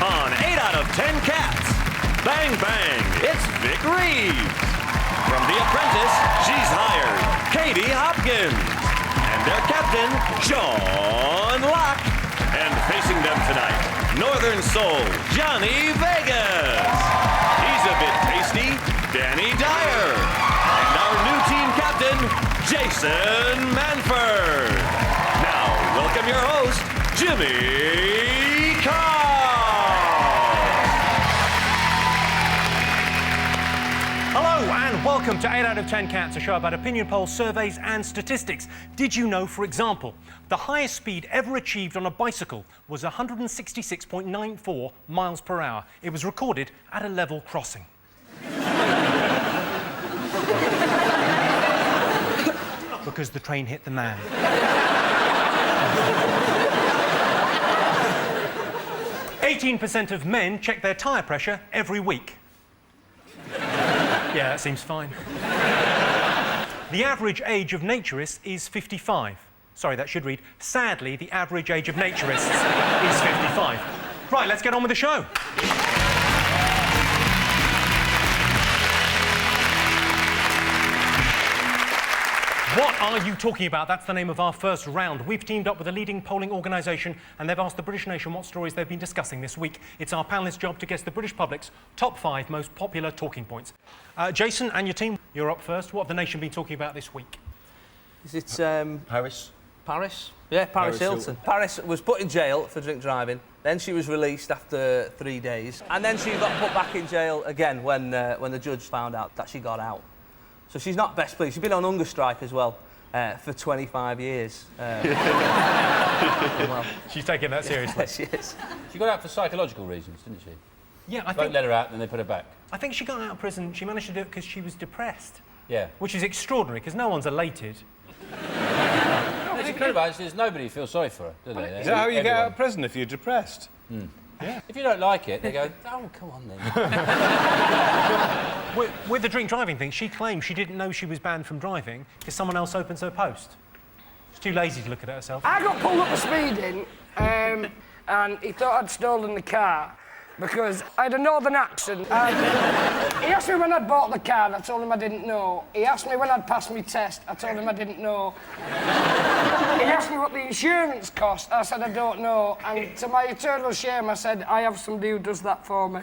On 8 out of 10 Cats, bang, bang, it's Vic Reeves. From The Apprentice, she's hired Katie Hopkins. And their captain, Sean Locke. And facing them tonight, Northern Soul, Johnny Vegas. He's a bit pasty, Danny Dyer. And our new team captain, Jason Manford. Now, welcome your host, Jimmy Carr. Hello and welcome to 8 out of 10 Cats, a show about opinion polls, surveys and statistics. Did you know, for example, the highest speed ever achieved on a bicycle was 166.94 miles per hour. It was recorded at a level crossing. Because the train hit the man. 18% of men check their tyre pressure every week. Yeah, that seems fine. The average age of naturists is 55. Sorry, that should read, sadly, the average age of naturists is 55. Right, let's get on with the show. What are you talking about? That's the name of our first round. We've teamed up with a leading polling organisation and they've asked the British nation what stories they've been discussing this week. It's our panellists' job to guess the British public's top 5 most popular talking points. Jason and your team, you're up first. What have the nation been talking about this week? Is it, Paris. Paris? Yeah, Paris Hilton. Paris was put in jail for drink driving. Then she was released after 3 days. And then she got put back in jail again when the judge found out that she got out. So she's not best pleased. She's been on hunger strike as well for 25 years. Well, she's taking that seriously. Yes, she is. She got out for psychological reasons, didn't she? Yeah, I Won't think... let her out, then they put her back. I think she got out of prison, she managed to do it because she was depressed. Yeah. Which is extraordinary, because no one's elated. It's incredible. There's nobody who feels sorry for her, do they? Is that how you get out of prison, if you're depressed? Mm. Yeah. If you don't like it, they go, oh, come on then. With the drink driving thing, she claimed she didn't know she was banned from driving because someone else opens her post. She's too lazy to look at it herself. I got pulled up for speeding, and he thought I'd stolen the car because I had a northern accent. And he asked me when I'd bought the car, and I told him I didn't know. He asked me when I'd passed my test, I told him I didn't know. He asked me what the insurance cost, I said I don't know, and to my eternal shame I said I have somebody who does that for me.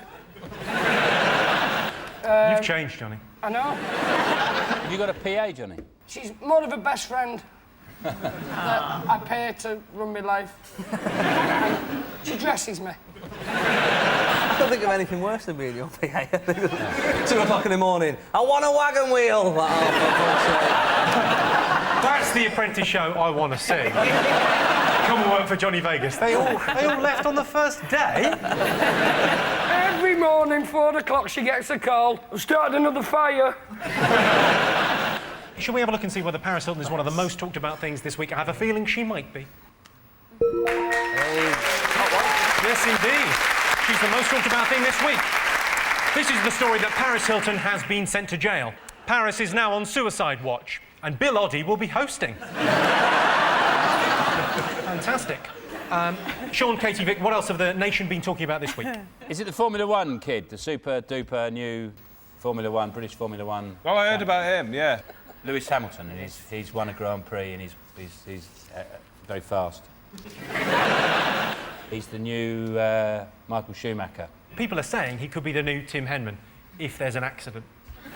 You've changed, Johnny. I know. Have you got a PA, Johnny? She's more of a best friend that I pay to run my life. And she dresses me. I don't think of anything worse than being your PA. 2 o'clock in the morning. I want a wagon wheel. Like, oh, That's the Apprentice show I want to see. Come and work for Johnny Vegas. They all left on the first day. Every morning, 4 o'clock, she gets a call. I've started another fire. Shall we have a look and see whether Paris Hilton is one of the most talked about things this week? I have a feeling she might be. Hey. Yes, indeed. She's the most talked about thing this week. This is the story that Paris Hilton has been sent to jail. Paris is now on suicide watch, and Bill Oddie will be hosting. Fantastic. Sean, Katie, Vic, what else have the nation been talking about this week? Is it the Formula One kid, the super-duper new Formula One, British Formula One? Oh, I heard about him, yeah. Lewis Hamilton, and he's won a Grand Prix and he's very fast. He's the new Michael Schumacher. People are saying he could be the new Tim Henman if there's an accident.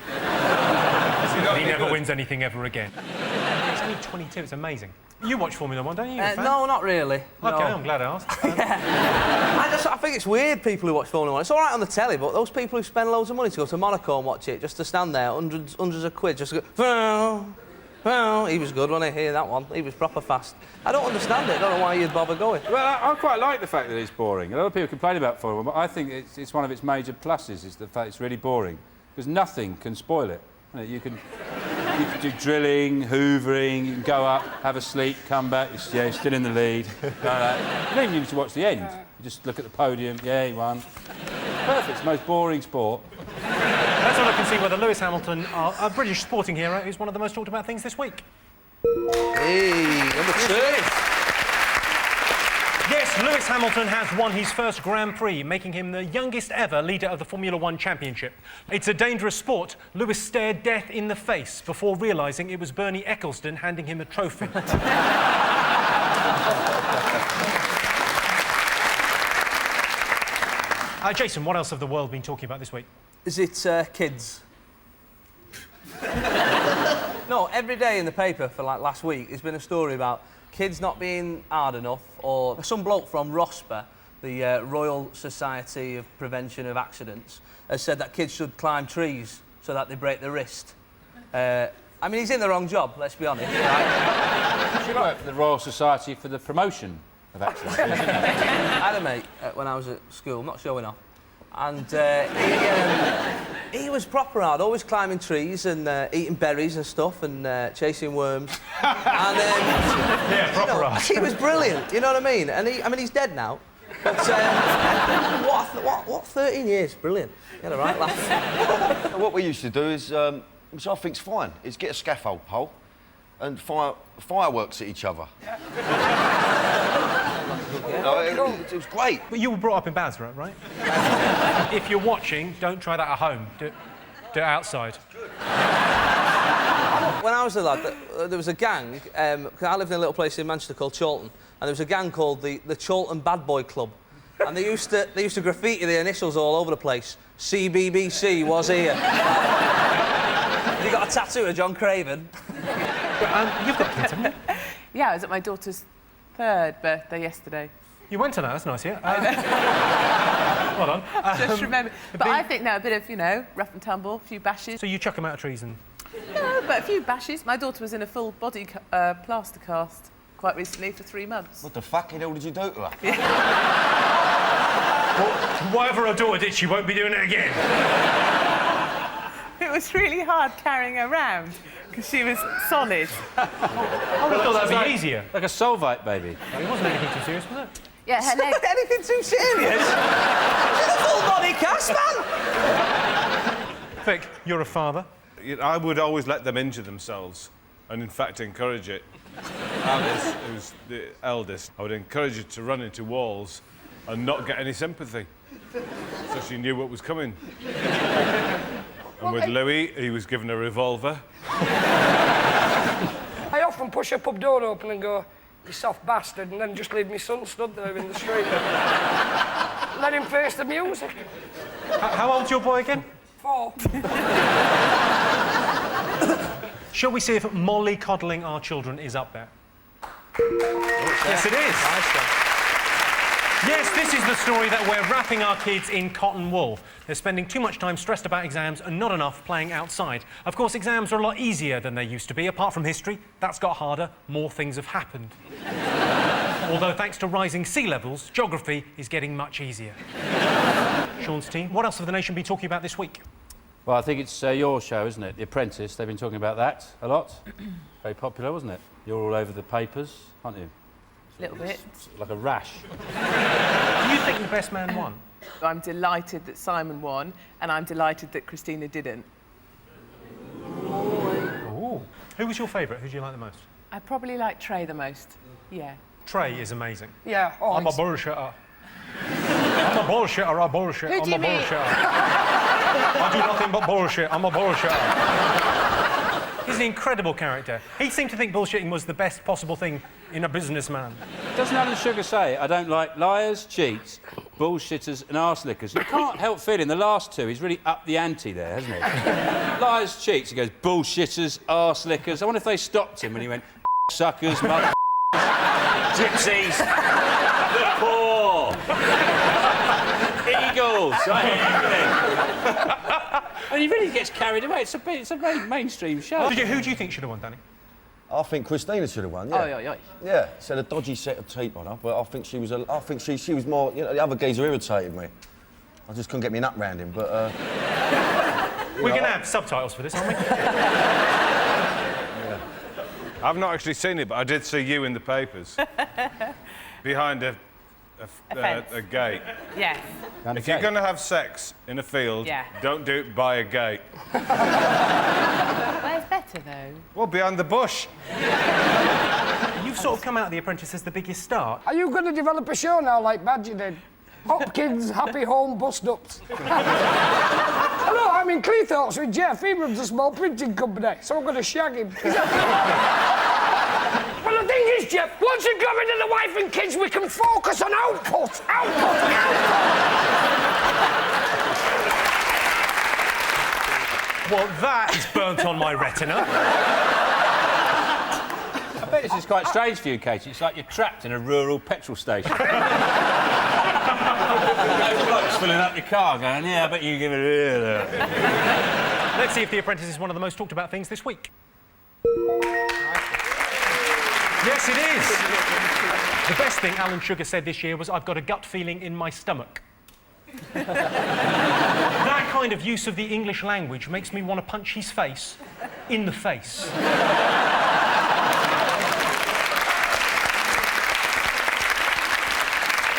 He never wins anything ever again. He's only 22, it's amazing. You watch Formula One, don't you? No, not really. OK, no. I'm glad I asked. I think it's weird, people who watch Formula One. It's all right on the telly, but those people who spend loads of money to go to Monaco and watch it, just to stand there, hundreds of quid, just to go... Well, he was good when I hear that one. He was proper fast. I don't understand it. I don't know why you'd bother going. Well, I quite like the fact that it's boring. A lot of people complain about Formula One, but I think it's one of its major pluses is the fact it's really boring. Because nothing can spoil it. You can do drilling, hoovering, you can go up, have a sleep, come back, you're still in the lead. You don't even need to watch the end. You just look at the podium, yeah, he won. Perfect, it's the most boring sport. Let's have a look and see whether Lewis Hamilton, a British sporting hero, is one of the most talked about things this week. Hey, number 2. Yes, Yes, Lewis Hamilton has won his first Grand Prix, making him the youngest ever leader of the Formula One Championship. It's a dangerous sport. Lewis stared death in the face before realising it was Bernie Ecclestone handing him a trophy. Jason, what else have the world been talking about this week? Is it kids? No, every day in the paper for like last week, there's been a story about kids not being hard enough, or some bloke from ROSPA, the Royal Society of Prevention of Accidents, has said that kids should climb trees so that they break their wrist. I mean, he's in the wrong job, let's be honest. Right? Should work for the Royal Society for the Promotion of Accidents. I had a mate when I was at school, not showing off, and he was proper hard, always climbing trees and eating berries and stuff and chasing worms. And Yeah, proper hard. he was brilliant, you know what I mean? And he's dead now. But what 13 years, brilliant. You had a right laugh. What we used to do is, which I think's fine, is get a scaffold pole and fire fireworks at each other. You know, it was great. But you were brought up in Basra, right? If you're watching, don't try that at home. Do it outside. When I was a lad, there was a gang, 'cause I lived in a little place in Manchester called Chorlton, and there was a gang called the Chorlton Bad Boy Club. And they used to graffiti the initials all over the place. CBBC was here. You got a tattoo of John Craven. You've got kids, haven't you? Yeah, I was at my daughter's 3rd birthday yesterday. You went to that, that's nice, yeah. Well done. Just remember. But I think, no, a bit of, you know, rough and tumble, a few bashes. So you chuck them out of trees and... No, but a few bashes. My daughter was in a full body plaster cast quite recently for 3 months. What the fucking hell did you do to her? Well, whatever her daughter did, she won't be doing it again. It was really hard carrying her around because she was solid. I would have thought that'd be easier. Like a Solvite baby. It wasn't anything too serious, was it? Yeah, her leg. Anything too serious? She's a full body cast, man! Vic, you're a father. I would always let them injure themselves and, in fact, encourage it. Alice, who's the eldest, I would encourage her to run into walls and not get any sympathy. So she knew what was coming. And with Louis, he was given a revolver. I often push a pub door open and go, "You soft bastard," and then just leave my son stood there in the street. Let him face the music. How old's your boy again? 4. Shall we see if mollycoddling our children is up there? Yes, it is. Yes, this is the story that we're wrapping our kids in cotton wool. They're spending too much time stressed about exams and not enough playing outside. Of course, exams are a lot easier than they used to be. Apart from history, that's got harder. More things have happened. Although, thanks to rising sea levels, geography is getting much easier. Sean's team, what else have the nation been talking about this week? Well, I think it's your show, isn't it? The Apprentice. They've been talking about that a lot. Very popular, wasn't it? You're all over the papers, aren't you? A little bit. It's like a rash. Do you think the best man won? I'm delighted that Simon won, and I'm delighted that Christina didn't. Ooh. Who was your favourite? Who do you like the most? I probably like Trey the most. Yeah. Trey is amazing. Yeah, I'm a bullshitter. I'm a bullshitter, I bullshit. Who do I'm you a mean? bullshitter. I do nothing but bullshit. I'm a bullshitter. He's an incredible character. He seemed to think bullshitting was the best possible thing in a businessman. Doesn't Alan Sugar say, I don't like liars, cheats, bullshitters and arse-lickers? You can't help feeling the last two, he's really upped the ante there, hasn't he? Liars, cheats, he goes, bullshitters, arse-lickers. I wonder if they stopped him when he went, suckers, mother gypsies, the poor, eagles. And he really gets carried away. It's a very mainstream show. Who do you think should have won, Danny? I think Christina should have won, yeah. Oh. Yeah, she had a dodgy set of teeth on her, but I think she was she was more, you know, the other geezer irritated me. I just couldn't get me nut round him, but... We're going to have subtitles for this, aren't we? Yeah. I've not actually seen it, but I did see you in the papers. Behind a gate. Yes. If you're going to have sex in a field, don't do it by a gate. Where's better, though? Well, behind the bush. You you've sort of come out of The Apprentice as the biggest star. Are you going to develop a show now like Badger did? Hopkins Happy Home Bust-Ups. Hello, I'm in Cleethorpes with Jeff. He runs a small printing company, so I'm going to shag him. Well, the thing is, Jeff, once you got rid of the wife and kids, we can focus on output. Well, that is burnt on my retina. I bet this is quite strange for you, Katie. It's like you're trapped in a rural petrol station. No blokes filling up your car going, yeah, I bet you give it a... Let's see if The Apprentice is one of the most talked about things this week. Yes, it is. The best thing Alan Sugar said this year was, I've got a gut feeling in my stomach. That kind of use of the English language makes me want to punch his face in the face.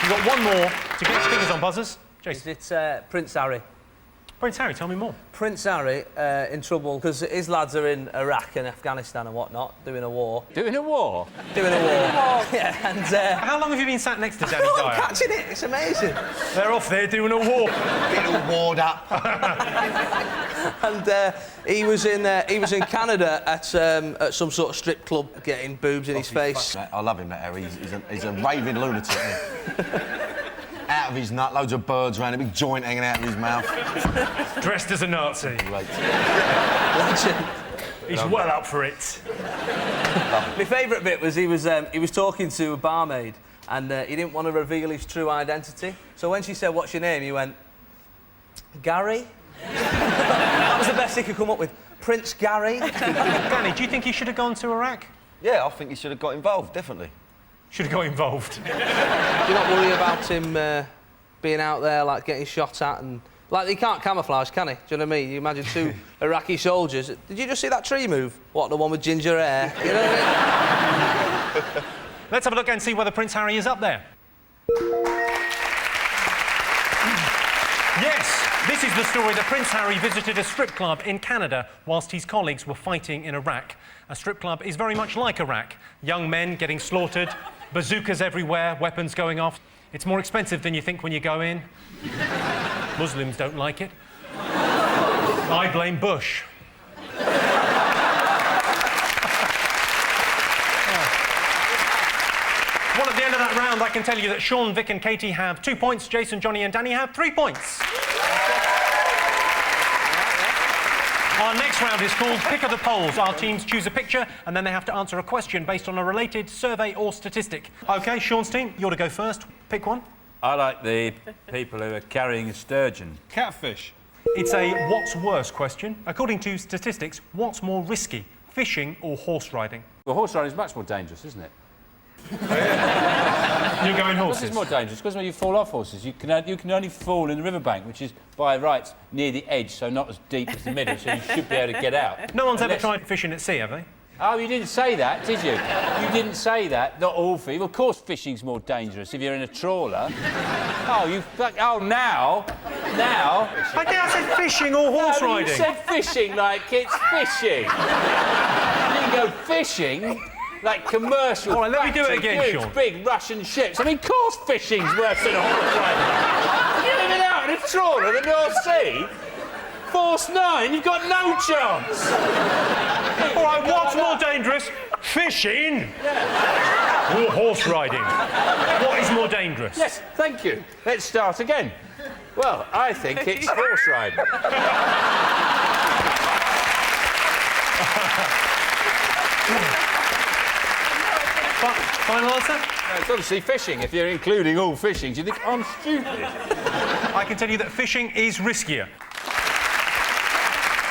You've got one more to get your fingers on buzzers. Jason. It's Prince Harry. Prince Harry, tell me more. Prince Harry in trouble because his lads are in Iraq and Afghanistan and whatnot, doing a war. Doing a war? Doing a war. Yeah, and... How long have you been sat next to Danny Dyer? I'm catching it, it's amazing. They're off there doing a war. Get all warmed up. And he was in Canada at some sort of strip club getting boobs in his face. I love him, that Harry. He's a raving lunatic. Out of his nut, loads of birds around, a big joint hanging out of his mouth. Dressed as a Nazi. Great. Legend. He's well up for it. My favourite bit was he was talking to a barmaid and he didn't want to reveal his true identity. So when she said, "What's your name?" he went, "Gary." That was the best he could come up with. Prince Gary. Danny, do you think he should have gone to Iraq? Yeah, I think he should have got involved, definitely. Should have got involved. Do you not worry about him being out there, like, getting shot at and... Like, he can't camouflage, can he? Do you know what I mean? You imagine two Iraqi soldiers. Did you just see that tree move? What, the one with ginger hair? You know what I mean? Let's have a look and see whether Prince Harry is up there. Yes, this is the story that Prince Harry visited a strip club in Canada whilst his colleagues were fighting in Iraq. A strip club is very much like Iraq. Young men getting slaughtered, bazookas everywhere, weapons going off. It's more expensive than you think when you go in. Muslims don't like it. I blame Bush. Well, at the end of that round, I can tell you that Sean, Vic and Katie have 2 points, Jason, Johnny and Danny have 3 points. Our next round is called Pick of the Polls. Our teams choose a picture and then they have to answer a question based on a related survey or statistic. OK, Sean's team, you're to go first. Pick one. I like the people who are carrying a sturgeon. Catfish. It's a what's worse question. According to statistics, what's more risky, fishing or horse riding? Well, horse riding is much more dangerous, isn't it? You're going This horses? is more dangerous because when you fall off horses, you can only fall in the riverbank, which is by rights near the edge, so not as deep as the middle, so you should be able to get out. No one's ever tried fishing at sea, have they? Oh, you didn't say that, did you? You didn't say that. Not all fishing. Of course, fishing's more dangerous if you're in a trawler. Now. I think I said fishing or horse No, riding. You said fishing like it's fishing. You didn't go fishing. Like commercial. All right, let me do it again, huge, Sean. big Russian ships. I mean, of course fishing's worse than a horse riding. You're living out in a trawler in the North Sea. Force 9, you've got no chance. All right, what's more dangerous, fishing or horse riding? What is more dangerous? Yes, thank you. Let's start again. Well, I think it's horse riding. Final answer? No, it's obviously fishing. If you're including all fishing, do you think I'm stupid? I can tell you that fishing is riskier.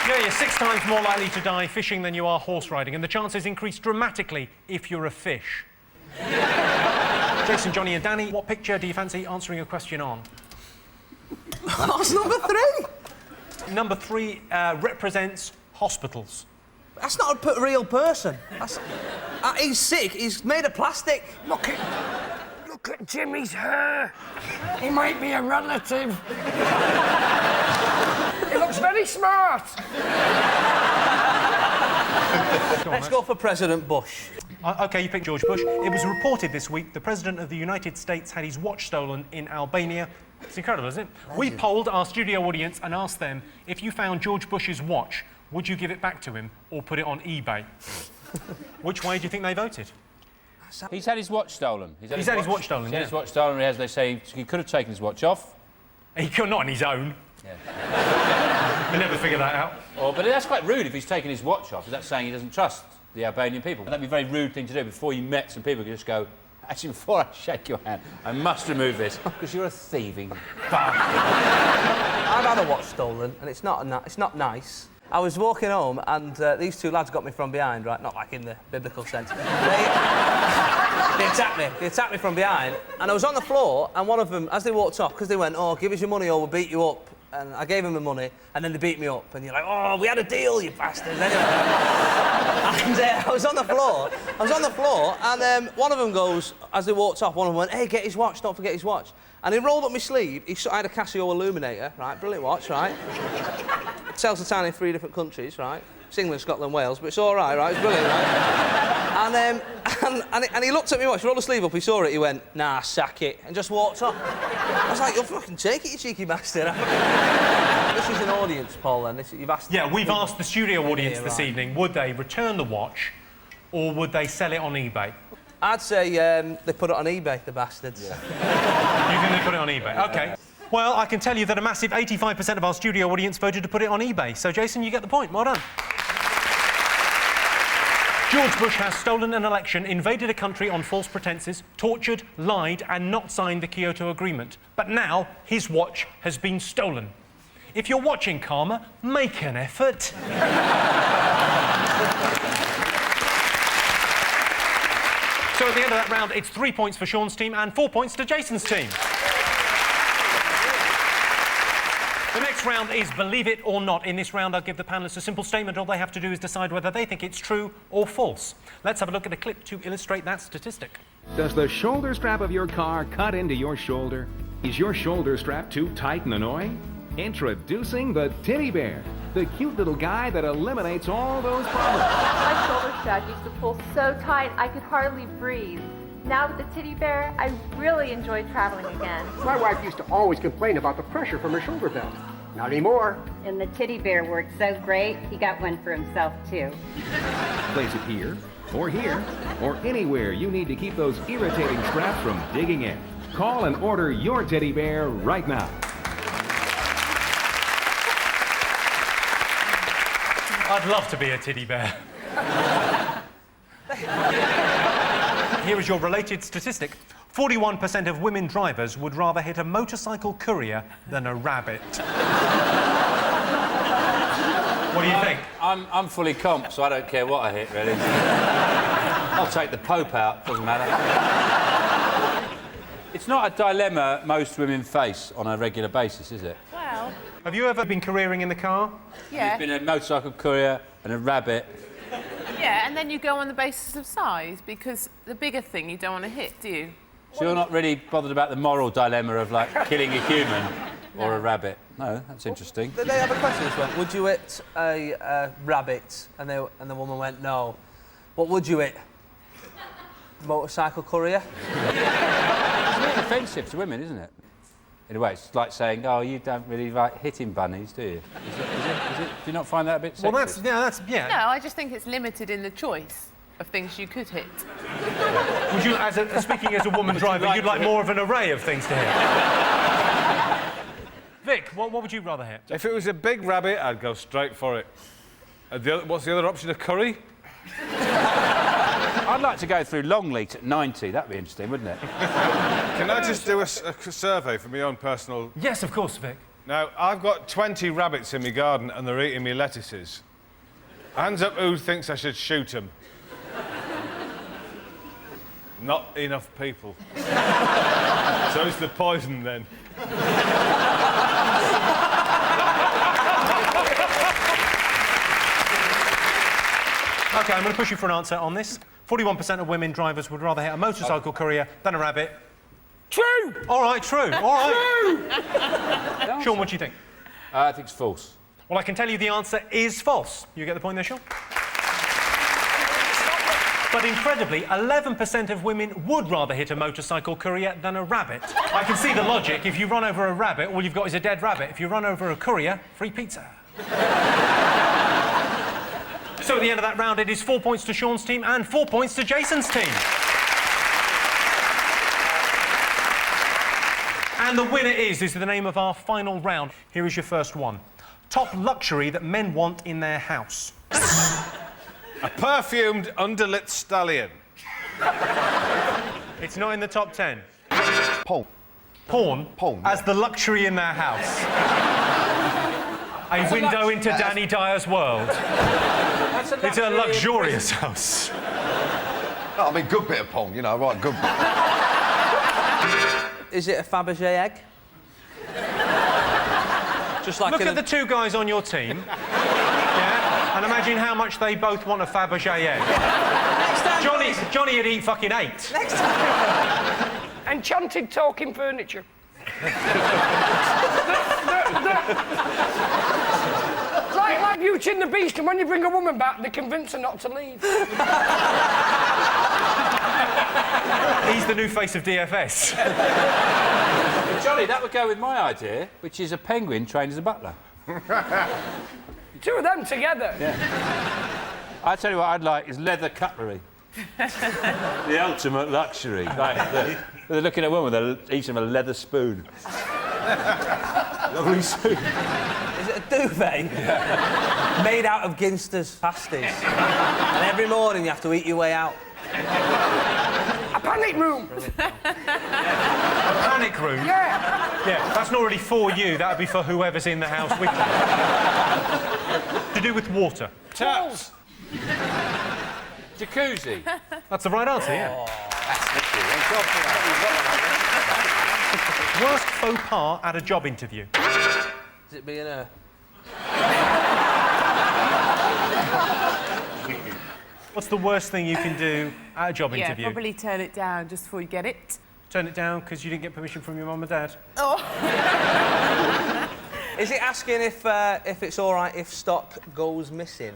Yeah, you're 6 times more likely to die fishing than you are horse riding, and the chances increase dramatically if you're a fish. Jason, Johnny and Danny, what picture do you fancy answering a question on? That's number 3. Number 3 represents hospitals. That's not a real person. He's sick. He's made of plastic. Look at Jimmy's hair. He might be a relative. He looks very smart. Let's go for President Bush. OK, you picked George Bush. It was reported this week the President of the United States had his watch stolen in Albania. It's incredible, isn't it? Legend. We polled our studio audience and asked them, if you found George Bush's watch, would you give it back to him or put it on eBay? Which way do you think they voted? He's had his watch stolen. He's had his watch stolen, He's had his watch stolen, as they say, he could have taken his watch off. He could not on his own. Yeah. We'll never figure that out. But that's quite rude if he's taken his watch off. Is that saying he doesn't trust the Albanian people? That'd be a very rude thing to do. Before you met some people, you could just go, actually, before I shake your hand, I must remove this, because you're a thieving bastard. I've had a watch stolen, and it's not nice. I was walking home, and these two lads got me from behind, right? Not like in the biblical sense. They attacked me. They attacked me from behind, and I was on the floor, and one of them, as they walked off, because they went, "Oh, give us your money or we'll beat you up," and I gave them the money, and then they beat me up, and you're like, "Oh, we had a deal, you bastards." Anyway. And I was on the floor, and one of them goes, as they walked off, one of them went, "Hey, get his watch, don't forget his watch." And he rolled up my sleeve. I had a Casio Illuminator, right? Brilliant watch, right? It sells the time in 3 different countries, right? It's England, Scotland, Wales, but it's all right, right? It's brilliant, right? And he looked at me watch, rolled the sleeve up, he saw it, he went, "Nah, sack it," and just walked off. I was like, "You'll fucking take it, you cheeky bastard." This is an audience poll, then. You've asked... Yeah, we've asked the studio audience this evening, would they return the watch or would they sell it on eBay? I'd say they put it on eBay, the bastards. Yeah. You think they put it on eBay? OK. Well, I can tell you that a massive 85% of our studio audience voted to put it on eBay. So, Jason, you get the point. Well done. George Bush has stolen an election, invaded a country on false pretences, tortured, lied and not signed the Kyoto Agreement. But now his watch has been stolen. If you're watching, Karma, make an effort. So at the end of that round, it's 3 points for Sean's team and 4 points to Jason's team. The next round is Believe It or Not. In this round, I'll give the panellists a simple statement. All they have to do is decide whether they think it's true or false. Let's have a look at a clip to illustrate that statistic. Does the shoulder strap of your car cut into your shoulder? Is your shoulder strap too tight and annoying? Introducing the Teddy Bear, the cute little guy that eliminates all those problems. My shoulder strap used to pull so tight I could hardly breathe. Now with the Teddy Bear, I really enjoy traveling again. My wife used to always complain about the pressure from her shoulder belt. Not anymore. And the Teddy Bear worked so great, he got one for himself, too. Place it here, or anywhere you need to keep those irritating straps from digging in. Call and order your Teddy Bear right now. I'd love to be a teddy bear. Here is your related statistic. 41% of women drivers would rather hit a motorcycle courier than a rabbit. What do you think? I'm fully comp, so I don't care what I hit, really. I'll take the Pope out, doesn't matter. It's not a dilemma most women face on a regular basis, is it? Well... Have you ever been careering in the car? Yeah. You've been a motorcycle courier and a rabbit. Yeah, and then you go on the basis of size, because the bigger thing you don't want to hit, do you? So you're not really bothered about the moral dilemma of, like, killing a human or a rabbit? No, that's interesting. They have a question as well. Would you hit a rabbit? And the woman went, no. What would you hit? Motorcycle courier? It's really offensive to women, isn't it? In a way, it's like saying, "Oh, you don't really like hitting bunnies, do you?" Is it? Do you not find that a bit sexist? Well, yeah. No, I just think it's limited in the choice of things you could hit. Would you, speaking as a woman driver, you'd like more of an array of things to hit? Vic, what would you rather hit? If it was a big rabbit, I'd go straight for it. What's the other option? A curry? I'd like to go through Longleat at 90. That'd be interesting, wouldn't it? Can I just do a survey for my own personal... Yes, of course, Vic. Now, I've got 20 rabbits in my garden and they're eating me lettuces. Hands up who thinks I should shoot them. Not enough people. So it's the poison, then. OK, I'm going to push you for an answer on this. 41% of women drivers would rather hit a motorcycle courier than a rabbit. True! All right, true. All right. True! Sean, what do you think? I think it's false. Well, I can tell you the answer is false. You get the point there, Sean? But incredibly, 11% of women would rather hit a motorcycle courier than a rabbit. I can see the logic. If you run over a rabbit, all you've got is a dead rabbit. If you run over a courier, free pizza. So at the end of that round, it is 4 points to Sean's team and 4 points to Jason's team. And the winner is the name of our final round. Here is your first one. Top luxury that men want in their house. A perfumed, underlit stallion. It's not in the top 10. Porn. Porn? Porn, as the luxury in their house. A window into Danny Dyer's world. It's a luxurious house. No, I mean, good bit of porn, you know, right, good bit. Is it a Fabergé egg? Just like Look at the two guys on your team. Yeah? And imagine how much they both want a Fabergé egg. Johnny would eat fucking 8. Next time. Enchanted talking furniture. Like Beauty and the Beast, and when you bring a woman back, they convince her not to leave. He's the new face of DFS. Johnny, that would go with my idea, which is a penguin trained as a butler. Two of them together. Yeah. I tell you what I'd like is leather cutlery. The ultimate luxury. Like they're looking at one with each of them a leather spoon. Lovely spoon. Is it a duvet? Yeah. Made out of Ginster's pasties. And every morning you have to eat your way out. A panic room. A panic room? Yeah. Yeah, that's not really for you. That would be for whoever's in the house with you. To do with water. Taps. Jacuzzi. That's the right answer, yeah. Oh, Worst faux pas at a job interview. Is it being a... What's the worst thing you can do at a job interview? Yeah, probably turn it down just before you get it. Turn it down because you didn't get permission from your mum and dad? Oh. Is it asking if it's all right if stock goes missing?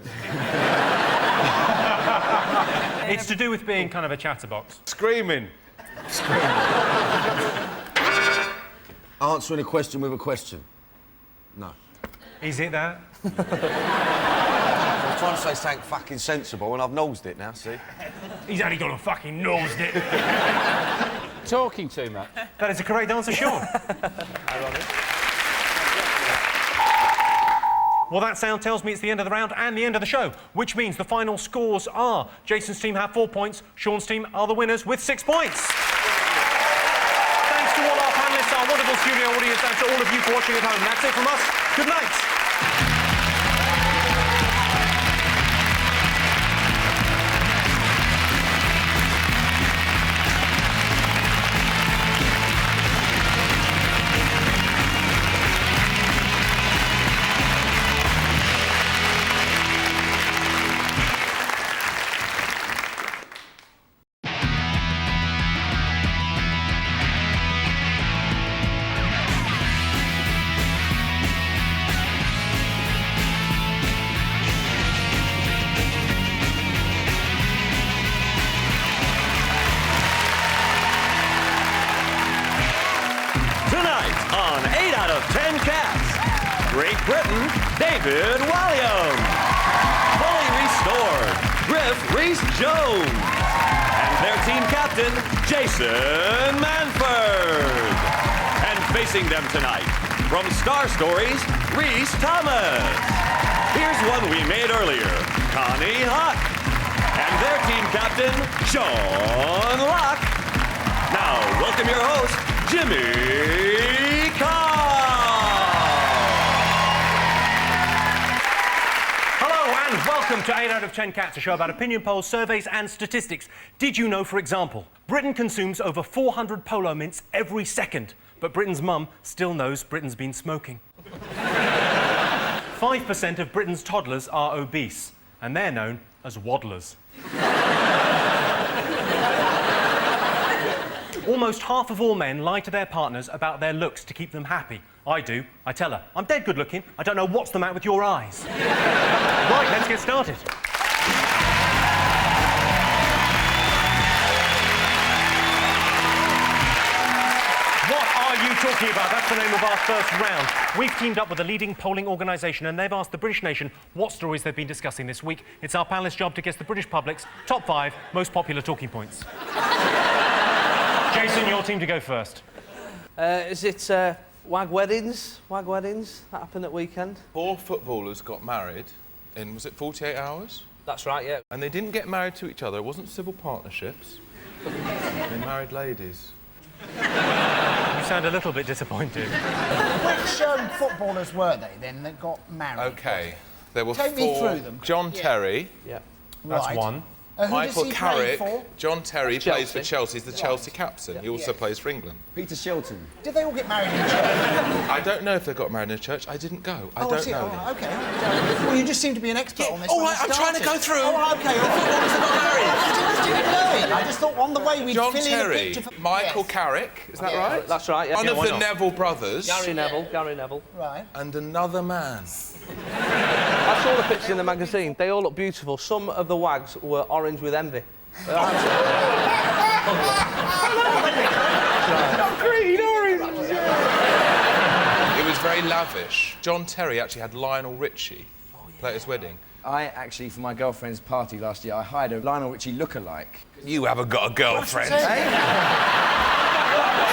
It's to do with being kind of a chatterbox. Screaming. Answering a question with a question. No. Is it that? I was trying to say something fucking sensible and I've nosed it now, see? He's only got a fucking nosed it. Talking too much. That is a correct answer, Sean. Well, that sound tells me it's the end of the round and the end of the show, which means the final scores are Jason's team have 4 points, Sean's team are the winners with 6 points. Thanks to all our panellists, our wonderful studio audience, and to all of you for watching at home. That's it from us. Good night. Great Britain, David Walliam. Fully restored, Griff Rhys-Jones. And their team captain, Jason Manford. And facing them tonight, from Star Stories, Rhys Thomas. Here's one we made earlier, Connie Huck. And their team captain, Sean Locke. Now, welcome your host, Jimmy Carr. And welcome to 8 out of 10 Cats, a show about opinion polls, surveys and statistics. Did you know, for example, Britain consumes over 400 Polo mints every second, but Britain's mum still knows Britain's been smoking. 5% of Britain's toddlers are obese, and they're known as waddlers. Almost half of all men lie to their partners about their looks to keep them happy. I do. I tell her, I'm dead good looking. I don't know what's the matter with your eyes. Right, let's get started. talking about? That's the name of our first round. We've teamed up with a leading polling organisation and they've asked the British nation what stories they've been discussing this week. It's our panellists' job to guess the British public's top 5 most popular talking points. Jason, your team to go first. Is it wag weddings? Wag weddings that happened at weekend? 4 footballers got married in, was it 48 hours? That's right, yeah. And they didn't get married to each other. It wasn't civil partnerships. They married ladies. You sound a little bit disappointed. Which footballers were they then that got married? OK, there were Take 4. me through them. John Terry. Yeah. That's Right. one. Who does Michael he play Carrick. for? John Terry Chelsea. plays for Chelsea. He's the Chelsea captain. He also plays for England. Peter Shilton. Did they all get married in church? I don't know if they got married in a church. I didn't go. I don't see. know. Oh, OK. Well, you just seem to be an expert on this. All when right, you I'm trying to started. go through. Oh, OK. The footballers that got married. I just didn't know it. I just thought on the way we'd John fill in a Terry, picture for... Michael Yes. Carrick, is that Yeah. right? That's right, yeah. One Yeah, of why the not? Neville brothers. Gary Neville. Right. And another man. I saw the pictures in the magazine. They all look beautiful. Some of the wags were orange with envy. Not green, orange. It was very lavish. John Terry actually had Lionel Richie play at his wedding. I actually, for my girlfriend's party last year, I hired a Lionel Richie lookalike. You haven't got a girlfriend. Eh?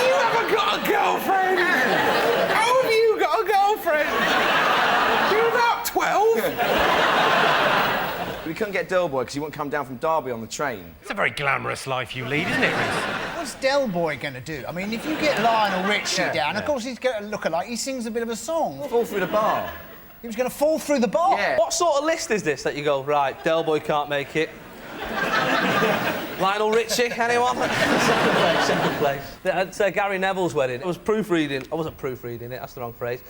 You haven't got a girlfriend. How have you got a girlfriend? You're about 12. We couldn't get Del Boy because he wouldn't come down from Derby on the train. It's a very glamorous life you lead, isn't it, Rhys? What's Del Boy going to do? I mean, if you get Lionel Richie down, of course he's going to look alike. He sings a bit of a song. Fall through the bar. He was going to fall through the bar? Yeah. What sort of list is this that you go, right, Del Boy can't make it? Lionel Richie, anyone? Second place. At Gary Neville's wedding, I was proofreading. I wasn't proofreading it, that's the wrong phrase.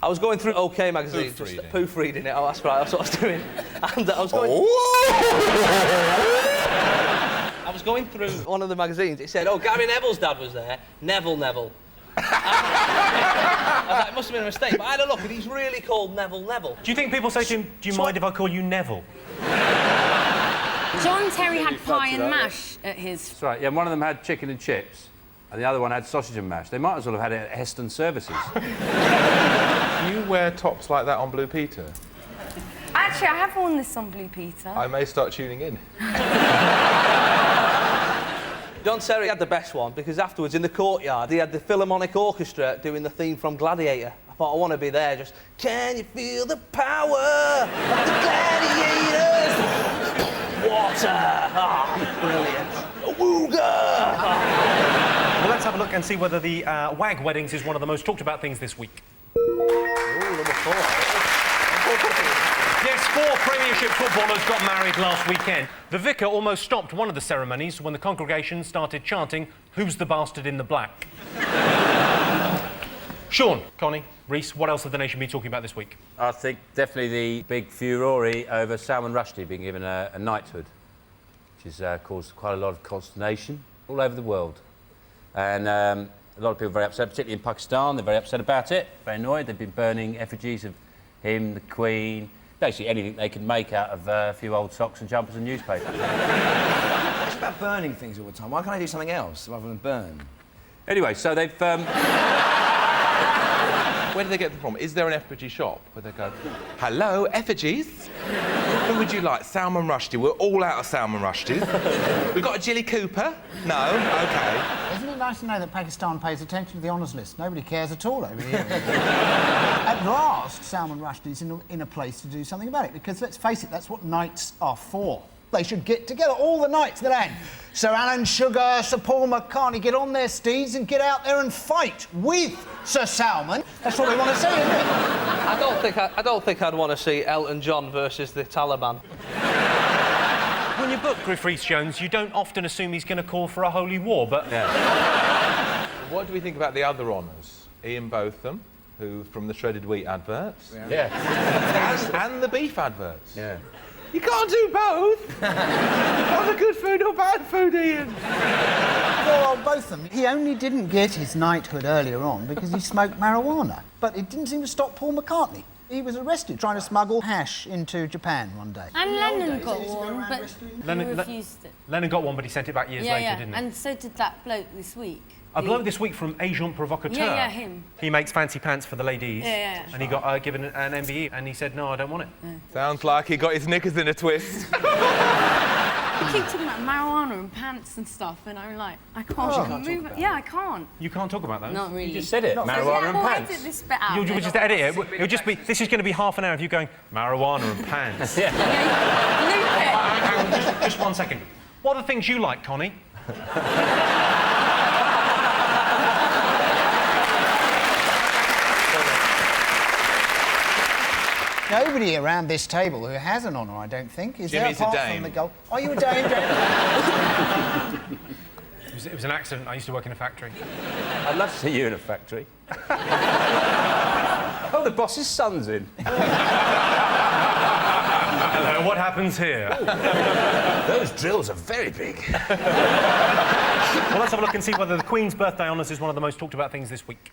I was going through OK magazine, proofreading it. Oh, that's right, that's what I was doing. And I was going. I was going through one of the magazines. It said, "Oh, Gary Neville's dad was there. Neville." I was like, it must have been a mistake. But I had a look, and he's really called Neville. Do you think people say to him, "Do you mind if I call you Neville?" John Terry had pie and mash at his. That's right, yeah, one of them had chicken and chips, and the other one had sausage and mash. They might as well have had it at Heston Services. You wear tops like that on Blue Peter? Actually, I have worn this on Blue Peter. I may start tuning in. John Terry had the best one because afterwards in the courtyard he had the Philharmonic Orchestra doing the theme from Gladiator. I thought I want to be there. Just can you feel the power of the gladiators? Water, brilliant. Awooga. Well, let's have a look and see whether the wag weddings is one of the most talked about things this week. Number 4. Yes, 4 Premiership footballers got married last weekend. The vicar almost stopped one of the ceremonies when the congregation started chanting, "Who's the bastard in the black?" Sean, Connie, Rhys, what else have the nation been talking about this week? I think definitely the big furore over Salman Rushdie being given a knighthood, which has caused quite a lot of consternation all over the world. And a lot of people are very upset, particularly in Pakistan. They're very upset about it, very annoyed. They've been burning effigies of him, the Queen, basically anything they can make out of a few old socks and jumpers and newspapers. It's about burning things all the time. Why can't I do something else rather than burn? Anyway, so they've... Where do they get them from? Is there an effigy shop where they go, "Hello, effigies? Who would you like? Salman Rushdie. We're all out of Salman Rushdie. We've got a Jilly Cooper? No? OK. Isn't it nice to know that Pakistan pays attention to the honours list? Nobody cares at all over here. At last, Salman Rushdie's in a place to do something about it, because let's face it, that's what knights are for. They should get together, all the knights of the land. Sir Alan Sugar, Sir Paul McCartney, get on their steeds and get out there and fight with Sir Salman. That's what we want to see, isn't it? I don't think I'd want to see Elton John versus the Taliban. When you book Griff Rhys-Jones, you don't often assume he's going to call for a holy war, but... Yeah. What do we think about the other honours? Ian Botham, who from the shredded wheat adverts. Yeah. And the beef adverts. Yeah. You can't do both. Either good food or bad food, Ian. Well, both of them. He only didn't get his knighthood earlier on because he smoked marijuana. But it didn't seem to stop Paul McCartney. He was arrested trying to smuggle hash into Japan one day. And Lennon got one, but he refused it. Lennon got one, but he sent it back years later, didn't he? And so did that bloke this week. A bloke this week from Agent Provocateur. Yeah, him. He makes fancy pants for the ladies. Yeah. And he got given an MBE, and he said, no, I don't want it. Sounds like he got his knickers in a twist. You keep talking about marijuana and pants and stuff, and I'm like, I can't move it. Yeah, I can't. You can't talk about those? Not really. You just said it, marijuana and pants. Edit this bit out. You'll just edit it. It'll just be, this is going to be half an hour of you going, marijuana and pants. Loop it. Hang on, just 1 second. What are the things you like, Connie? Nobody around this table who has an honour, I don't think. Is Jimmy's there a apart dame. from the gold? Are you a dame, Jamie? It was an accident. I used to work in a factory. I'd love to see you in a factory. Oh, the boss's son's in. Hello, what happens here? Those drills are very big. Well, let's have a look and see whether the Queen's birthday honours is one of the most talked about things this week.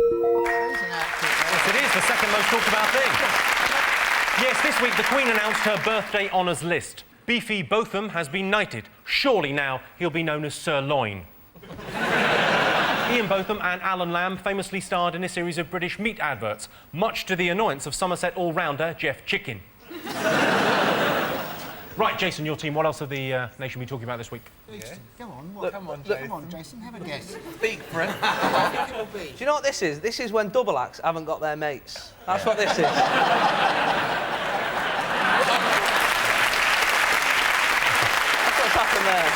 Yes, it is the second most talked about thing. Yes, this week the Queen announced her birthday honours list. Beefy Botham has been knighted. Surely now he'll be known as Sir Loin. Ian Botham and Alan Lamb famously starred in a series of British meat adverts, much to the annoyance of Somerset all-rounder Jeff Chicken. Right, Jason, your team, what else have the nation been talking about this week? Yeah. Come on, Come on, Come on, Jason, have a guess. Speak for it. Do you know what this is? This is when double acts haven't got their mates. That's what this is. That's what's happened there.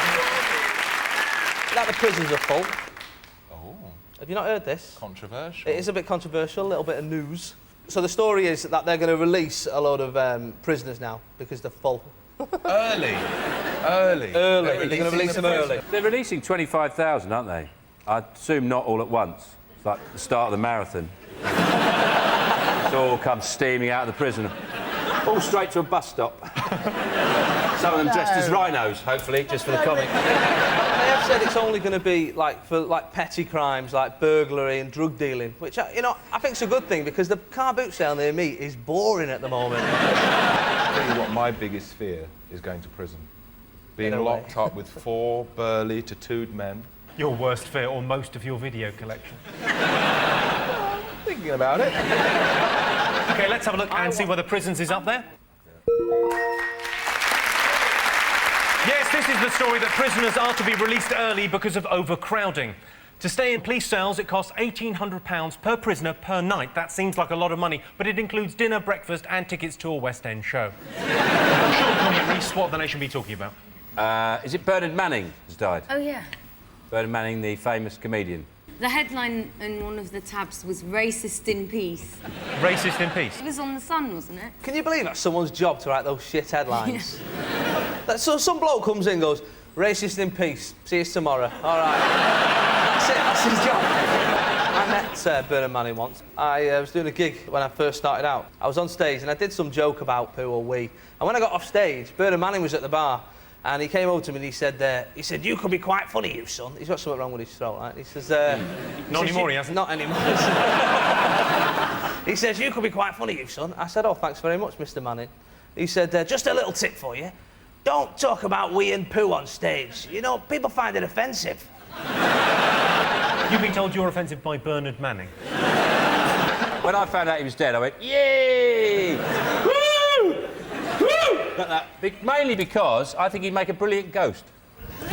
That the prisons are full. Oh. Have you not heard this? Controversial. It is a bit controversial, a little bit of news. So the story is that they're going to release a load of prisoners now because they're full. Early. They're going to release them early. They're releasing 25,000, aren't they? I assume not all at once. It's like the start of the marathon. It all comes steaming out of the prison. All straight to a bus stop. Some of them dressed as rhinos, hopefully, just for the comic. They have said it's only going to be for petty crimes like burglary and drug dealing, which I think is a good thing because the car boot sale near me is boring at the moment. I'll tell you what my biggest fear is going to prison. Being locked up with 4 burly, tattooed men. Your worst fear or most of your video collection? Thinking about it. OK, let's have a look and see whether Prisons is up there. Yes, this is the story that prisoners are to be released early because of overcrowding. To stay in police cells, it costs £1,800 per prisoner per night. That seems like a lot of money, but it includes dinner, breakfast and tickets to a West End show. Sean, Connie and Reece, what have the nation been talking about? Is it Bernard Manning has died? Oh, yeah. Bernard Manning, the famous comedian. The headline in one of the tabs was Racist in Peace. Racist in Peace? It was on The Sun, wasn't it? Can you believe that's someone's job to write those shit headlines? So some bloke comes in and goes, racist in peace, see you tomorrow. All right. That's his job. I met Bernard Manning once. I was doing a gig when I first started out. I was on stage and I did some joke about poo or wee. And when I got off stage, Bernard Manning was at the bar and he came over to me and he said, you could be quite funny, you son. He's got something wrong with his throat, right? He says, Not anymore, he hasn't. Not anymore. He says, you could be quite funny, you son. I said, oh, thanks very much, Mr. Manning. He said, just a little tip for you. Don't talk about wee and poo on stage. You know, people find it offensive. You've been told you're offensive by Bernard Manning. When I found out he was dead, I went, yay! Woo! Woo! Like that. Mainly because I think he'd make a brilliant ghost. You're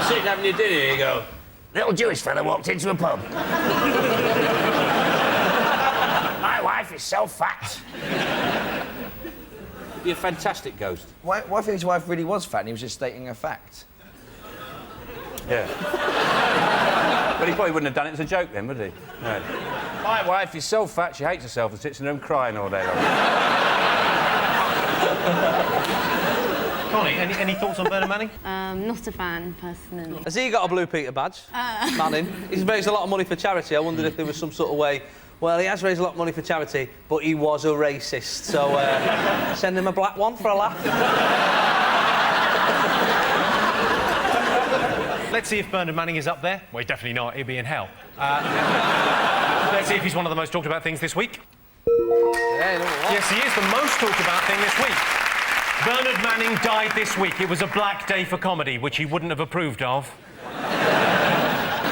sitting having your dinner and you go, little Jewish fella walked into a pub. My wife is so fat. He'd be a fantastic ghost. What if his wife really was fat and he was just stating a fact? Yeah. But he probably wouldn't have done it as a joke then, would he? No. My wife is so fat she hates herself and sits in her room crying all day long. Connie, any thoughts on Bernard Manning? Not a fan, personally. Has he got a Blue Peter badge? Manning. He's raised a lot of money for charity. I wondered if there was some sort of way... Well, he has raised a lot of money for charity, but he was a racist, so send him a black one for a laugh. Let's see if Bernard Manning is up there. Well, he's definitely not. He'll be in hell. Let's see if he's one of the most talked about things this week. Yes, he is the most talked about thing this week. Bernard Manning died this week. It was a black day for comedy, which he wouldn't have approved of.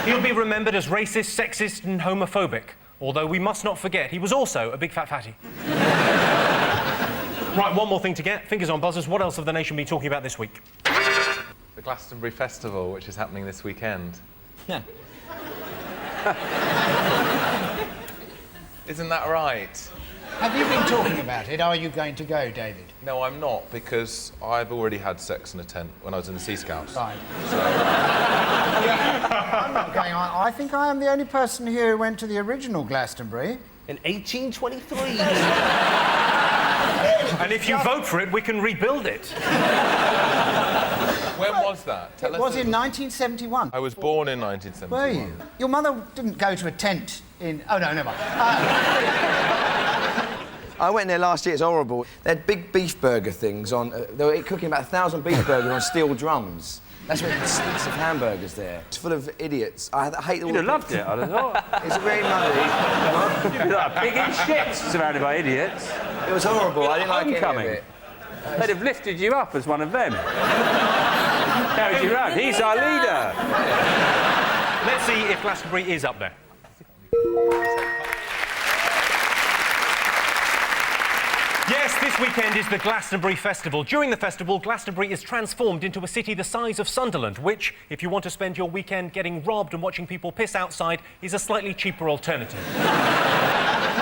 He'll be remembered as racist, sexist and homophobic, although we must not forget he was also a big fat fatty. Right, one more thing to get. Fingers on buzzers. What else have the nation been talking about this week? The Glastonbury Festival, which is happening this weekend. Yeah. Isn't that right? Have you been talking about it? Are you going to go, David? No, I'm not, because I've already had sex in a tent when I was in the Sea Scouts. Fine. I'm not going on. I think I am the only person here who went to the original Glastonbury. In 1823. And if you vote for it, we can rebuild it. When was that? It was in 1971. I was born in 1971. Were you? Your mother didn't go to a tent in... Oh, no, never mind. I went there last year, it's horrible. They had big beef burger things on... they were cooking about 1,000 beef burgers on steel drums. That's what sticks of hamburgers there. It's full of idiots. I hate all You'd have loved it, I'd have thought. It's very muddy. You'd be like pig in shit, surrounded by idiots. It was horrible. I didn't like any of Homecoming. it. They'd have lifted you up as one of them. Carried you around. He's our leader. Let's see if Glastonbury is up there. Yes, this weekend is the Glastonbury Festival. During the festival, Glastonbury is transformed into a city the size of Sunderland, which, if you want to spend your weekend getting robbed and watching people piss outside, is a slightly cheaper alternative.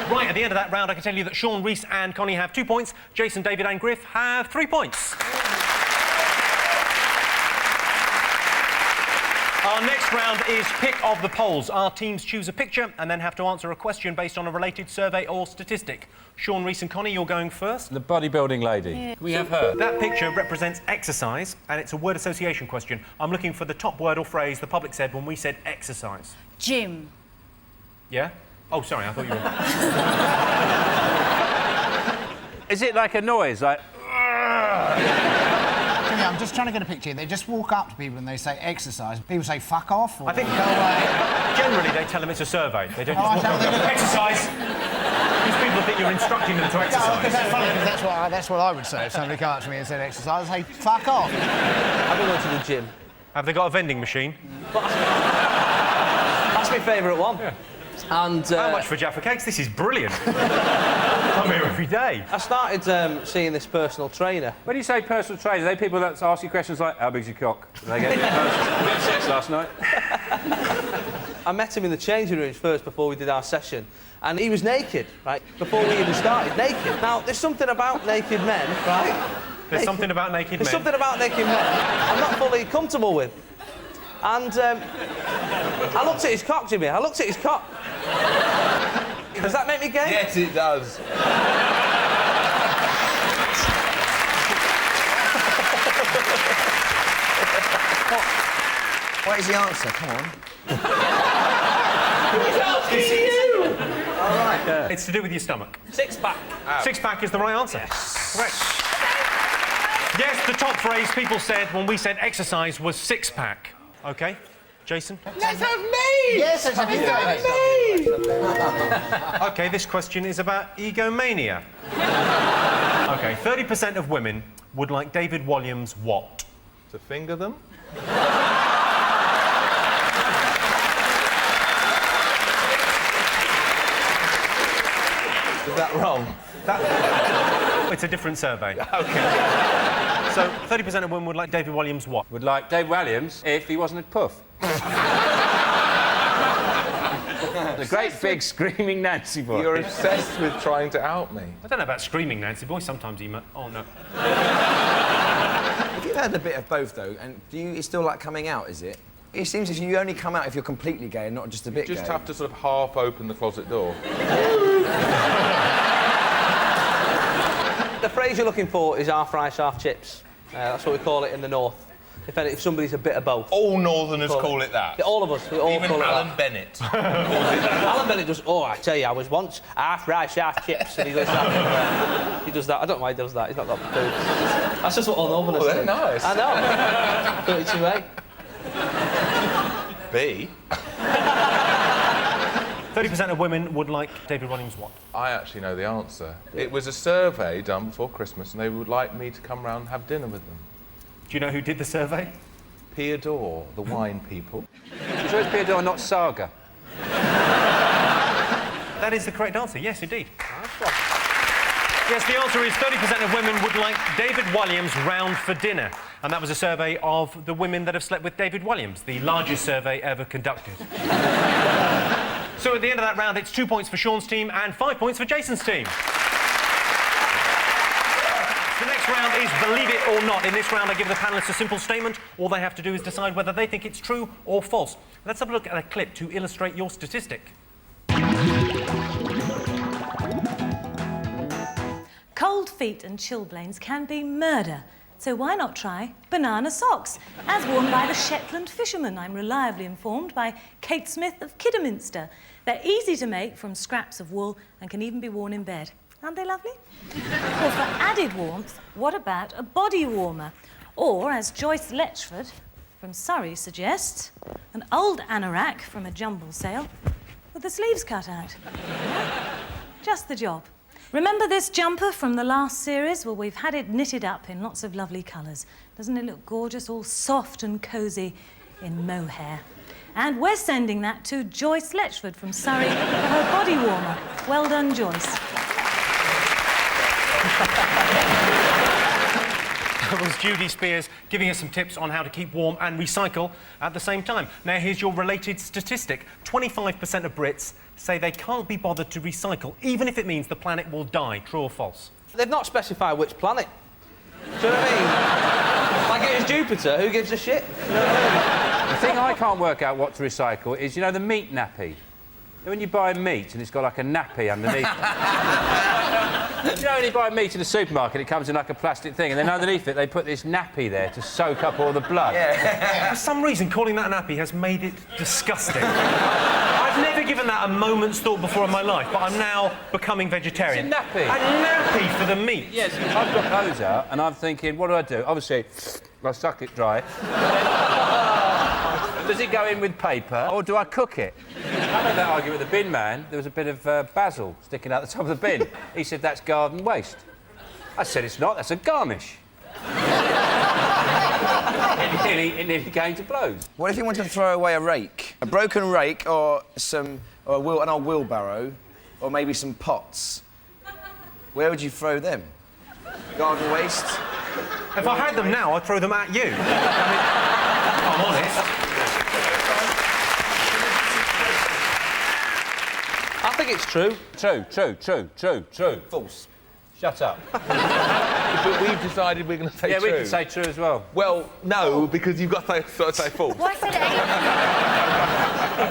Right, at the end of that round, I can tell you that Sean, Reese and Connie have 2 points. Jason, David and Griff have 3 points. Our next round is Pick of the Polls. Our teams choose a picture and then have to answer a question based on a related survey or statistic. Sean, Reese and Connie, you're going first. The bodybuilding lady. Yeah. We have her. That picture represents exercise, and it's a word association question. I'm looking for the top word or phrase the public said when we said exercise. Gym. Yeah? Oh, sorry, I thought you were... Is it like a noise, like... Jimmy, I'm just trying to get a picture. They just walk up to people and they say exercise. People say fuck off or I think go away. Generally they tell them it's a survey. They don't Oh, just walk up, exercise. These people think you're instructing them to exercise. No, because that's funny, because that's what I would say if somebody came up to me and said exercise. I'd say fuck off. I've been going to the gym. Have they got a vending machine? That's my favourite one. Yeah. And how much for Jaffa Cakes? This is brilliant. I'm here every day. I started seeing this personal trainer. When you say personal trainer, are they people that ask you questions like, how big's your cock? Did they get sex last night? I met him in the changing rooms first before we did our session. And he was naked, right? Before we even started, naked. Now, there's something about naked men, right? There's something about naked men. There's something about naked men I'm not fully comfortable with. And I looked at his cock, Jimmy. I looked at his cock. Does that make me gay? Yes, it does. What is the answer? Come on. He's asking you! All right. Yeah. It's to do with your stomach. Six-pack. Six-pack is the right answer. Yes. Correct. Yes, the top phrase people said when we said exercise was six-pack. OK. Jason? Let's have me! Yes, let's have me! OK, this question is about egomania. OK, 30% of women would like David Walliams what? To finger them? Is that wrong? It's a different survey. OK. So, 30% of women would like David Walliams what? Would like Dave Williams if he wasn't a puff. The great big screaming Nancy boy. You're obsessed with trying to out me. I don't know about screaming Nancy boy. Sometimes he... Oh, no. If you've had a bit of both, though, and it's still like coming out, is it? It seems as if you only come out if you're completely gay and not just a bit You just gay. have to sort of half open the closet door. The phrase you're looking for is half rice, half chips. That's what we call it in the north. If somebody's a bit of both. All Northerners call it that. Yeah, all of us. We all Even call it Alan that. Bennett. Alan Bennett does. Oh, I tell you, I was once half rice, half chips, and he does that. He does that. I don't know why he does that. He's not got food. That's just what all Northerners do. They're nice. I know. 32A. B. 30% of women would like David Walliams what? I actually know the answer. It was a survey done before Christmas, and they would like me to come round and have dinner with them. Do you know who did the survey? Piador, the wine people. I'm sure it's Piador, not Saga. That is the correct answer, yes, indeed. Yes, the answer is 30% of women would like David Walliams round for dinner. And that was a survey of the women that have slept with David Walliams, the largest survey ever conducted. So at the end of that round, it's 2 points for Sean's team and 5 points for Jason's team. The next round is Believe It or Not. In this round, I give the panellists a simple statement. All they have to do is decide whether they think it's true or false. Let's have a look at a clip to illustrate your statistic. Cold feet and chilblains can be murder. So why not try banana socks, as worn by the Shetland fishermen, I'm reliably informed by Kate Smith of Kidderminster. They're easy to make from scraps of wool and can even be worn in bed. Aren't they lovely? Or for added warmth, what about a body warmer? Or, as Joyce Letchford from Surrey suggests, an old anorak from a jumble sale with the sleeves cut out. Just the job. Remember this jumper from the last series? Well, we've had it knitted up in lots of lovely colours. Doesn't it look gorgeous, all soft and cosy in mohair? And we're sending that to Joyce Letchford from Surrey for her body warmer. Well done, Joyce. That was Judy Spears giving us some tips on how to keep warm and recycle at the same time. Now, here's your related statistic. 25% of Brits say they can't be bothered to recycle, even if it means the planet will die. True or false? They've not specified which planet. Do you know what I mean? Like it was Jupiter, who gives a shit? You know what I mean? The thing I can't work out what to recycle is, you know, the meat nappy. When you buy meat and it's got like a nappy underneath it. You know, when you buy meat in the supermarket, it comes in like a plastic thing, and then underneath it they put this nappy there to soak up all the blood. Yeah. For some reason, calling that a nappy has made it disgusting. I've never given that a moment's thought before in my life, but I'm now becoming vegetarian. It's a nappy. A nappy for the meat? Yes, I've got those out, and I'm thinking, what do? Obviously, I suck it dry. Does it go in with paper, or do I cook it? I had that argument with the bin man. There was a bit of basil sticking out the top of the bin. He said, that's garden waste. I said, it's not, that's a garnish. It nearly came to blows. What if you wanted to throw away a rake? A broken rake or an old wheelbarrow, or maybe some pots? Where would you throw them? Garden waste? If I had them now, I'd throw them at you. I mean, I'm honest. I think it's true. True. False. Shut up. But we've decided we're going to say true. Yeah, we can say true as well. Well, no, because you've got to say false. Well, I said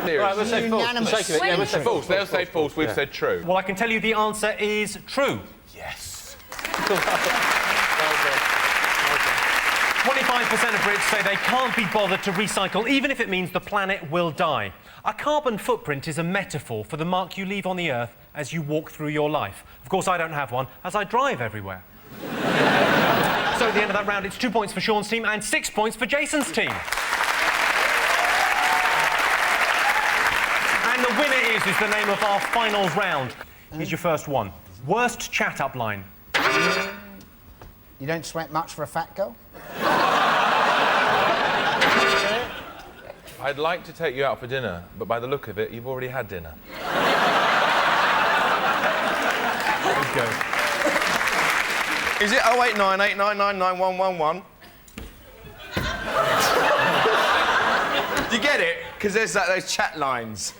A. Right, we'll say false. Unanimous. For the sake of it, yeah, we'll say false. They'll say false, we've said true. Well, I can tell you the answer is true. Yes. 25% of Brits say they can't be bothered to recycle, even if it means the planet will die. A carbon footprint is a metaphor for the mark you leave on the Earth as you walk through your life. Of course, I don't have one, as I drive everywhere. So at the end of that round, it's 2 points for Sean's team and 6 points for Jason's team. And the winner is the name of our finals round. Here's your first one. Worst chat-up line. You don't sweat much for a fat girl? I'd like to take you out for dinner, but by the look of it, you've already had dinner. Let's go. Is it 08989999111? Do you get it? Because there's like those chat lines.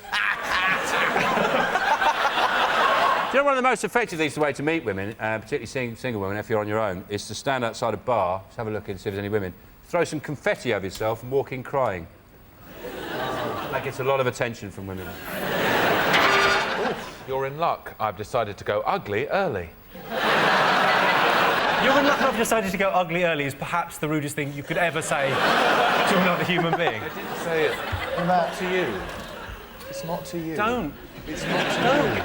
Do you know one of the most effective things, the way to meet women, particularly single women, if you're on your own, is to stand outside a bar, just have a look and see if there's any women, throw some confetti over yourself and walk in crying. That gets a lot of attention from women. Oof, you're in luck. I've decided to go ugly early. You're in luck I've decided to go ugly early is perhaps the rudest thing you could ever say to another human being. I didn't say it. Not to you. It's not to you. Don't. It's not to Don't. you.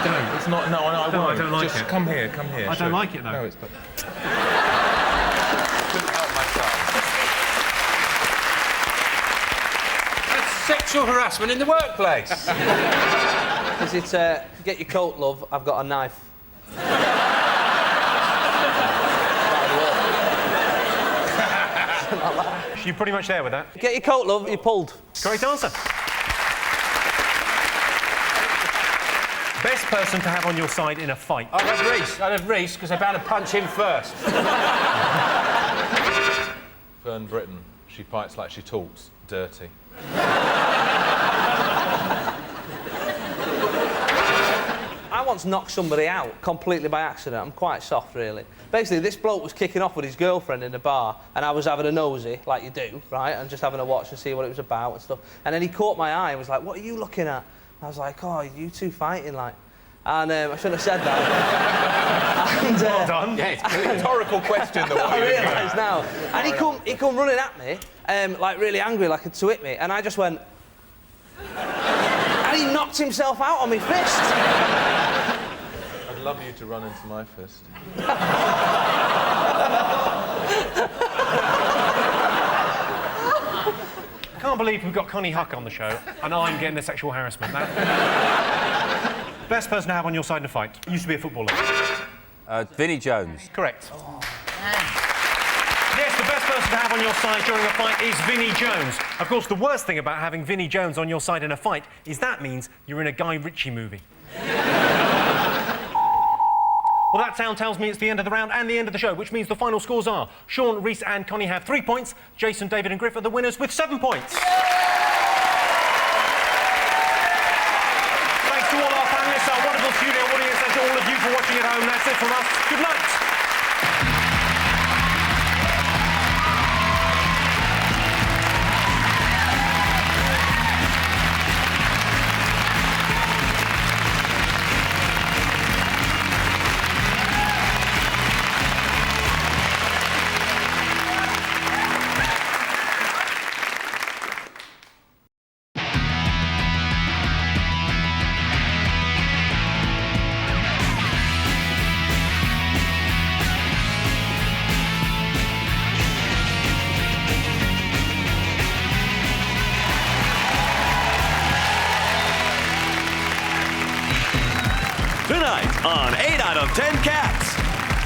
Don't. It's not. No, I won't. I don't like Just it. come here. Come here. I don't like it, though. No, it's. But... Couldn't help myself. That's sexual harassment in the workplace. Is it, get your coat, love, I've got a knife. You're pretty much there with that. Get your coat, love. You pulled. Correct answer. Best person to have on your side in a fight. I'd have Reese. I'd have Reese because they're bound to punch him first. Fern Britton. She fights like she talks. Dirty. I once knocked somebody out completely by accident. I'm quite soft, really. Basically, this bloke was kicking off with his girlfriend in the bar, and I was having a nosy, like you do, right, and just having a watch and see what it was about and stuff. And then he caught my eye and was like, "What are you looking at?" I was like, "Oh, you two fighting, like." And I shouldn't have said that. And, well done. Yeah, it's a rhetorical question, though. I realise now. And he come running at me, like really angry, like to hit me, and I just went... and he knocked himself out on my fist. I'd love you to run into my fist. I can't believe we've got Connie Huck on the show, and I'm getting the sexual harassment. Best person to have on your side in a fight. Used to be a footballer. Vinnie Jones. Correct. Yes, the best person to have on your side during a fight is Vinnie Jones. Of course, the worst thing about having Vinnie Jones on your side in a fight is that means you're in a Guy Ritchie movie. Well, that sound tells me it's the end of the round and the end of the show, which means the final scores are Sean, Reese and Connie have 3 points. Jason, David and Griff are the winners with 7 points. Thanks to all our panellists, our wonderful studio audience, and to all of you for watching at home. That's it from us. Good night. Tonight on 8 out of 10 Cats,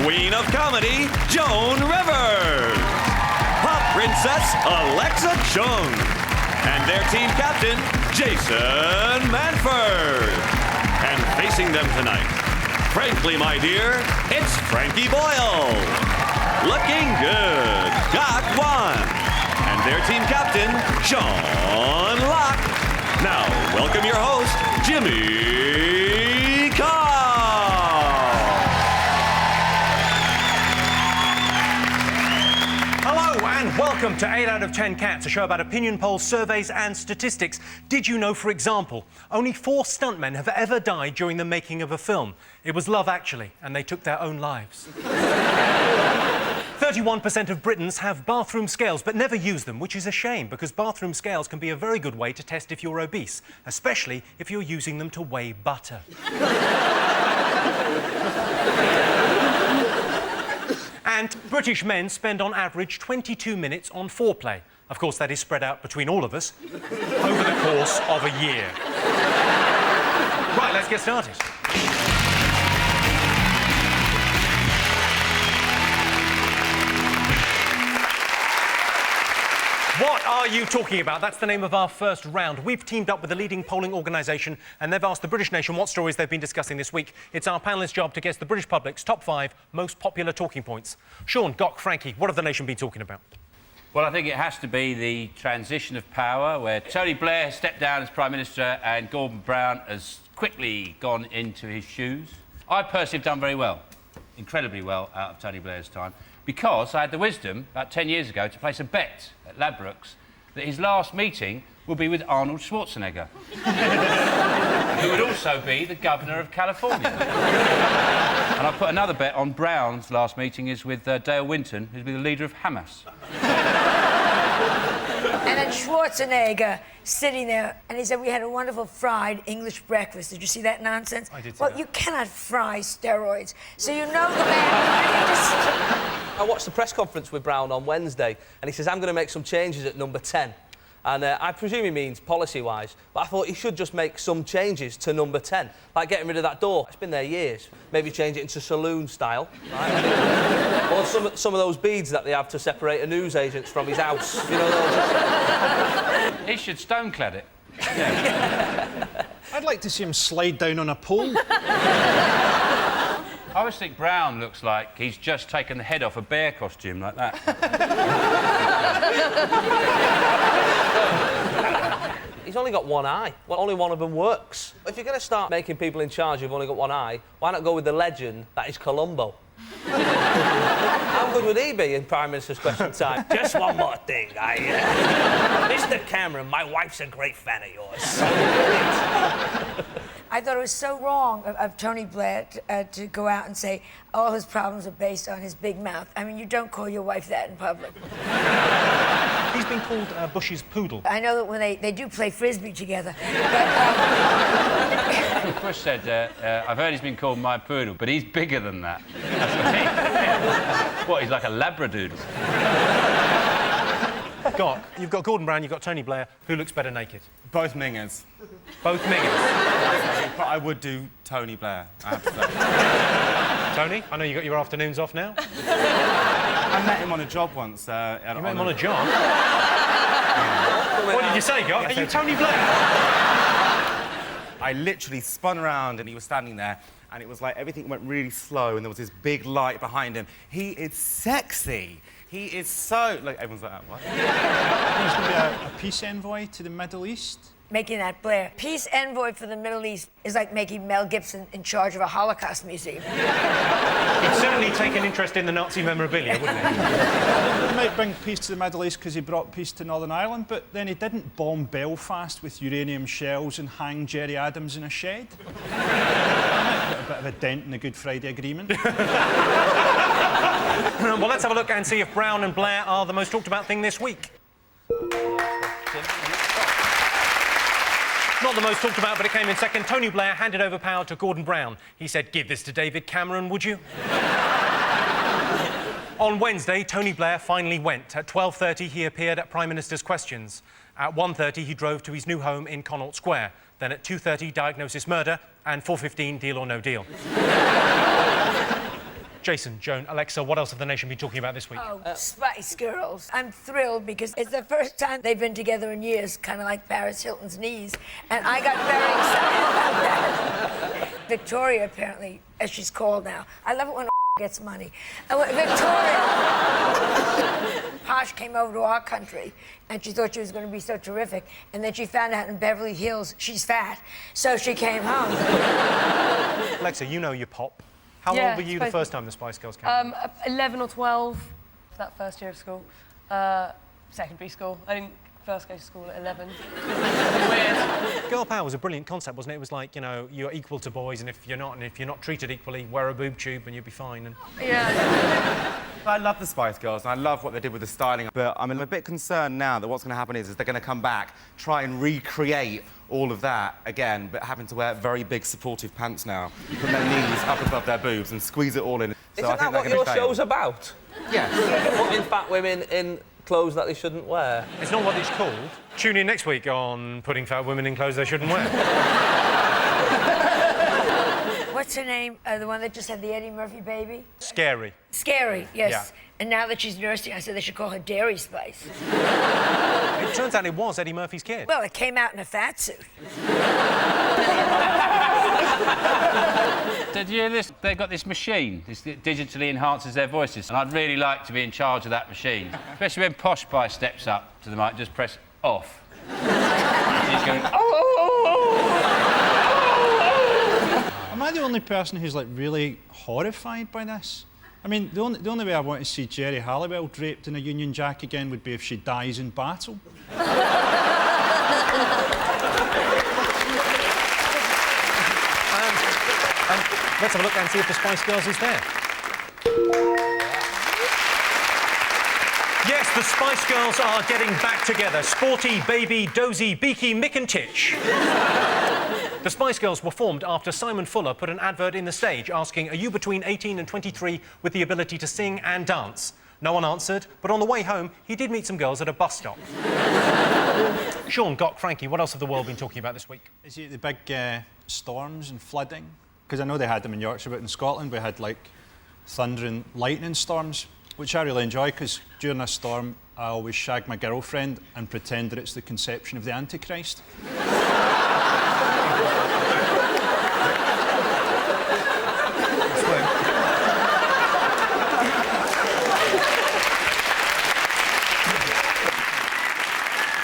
Queen of Comedy, Joan Rivers, Pop Princess, Alexa Chung, and their team captain, Jason Manford. And facing them tonight, frankly, my dear, it's Frankie Boyle. Looking good, got one. And their team captain, Sean Locke. Now, welcome your host, Jimmy Carr. Hello and welcome to 8 out of 10 Cats, a show about opinion polls, surveys and statistics. Did you know, for example, only 4 stuntmen have ever died during the making of a film? It was Love Actually, and they took their own lives. 31% of Britons have bathroom scales but never use them, which is a shame because bathroom scales can be a very good way to test if you're obese, especially if you're using them to weigh butter. And British men spend on average 22 minutes on foreplay. Of course, that is spread out between all of us over the course of a year. Right, let's get started. What are you talking about? That's the name of our first round. We've teamed up with the leading polling organisation and they've asked the British nation what stories they've been discussing this week. It's our panellists' job to guess the British public's top 5 most popular talking points. Sean, Gock, Frankie, what have the nation been talking about? Well, I think it has to be the transition of power, where Tony Blair has stepped down as Prime Minister and Gordon Brown has quickly gone into his shoes. I personally have done very well, incredibly well, out of Tony Blair's time, because I had the wisdom, about 10 years ago, to place a bet at Ladbrokes that his last meeting will be with Arnold Schwarzenegger, who would also be the Governor of California. And I put another bet on Brown's last meeting is with Dale Winton, who'll be the leader of Hamas. And then Schwarzenegger sitting there, and he said, we had a wonderful fried English breakfast. Did you see that nonsense? I did see Well, that. you cannot fry steroids. So you know the man... I watched the press conference with Brown on Wednesday, and he says, I'm going to make some changes at number 10. And I presume he means policy-wise, but I thought he should just make some changes to number 10, like getting rid of that door. It's been there years. Maybe change it into saloon style, right? Or some of those beads that they have to separate a newsagents from his house. You know those? He should stoneclad it. I'd like to see him slide down on a pole. I always think Brown looks like he's just taken the head off a bear costume like that. He's only got one eye. Well, only one of them works. If you're going to start making people in charge who've only got one eye, why not go with the legend that is Columbo? How good would he be in Prime Minister's Question Time? Just one more thing. Mr. Cameron, my wife's a great fan of yours. I thought it was so wrong of Tony Blair to go out and say all his problems are based on his big mouth. I mean, you don't call your wife that in public. He's been called Bush's poodle. I know that when they do play Frisbee together. But, Bush said, I've heard he's been called my poodle, but he's bigger than that. What, he's like a labradoodle? You've got Gordon Brown, you've got Tony Blair. Who looks better naked? Both mingers. Both mingers? But I would do Tony Blair, I have to say. Tony, I know you got your afternoons off now. I met him on a job once. You met him on a job? Yeah. What did you say, Gog? Are you Tony Blair? I literally spun around and he was standing there and it was like everything went really slow and there was this big light behind him. He is sexy. He is so... Like, everyone's like, what? He's going to be a peace envoy to the Middle East. making that Blair. Peace envoy for the Middle East is like making Mel Gibson in charge of a Holocaust museum. He'd certainly take an interest in the Nazi memorabilia, wouldn't he? He might bring peace to the Middle East because he brought peace to Northern Ireland, but then he didn't bomb Belfast with uranium shells and hang Gerry Adams in a shed. That might put a bit of a dent in the Good Friday Agreement. Well, let's have a look and see if Brown and Blair are the most talked about thing this week. Not the most talked about, but it came in second. Tony Blair handed over power to Gordon Brown. He said, "Give this to David Cameron, would you?" On Wednesday, Tony Blair finally went. At 12:30, he appeared at Prime Minister's Questions. At 1:30, he drove to his new home in Connaught Square. Then at 2:30, diagnosis murder, and 4:15, deal or no deal. Jason, Joan, Alexa, what else have the nation been talking about this week? Oh, Spice Girls. I'm thrilled because it's the first time they've been together in years, kind of like Paris Hilton's knees. And I got very excited about that. Victoria, apparently, as she's called now. I love it when gets money. And when Victoria, Posh came over to our country and she thought she was going to be so terrific. And then she found out in Beverly Hills she's fat. So she came home. Alexa, you know your pop. How Yeah, old were you the first time the Spice Girls came? 11 or 12, that first year of school. Secondary school. I didn't first go to school at 11. Weird. Girl power was a brilliant concept, wasn't it? It was like, you know, you're equal to boys, and if you're not treated equally, wear a boob tube and you'll be fine. And... Yeah. I love the Spice Girls, and I love what they did with the styling, but I'm a bit concerned now that what's going to happen is they're going to come back, try and recreate all of that again, but having to wear very big supportive pants now, put their knees up above their boobs and squeeze it all in. Isn't that what your show's about? Yes. Putting fat women in clothes that they shouldn't wear. It's not what it's called. Tune in next week on Putting Fat Women in Clothes They Shouldn't Wear. What's her name? The one that just had the Eddie Murphy baby? Scary. Scary, yes. Yeah. And now that she's nursing, I said they should call her Dairy Spice. It turns out it was Eddie Murphy's kid. Well, it came out in a fat suit. Did you hear this? They've got this machine. This digitally enhances their voices. And I'd really like to be in charge of that machine. Especially when Posh Pie steps up to the mic, just press off. She's going, Am I the only person who's, like, really horrified by this? I mean, the only way I want to see Jerry Halliwell draped in a Union Jack again would be if she dies in battle. Let's have a look and see if the Spice Girls is there. Yes, the Spice Girls are getting back together. Sporty, Baby, Dozy, Beaky, Mick and Titch. The Spice Girls were formed after Simon Fuller put an advert in the Stage asking, "Are you between 18 and 23 with the ability to sing and dance?" No one answered, but on the way home, he did meet some girls at a bus stop. Sean, got Frankie, what else have the world been talking about this week? Is it the big storms and flooding? Because I know they had them in Yorkshire, but in Scotland we had like thunder and lightning storms, which I really enjoy because during a storm I always shag my girlfriend and pretend that it's the conception of the Antichrist.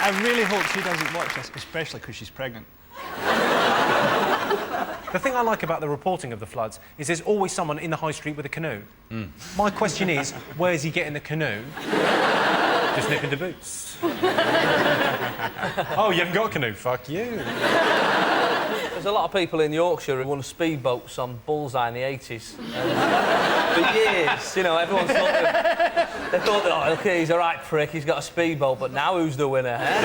I really hope she doesn't watch this, especially because she's pregnant. The thing I like about the reporting of the floods is there's always someone in the high street with a canoe. My question is, where's he getting the canoe? Just nipping the boots. Oh, you haven't got a canoe? Fuck you. There's a lot of people in Yorkshire who won speedboats on Bullseye in the 80s. For years, you know, everyone thought they thought that, oh, OK, he's a right prick, he's got a speedboat, but now who's the winner, eh?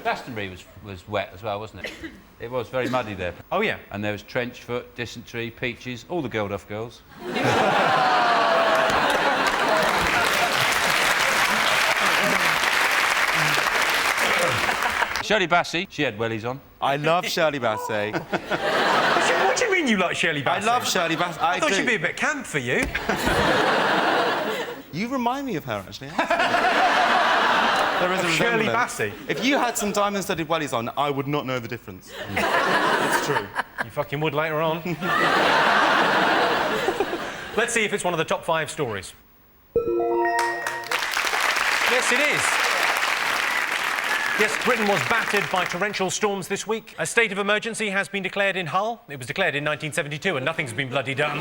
Glastonbury was wet as well, wasn't it? It was very muddy there. Oh, yeah. And there was trench foot, dysentery, peaches, all the Geldof girls. Shirley Bassey, she had wellies on. I love Shirley Bassey. What do you mean you like Shirley Bassey? I love Shirley Bassey. I thought she'd be a bit camp for you. You remind me of her, actually. There is a Shirley resemblance. Bassey? If you had some diamond-studded wellies on, I would not know the difference. It's true. You fucking would later on. Let's see if it's one of the top 5 stories. Yes, it is. Yes, Britain was battered by torrential storms this week. A state of emergency has been declared in Hull. It was declared in 1972 and nothing's been bloody done.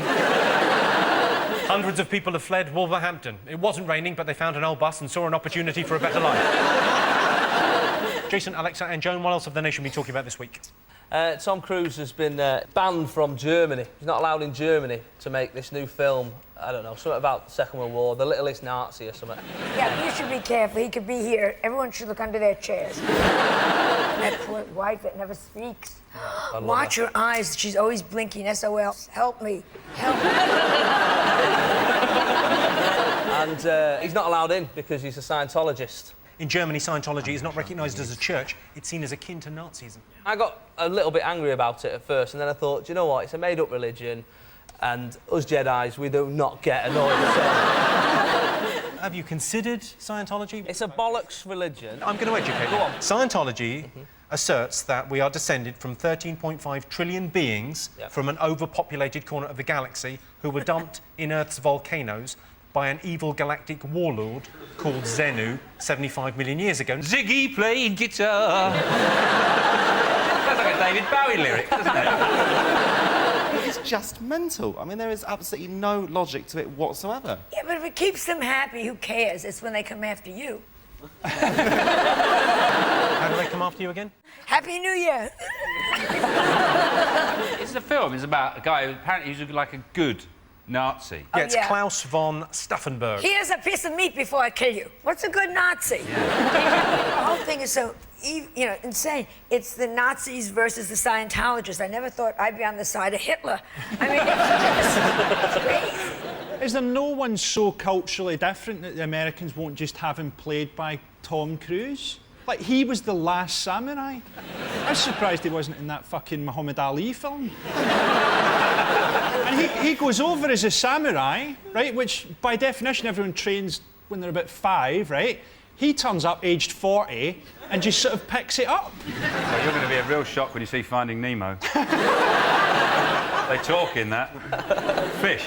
Hundreds of people have fled Wolverhampton. It wasn't raining, but they found an old bus and saw an opportunity for a better life. Jason, Alexa and Joan, what else have the nation been talking about this week? Tom Cruise has been banned from Germany. He's not allowed in Germany to make this new film. I don't know, something about the Second World War, the littlest Nazi or something. Yeah, you should be careful. He could be here. Everyone should look under their chairs. That poor wife that never speaks. Watch her eyes. She's always blinking. SOL. Help me. Help me. And he's not allowed in because he's a Scientologist. In Germany, Scientology is not recognised as a church. It's seen as akin to Nazism. I got a little bit angry about it at first, and then I thought, do you know what? It's a made-up religion, and us Jedis, we do not get annoyed at all. Have you considered Scientology? It's a bollocks religion. I'm going to educate you. Go on. Scientology asserts that we are descended from 13.5 trillion beings from an overpopulated corner of the galaxy who were dumped in Earth's volcanoes by an evil galactic warlord called Xenu 75 million years ago. Ziggy playing guitar. That's like a David Bowie lyric, doesn't it? It's just mental. I mean, there is absolutely no logic to it whatsoever. Yeah, but if it keeps them happy, who cares? It's when they come after you. How do they come after you again? Happy New Year. It's a film. It's about a guy who apparently was like a good Nazi. Yeah, it's Klaus von Stauffenberg. Here's a piece of meat before I kill you. What's a good Nazi? The whole thing is so, insane. It's the Nazis versus the Scientologists. I never thought I'd be on the side of Hitler. I mean, it's crazy. Is there no one so culturally different that the Americans won't just have him played by Tom Cruise? Like, he was the last samurai. I was surprised he wasn't in that fucking Muhammad Ali film. And he goes over as a samurai, right, which, by definition, everyone trains when they're about 5, right? He turns up aged 40 and just sort of picks it up. Well, you're going to be a real shock when you see Finding Nemo. They talk in that. Fish.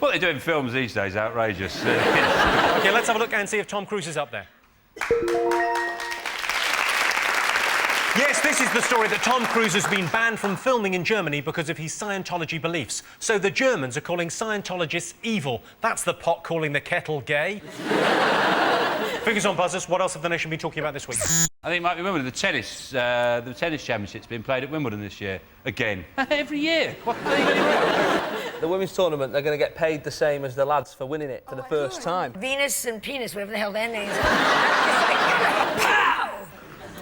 What they do in films these days, outrageous. OK, let's have a look and see if Tom Cruise is up there. Yes, this is the story that Tom Cruise has been banned from filming in Germany because of his Scientology beliefs. So the Germans are calling Scientologists evil. That's the pot calling the kettle gay. Fingers on buzzers, what else have the nation been talking about this week? I think you might remember the tennis championship's been played at Wimbledon this year. Again. Every year. What are they going The women's tournament, they're going to get paid the same as the lads for winning it for the first time. Venus and penis, whatever the hell their names are. Pow!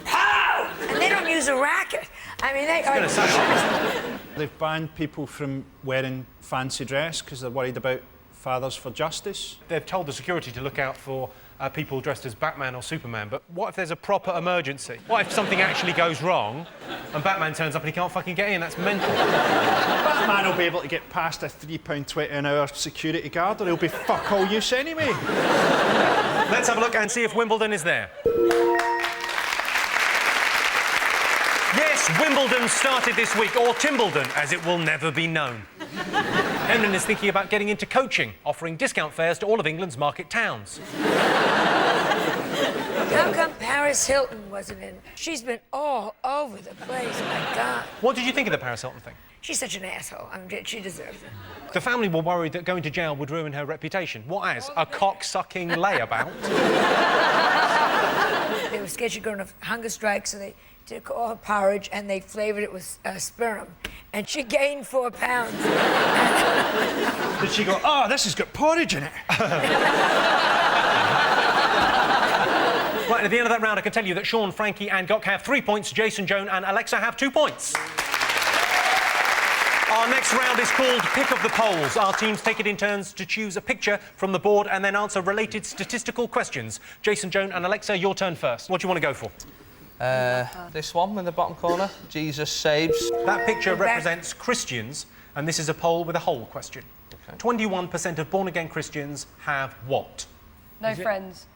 Pow! And they don't use a racket. I mean, they are... They've banned people from wearing fancy dress because they're worried about Fathers for Justice. They've told the security to look out for people dressed as Batman or Superman, but what if there's a proper emergency? What if something actually goes wrong and Batman turns up and he can't fucking get in? That's mental. Batman will be able to get past a £3.20 an hour security guard, or he'll be fuck all use anyway. Let's have a look and see if Wimbledon is there. Yes, Wimbledon started this week, or Timbledon, as it will never be known. Emlyn is thinking about getting into coaching, offering discount fares to all of England's market towns. How come Paris Hilton wasn't in? She's been all over the place, my God. What did you think of the Paris Hilton thing? She's such an asshole. I mean, she deserves it. The family were worried that going to jail would ruin her reputation. What as? A cock-sucking layabout? They were scared she'd go on a hunger strike, so they took all her porridge and they flavored it with sperm. And she gained 4 pounds. Did she go, oh, this has got porridge in it? Right, at the end of that round, I can tell you that Sean, Frankie and Gok have 3 points, Jason, Joan and Alexa have 2 points. Our next round is called Pick of the Polls. Our teams take it in turns to choose a picture from the board and then answer related statistical questions. Jason, Joan and Alexa, your turn first. What do you want to go for? This one in the bottom corner. Jesus saves. That picture represents Christians, and this is a poll with a whole question. 21% of born-again Christians have what? No friends.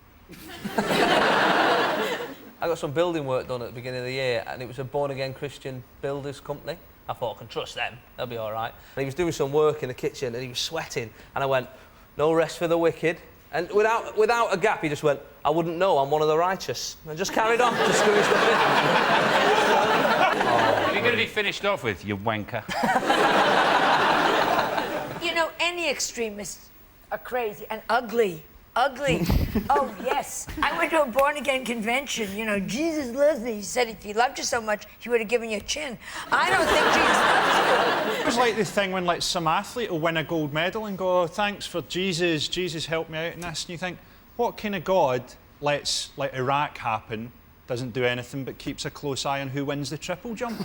I got some building work done at the beginning of the year, and it was a born-again Christian builders company. I thought I can trust them, they'll be all right. And he was doing some work in the kitchen, and he was sweating, and I went, no rest for the wicked. And without a gap, he just went, I wouldn't know, I'm one of the righteous. And just carried on, just screwing stuff in. You're going to be finished off with, you wanker. You know, any extremists are crazy and ugly. Ugly. Oh, yes. I went to a born-again convention. You know, Jesus loves me. He said if he loved you so much, he would have given you a chin. I don't think Jesus loves you. It was like the thing when, like, some athlete will win a gold medal and go, oh, thanks for Jesus, Jesus helped me out in this. And you think, what kind of God lets, like, Iraq happen, doesn't do anything but keeps a close eye on who wins the triple jump?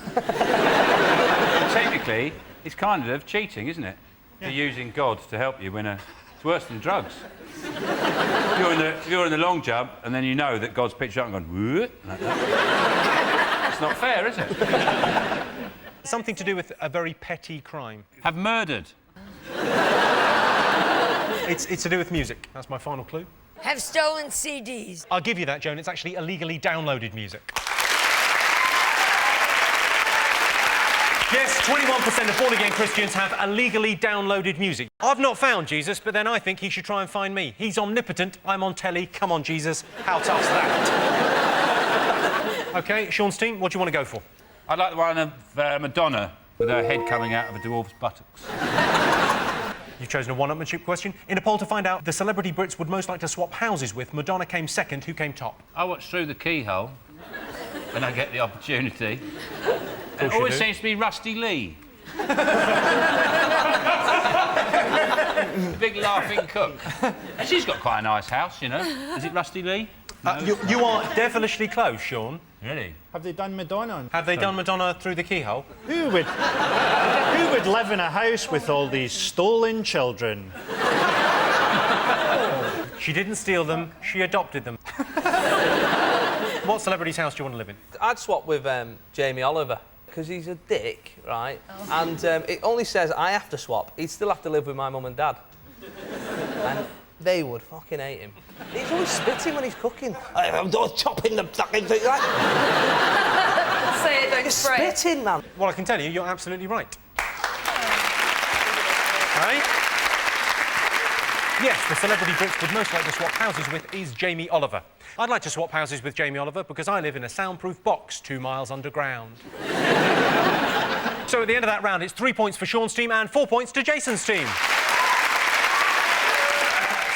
Technically, it's kind of cheating, isn't it? Yeah. You're using God to help you win a... It's worse than drugs. If you're in the long jump and then you know that God's picked you up and gone, whoop, like that. It's not fair, is it? Something to do with a very petty crime. Have murdered. It's to do with music. That's my final clue. Have stolen CDs. I'll give you that, Joan. It's actually illegally downloaded music. Yes, 21% of born-again Christians have illegally downloaded music. I've not found Jesus, but then I think he should try and find me. He's omnipotent, I'm on telly. Come on, Jesus, how tough's that? OK, Sean's team, what do you want to go for? I'd like the one of Madonna with her head coming out of a dwarf's buttocks. You've chosen a one-upmanship question. In a poll to find out the celebrity Brits would most like to swap houses with, Madonna came second. Who came top? I watch Through the Keyhole when I get the opportunity. It you always do. seems to be Rusty Lee. The big laughing cook. And she's got quite a nice house, you know. Is it Rusty Lee? No, You are devilishly close, Sean. Really? Have they done Madonna? Have they done Madonna Through the Keyhole? Who would live in a house with all these stolen children? She didn't steal them, she adopted them. What celebrity's house do you want to live in? I'd swap with Jamie Oliver, because he's a dick, right? And it only says I have to swap. He'd still have to live with my mum and dad. And they would fucking hate him. He's always spitting when he's cooking. I'm chopping the fucking thing. Like... Say it, don't He's spray it. spitting, man. Well, I can tell you, you're absolutely right. Right? Yes, the celebrity Brits would most like to swap houses with is Jamie Oliver. I'd like to swap houses with Jamie Oliver because I live in a soundproof box 2 miles underground. So at the end of that round, it's 3 points for Sean's team and 4 points to Jason's team.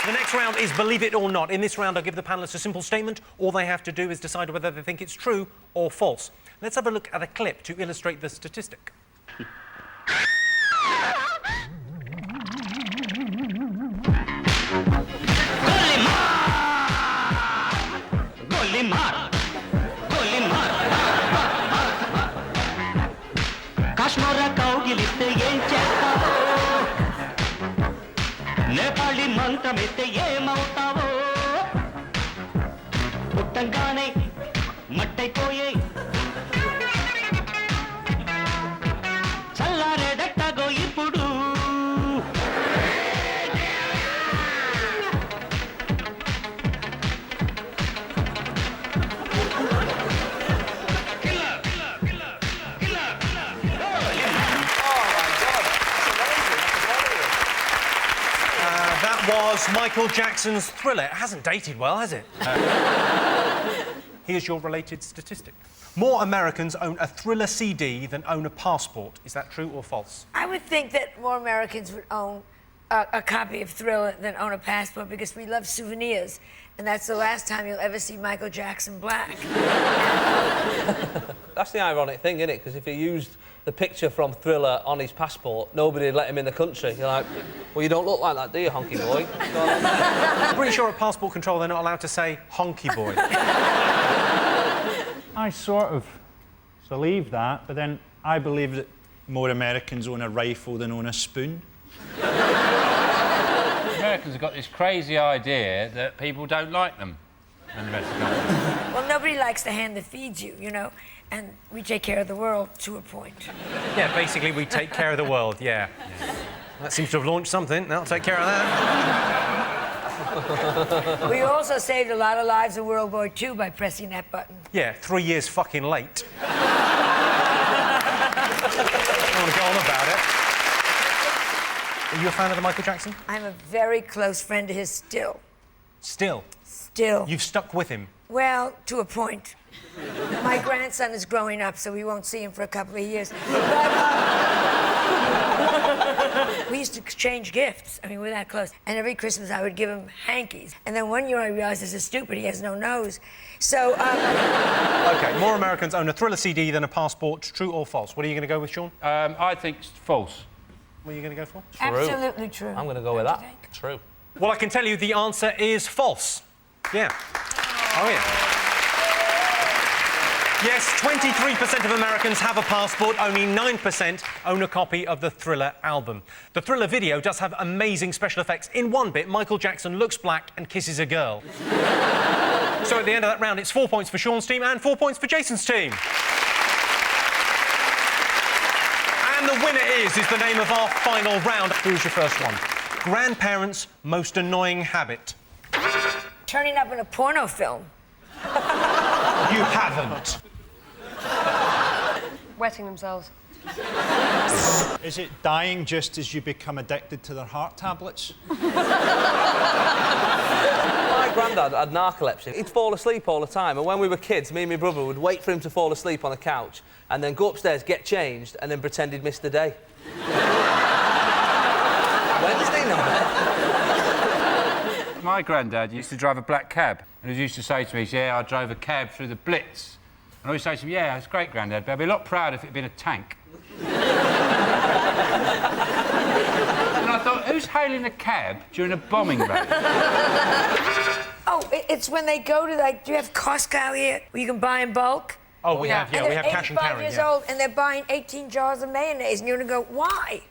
The next round is Believe It or Not. In this round, I'll give the panellists a simple statement. All they have to do is decide whether they think it's true or false. Let's have a look at a clip to illustrate the statistic. పుట్టంగానే మట్టైపోయే చల్లారేదట్టగో ఇప్పుడు That was Michael Jackson's Thriller. It hasn't dated well, has it? Here's your related statistic. More Americans own a Thriller CD than own a passport. Is that true or false? I would think that more Americans would own a copy of Thriller than own a passport because we love souvenirs, and that's the last time you'll ever see Michael Jackson black. That's the ironic thing, isn't it? Because if he used the picture from Thriller on his passport, nobody would let him in the country. You're like, well, you don't look like that, do you, honky boy? I'm pretty sure at passport control they're not allowed to say honky boy. I sort of believe that, but then I believe that more Americans own a rifle than own a spoon. Americans have got this crazy idea that people don't like them. And the rest of the country. Well, nobody likes the hand that feeds you, you know, and we take care of the world to a point. Yeah, basically we take care of the world, yeah. That seems to have launched something. I'll take care of that. We also saved a lot of lives in World War II by pressing that button. Yeah, 3 years fucking late. I don't want to go on about it. Are you a fan of the Michael Jackson? I'm a very close friend of his still. Still? Still. You've stuck with him? Well, to a point. My grandson is growing up, so we won't see him for a couple of years. But, we used to exchange gifts. I mean, we're that close. And every Christmas I would give him hankies. And then one year I realized this is stupid, he has no nose. So, OK, more Americans own a Thriller CD than a passport. True or false? What are you going to go with, Sean? I think it's false. What are you going to go for? True. Absolutely true. I'm going to go with that. True. Well, I can tell you the answer is false. Yeah. Oh, yeah. Yes, 23% of Americans have a passport. Only 9% own a copy of the Thriller album. The Thriller video does have amazing special effects. In one bit, Michael Jackson looks black and kisses a girl. So at the end of that round, it's 4 points for Sean's team and 4 points for Jason's team. And the winner is the name of our final round. Who's your first one? Grandparents' most annoying habit. turning up in a porno film. You haven't. Wetting themselves. Is it dying just as you become addicted to their heart tablets? My granddad had narcolepsy. He'd fall asleep all the time, and when we were kids, me and my brother would wait for him to fall asleep on the couch and then go upstairs, get changed, and then pretend he'd missed the day. Wednesday night. My granddad used to drive a black cab, and he used to say to me, yeah, I drove a cab through the Blitz. And I always say to him, yeah, it's great, Grandad, but I'd be a lot prouder if it had been a tank. And I thought, who's hailing a cab during a bombing raid? Oh, it's when they go to, like, do you have Costco here where you can buy in bulk? Oh, we have, yeah, we have cash and carry. They're 85 years old and they're buying 18 jars of mayonnaise, and you're going to go, why?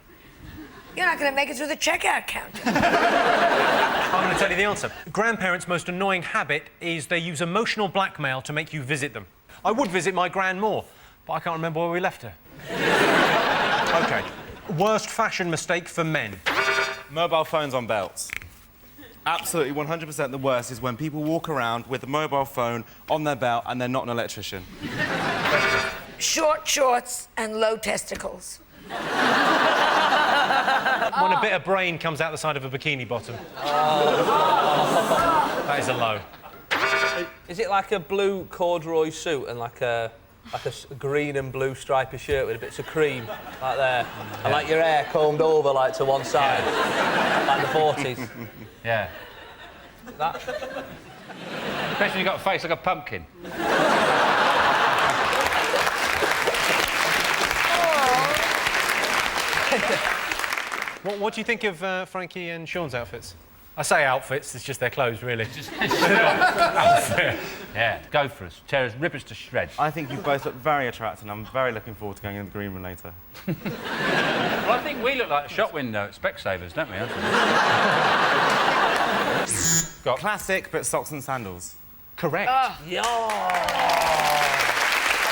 You're not going to make it through the checkout counter. I'm going to tell you the answer. Grandparents' most annoying habit is they use emotional blackmail to make you visit them. I would visit my gran more, but I can't remember where we left her. OK. Worst fashion mistake for men. Mobile phones on belts. Absolutely 100% the worst is when people walk around with a mobile phone on their belt and they're not an electrician. Short shorts and low testicles. When a bit of brain comes out the side of a bikini bottom. That is a low. Is it like a blue corduroy suit and like a green and blue stripy shirt with a bits of cream, like there, and like your hair combed over like to one side, like the 40s? Yeah. That. Especially when you've got a face like a pumpkin. What do you think of Frankie and Sean's outfits? I say outfits, it's just their clothes, really. Outfit. Yeah, go for us. Tear us, rip us to shreds. I think you both look very attractive and I'm very looking forward to going in the green room later. Well, I think we look like a shop window at Specsavers, don't we? Got classic, but socks and sandals. Correct. Yeah. That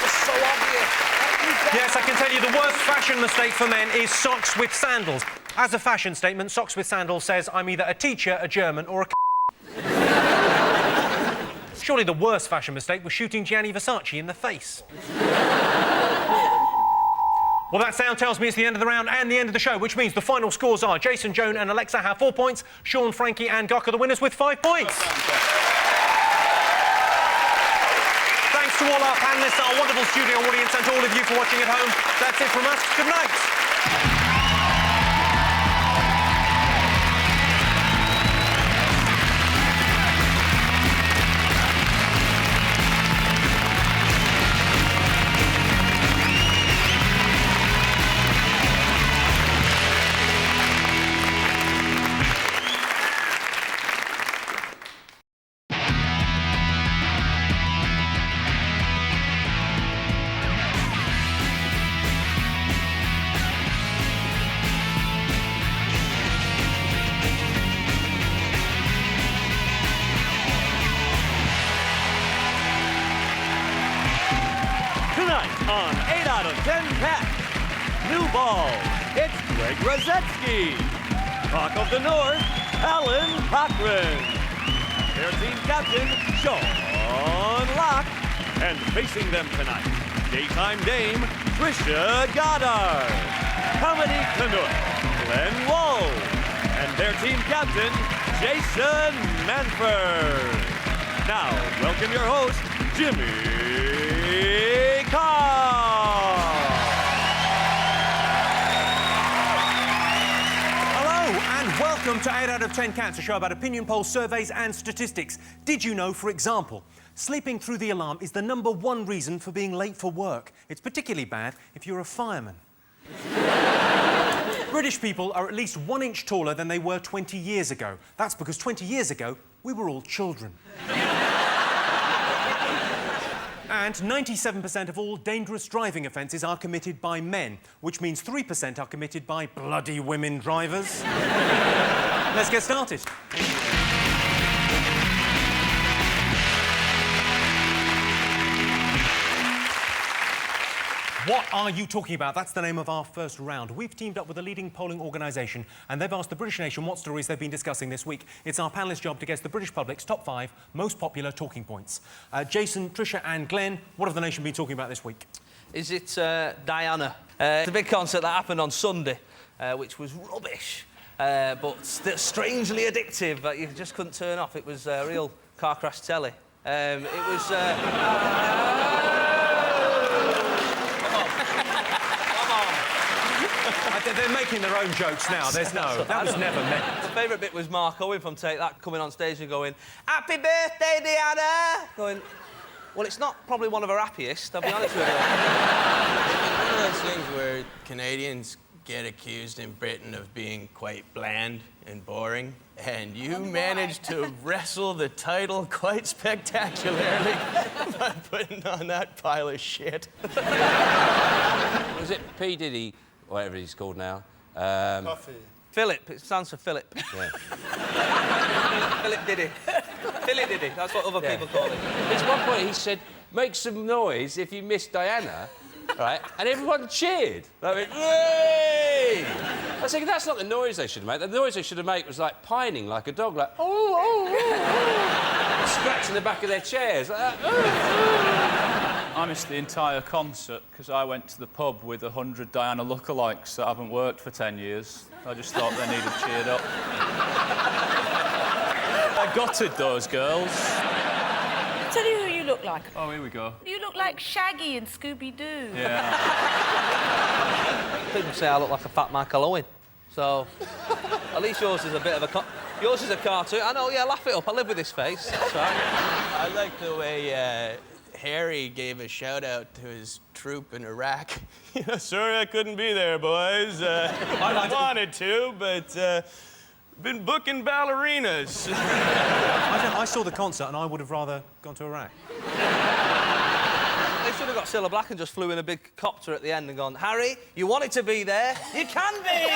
was so obvious. Yes, I can tell you the worst fashion mistake for men is socks with sandals. As a fashion statement, socks with sandals says I'm either a teacher, a German, or a Surely the worst fashion mistake was shooting Gianni Versace in the face. Well, that sound tells me it's the end of the round and the end of the show, which means the final scores are Jason, Joan and Alexa have 4 points, Sean, Frankie and Gok are the winners with 5 points. Thanks to all our panellists, our wonderful studio audience and to all of you for watching at home. That's it from us. Good night. On 8 out of 10 Cats, new ball, it's Greg Rosetsky. Rock of the North, Alan Cochran. Their team captain, Sean Locke. And facing them tonight, daytime dame, Trisha Goddard. Comedy Canuck, Glenn Wall. And their team captain, Jason Manford. Now, welcome your host, Jimmy Carr. Hello and welcome to 8 out of 10 Cats, a show about opinion polls, surveys and statistics. Did you know, for example, sleeping through the alarm is the #1 reason for being late for work? It's particularly bad if you're a fireman. British people are at least 1 inch taller than they were 20 years ago. That's because 20 years ago, we were all children. And 97% of all dangerous driving offences are committed by men, which means 3% are committed by bloody women drivers. Let's get started. What are you talking about? That's the name of our first round. We've teamed up with a leading polling organisation and they've asked the British nation what stories they've been discussing this week. It's our panellists' job to guess the British public's top 5 most popular talking points. Jason, Trisha and Glenn, what have the nation been talking about this week? Is it Diana? It's a big concert that happened on Sunday, which was rubbish, but strangely addictive that you just couldn't turn off. It was real car crash telly. It was... They're making their own jokes now. There's no... That was never meant. My favourite bit was Mark Owen from Take That coming on stage and going, "Happy birthday, Diana!" Going, well, it's not probably one of her happiest, I'll be honest with you. One of those things where Canadians get accused in Britain of being quite bland and boring, and you managed to wrestle the title quite spectacularly by putting on that pile of shit. Was it P. Diddy, whatever he's called now? Coffee. Philip, it stands for Philip. Yeah. Philip Diddy. Philip Diddy, that's what other people call him. At one point he said, "Make some noise if you miss Diana," right? And everyone cheered. They went, "Yay!" I was thinking, that's not the noise they should make. The noise they should have made was like pining like a dog, like, "Oh, oh, oh," scratching the back of their chairs like that. Oh, oh. I missed the entire concert because I went to the pub with 100 Diana lookalikes that haven't worked for 10 years. I just thought they needed cheered up. I gutted those girls. I'll tell you who you look like. Oh, here we go. You look like Shaggy and Scooby-Doo. Yeah. People say I look like a fat Michael Owen. So, at least yours is a bit of a... yours is a cartoon. I know, yeah, laugh it up. I live with this face. That's right. I like the way Harry gave a shout-out to his troop in Iraq. "Sorry I couldn't be there, boys. I wanted to, but been booking ballerinas." I saw the concert and I would have rather gone to Iraq. They should have got Cilla Black and just flew in a big copter at the end and gone, "Harry, you wanted to be there. You can be!"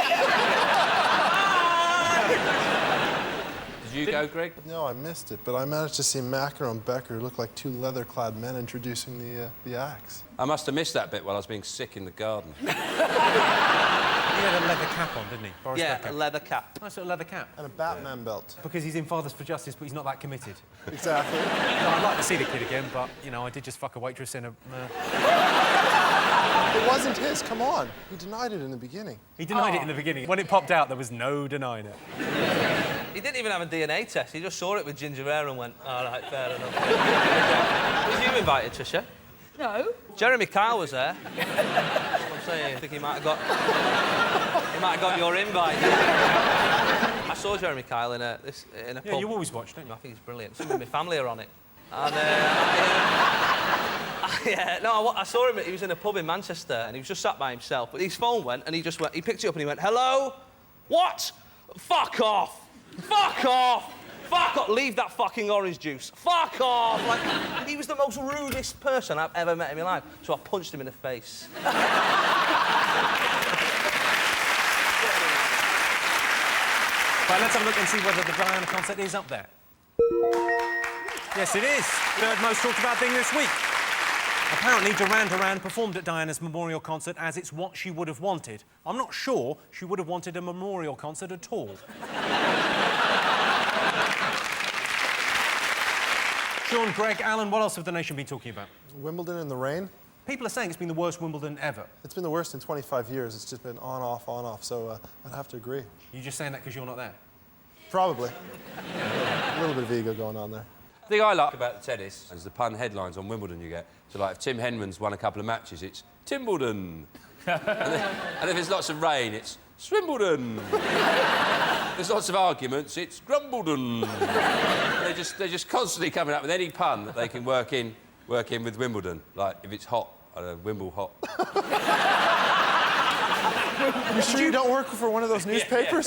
Did you go, Greg? No, I missed it, but I managed to see Macker and Becker look like two leather-clad men introducing the acts. I must have missed that bit while I was being sick in the garden. He had a leather cap on, didn't he? Boris Yeah, Becker. a leather cap. Nice little leather cap. And a Batman belt. Because he's in Fathers for Justice, but he's not that committed. Exactly. No, I'd like to see the kid again, but, you know, I did just fuck a waitress in a... It wasn't his, come on. He denied it in the beginning. He denied it in the beginning. When it popped out, there was no denying it. He didn't even have a DNA test. He just saw it with ginger hair and went, all right, fair enough. Was you invited, Tricia? No. Jeremy Kyle was there. That's what I'm saying. I think he might have got your invite. I saw Jeremy Kyle in a pub. Yeah, you always watch, don't you? I think he's brilliant. Some of my family are on it. And I saw him. He was in a pub in Manchester, and he was just sat by himself. But his phone went, and he picked it up, and he went, "Hello, what? Fuck off! Fuck off! Fuck off! Leave that fucking orange juice! Fuck off!" Like, he was the most rudest person I've ever met in my life. So I punched him in the face. Right, let's have a look and see whether the Diana concert is up there. Yes, it is. Third most talked about thing this week. Apparently, Duran Duran performed at Diana's memorial concert as it's what she would have wanted. I'm not sure she would have wanted a memorial concert at all. Sean, Greg, Alan, what else have the nation been talking about? Wimbledon in the rain. People are saying it's been the worst Wimbledon ever. It's been the worst in 25 years. It's just been on, off, so I'd have to agree. You're just saying that because you're not there? Probably. A little bit of ego going on there. The thing I like about tennis is the pun headlines on Wimbledon you get. So, like, if Tim Henman's won a couple of matches, it's Timbledon. and if there's lots of rain, it's Swimbledon. There's lots of arguments, it's Grumbledon. They're just constantly coming up with any pun that they can work in with Wimbledon. Like, if it's hot, I don't know, Wimble hot. You sure you don't work for one of those newspapers?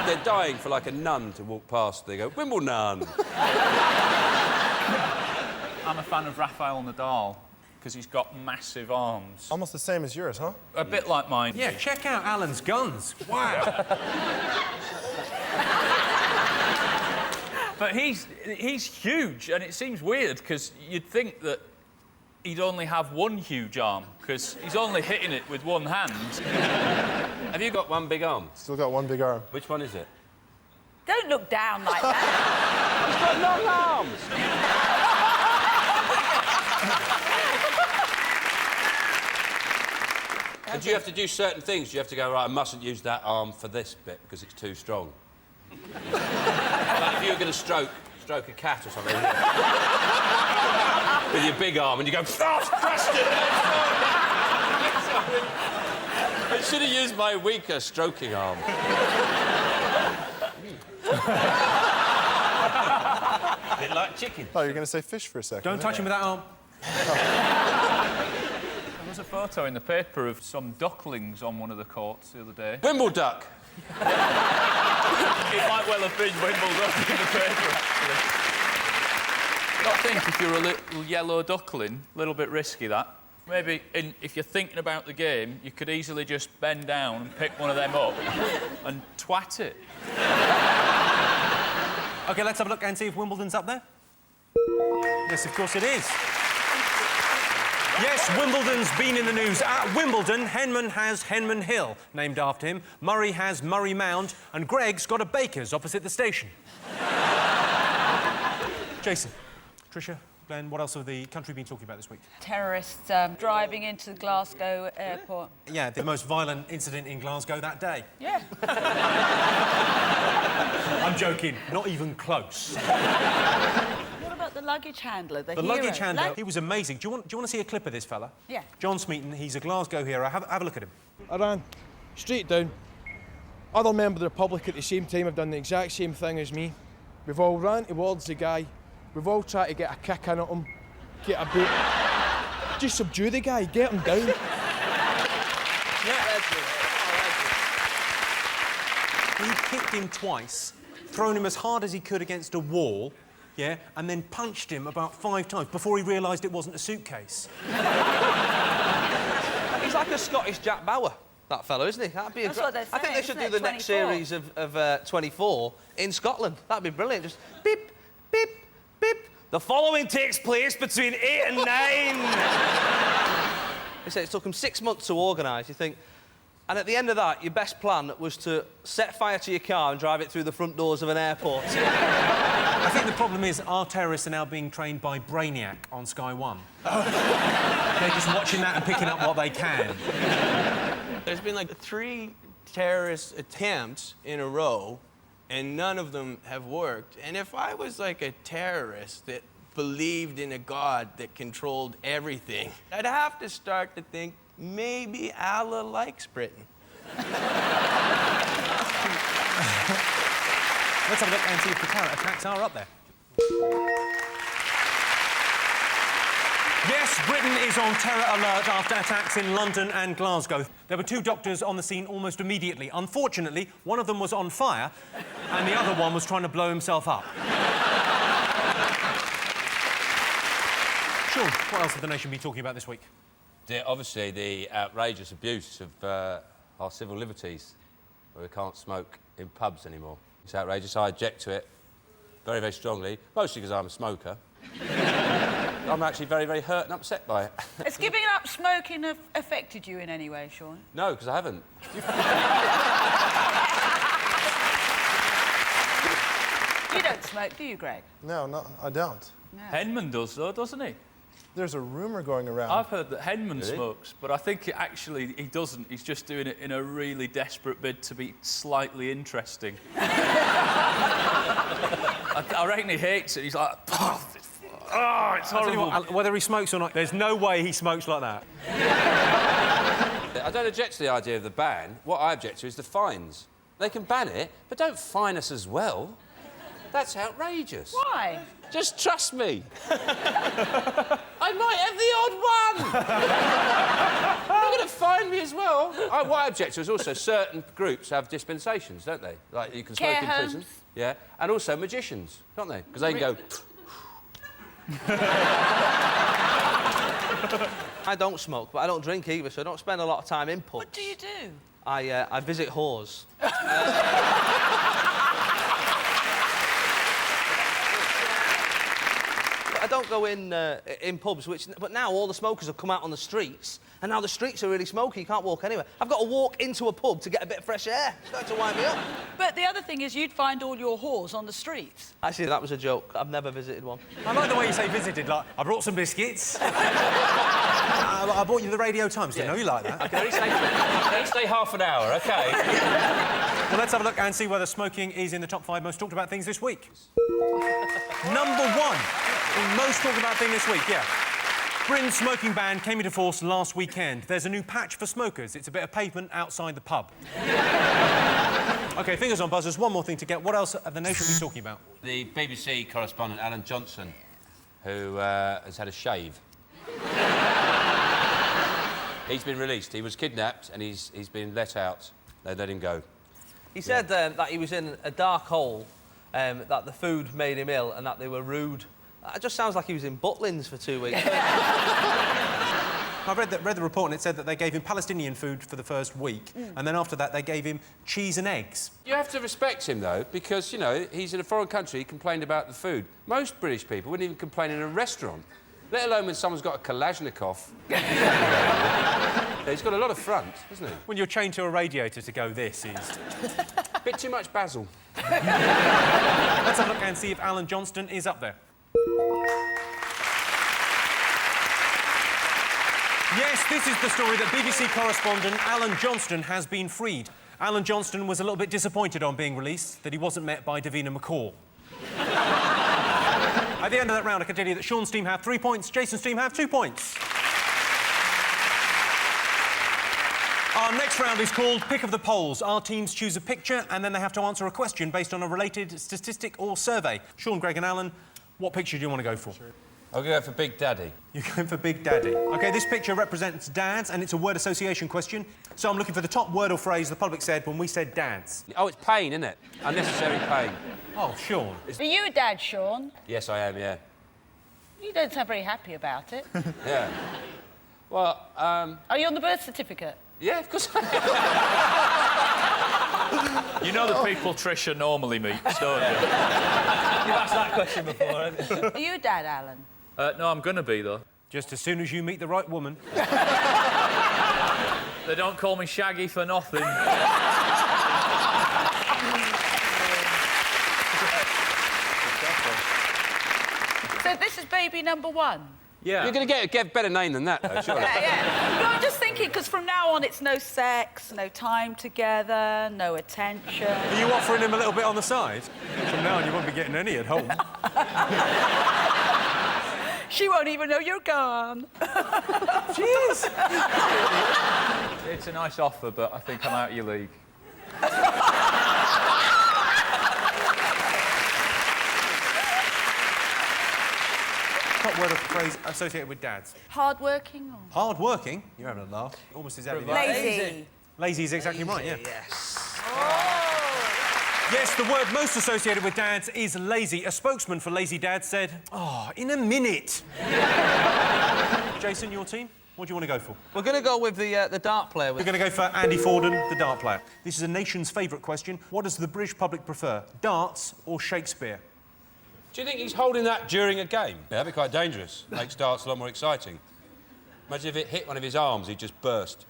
They're dying for, like, a nun to walk past. They go, Wimbledon. I'm a fan of Rafael Nadal because he's got massive arms. Almost the same as yours, huh? A bit like mine. Yeah, check out Alan's guns. Wow. But he's huge, and it seems weird because you'd think that he'd only have one huge arm because he's only hitting it with one hand. Have you got one big arm? Still got one big arm. Which one is it? Don't look down like that. He's got long arms. And do you have to do certain things? Do you have to go, right, I mustn't use that arm for this bit because it's too strong? Like if you were going to stroke a cat or something with your big arm and you go, oh, crushed it! I should have used my weaker stroking arm. A bit like chicken. Oh, you're going to say fish for a second. Don't touch him with that arm. There was a photo in the paper of some ducklings on one of the courts the other day. Wimbleduck. It might well have been Wimbledon in the paper, actually. I think if you're a little yellow duckling, a little bit risky, that. Maybe if you're thinking about the game, you could easily just bend down and pick one of them up and twat it. OK, let's have a look and see if Wimbledon's up there. Yes, of course it is. Yes, Wimbledon's been in the news. At Wimbledon, Henman has Henman Hill, named after him. Murray has Murray Mound, and Greg's got a baker's opposite the station. Jason, Tricia, Glenn, what else have the country been talking about this week? Terrorists driving into the Glasgow airport. Yeah, the most violent incident in Glasgow that day. Yeah. I'm joking, not even close. What about the luggage handler, the hero? Luggage handler, he was amazing. Do you want to see a clip of this fella? Yeah. John Smeaton, he's a Glasgow hero. Have a look at him. I ran straight down. Other members of the public at the same time have done the exact same thing as me. We've all ran towards the guy. We've all tried to get a kick in at him, get a bit. Just subdue the guy, get him down. Yeah. He kicked him twice, thrown him as hard as he could against a wall, yeah, and then punched him about 5 times before he realised it wasn't a suitcase. He's like a Scottish Jack Bauer, that fellow, isn't he? That'd be That's what they're I think they saying, should isn't do it? the next 24. series of 24 in Scotland. That'd be brilliant. Just beep, beep, beep. The following takes place between 8 and 9. They say it took them 6 months to organise. You think... And at the end of that, your best plan was to set fire to your car and drive it through the front doors of an airport. I think the problem is our terrorists are now being trained by Brainiac on Sky One. They're just watching that and picking up what they can. There's been like 3 terrorist attempts in a row, and none of them have worked. And if I was like a terrorist that believed in a god that controlled everything, I'd have to start to think maybe Allah likes Britain. Let's have a look and see if the terror attacks are up there. Yes, Britain is on terror alert after attacks in London and Glasgow. There were 2 doctors on the scene almost immediately. Unfortunately, one of them was on fire and the other one was trying to blow himself up. Sean, what else has the nation been talking about this week? Obviously, the outrageous abuse of our civil liberties, where we can't smoke in pubs anymore. It's outrageous. I object to it very, very strongly, mostly because I'm a smoker. I'm actually very, very hurt and upset by it. Has giving up smoking affected you in any way, Sean? No, because I haven't. You don't smoke, do you, Greg? No, I don't. No. Henman does, though, doesn't he? There's a rumour going around. I've heard that Henman Really? smokes, but I think he doesn't. He's just doing it in a really desperate bid to be slightly interesting. I reckon he hates it. He's like, oh, it's horrible. What, whether he smokes or not, there's no way he smokes like that. I don't object to the idea of the ban. What I object to is the fines. They can ban it, but don't fine us as well. That's outrageous. Why? Just trust me. I might have the odd one. You're not going to fine me as well. What I object to is also certain groups have dispensations, don't they? Like you can smoke in prison. Homes. Yeah, and also magicians, don't they? Because they can go... I don't smoke, but I don't drink either, so I don't spend a lot of time in pubs. What do you do? I visit whores. I don't go in pubs, but now all the smokers have come out on the streets, and now the streets are really smoky. You can't walk anywhere. I've got to walk into a pub to get a bit of fresh air. It's starting to wind me up. But the other thing is you'd find all your whores on the streets. Actually, that was a joke. I've never visited one. I like the way you say visited, like, I brought some biscuits. I bought you the Radio Times. Didn't know you like that. I can only stay half an hour, OK? Well, let's have a look and see whether smoking is in the top 5 most talked about things this week. Number 1. Most talked about thing this week, yeah. Britain's smoking ban came into force last weekend. There's a new patch for smokers. It's a bit of pavement outside the pub. OK, fingers on buzzers. One more thing to get. What else have the nation been talking about? The BBC correspondent, Alan Johnson, who has had a shave. He's been released. He was kidnapped and he's been let out. They let him go. He said that he was in a dark hole, that the food made him ill and that they were rude. It just sounds like he was in Butlins for 2 weeks. I read the report and it said that they gave him Palestinian food for the first week, and then after that they gave him cheese and eggs. You have to respect him, though, because, you know, he's in a foreign country, he complained about the food. Most British people wouldn't even complain in a restaurant, let alone when someone's got a Kalashnikov. He's got a lot of front, hasn't he? When you're chained to a radiator to go, this is... Bit too much basil. Let's have a look and see if Alan Johnston is up there. Yes, this is the story that BBC correspondent Alan Johnston has been freed. Alan Johnston was a little bit disappointed on being released that he wasn't met by Davina McCall. At the end of that round, I can tell you that Sean's team have 3 points, Jason's team have 2 points. Our next round is called Pick of the Polls. Our teams choose a picture and then they have to answer a question based on a related statistic or survey. Sean, Greg and Alan, what picture do you want to go for? I'll go for Big Daddy. You're going for Big Daddy. OK, this picture represents dads, and it's a word association question. So I'm looking for the top word or phrase the public said when we said dads. Oh, it's pain, isn't it? Unnecessary pain. Oh, Sean. Are you a dad, Sean? Yes, I am, yeah. You don't sound very happy about it. Yeah. Well, Are you on the birth certificate? Yeah, of course I am. You know the people Trisha normally meets, don't you? You've asked that question before, haven't you? Are you a dad, Alan? No, I'm going to be, though. Just as soon as you meet the right woman. They don't call me Shaggy for nothing. So this is baby number 1? Yeah. You're going to get a better name than that, though, surely. Yeah. No, I'm just thinking, because from now on it's no sex, no time together, no attention. Are you offering him a little bit on the side? From now on, you won't be getting any at home. She won't even know you're gone. Cheers! It's a nice offer, but I think I'm out of your league. Top word of phrase associated with dads. Hard-working or...? Hard-working? You're having a laugh. Almost exactly. Lazy. Lazy is exactly right, yeah. Yes. Yes, the word most associated with dads is lazy. A spokesman for Lazy Dad said, "Oh, in a minute." Jason, your team? What do you want to go for? We're going to go with the dart player. We're going to go for Andy Forden, the dart player. This is a nation's favourite question. What does the British public prefer, darts or Shakespeare? Do you think he's holding that during a game? Yeah, that'd be quite dangerous. Makes darts a lot more exciting. Imagine if it hit one of his arms, he'd just burst.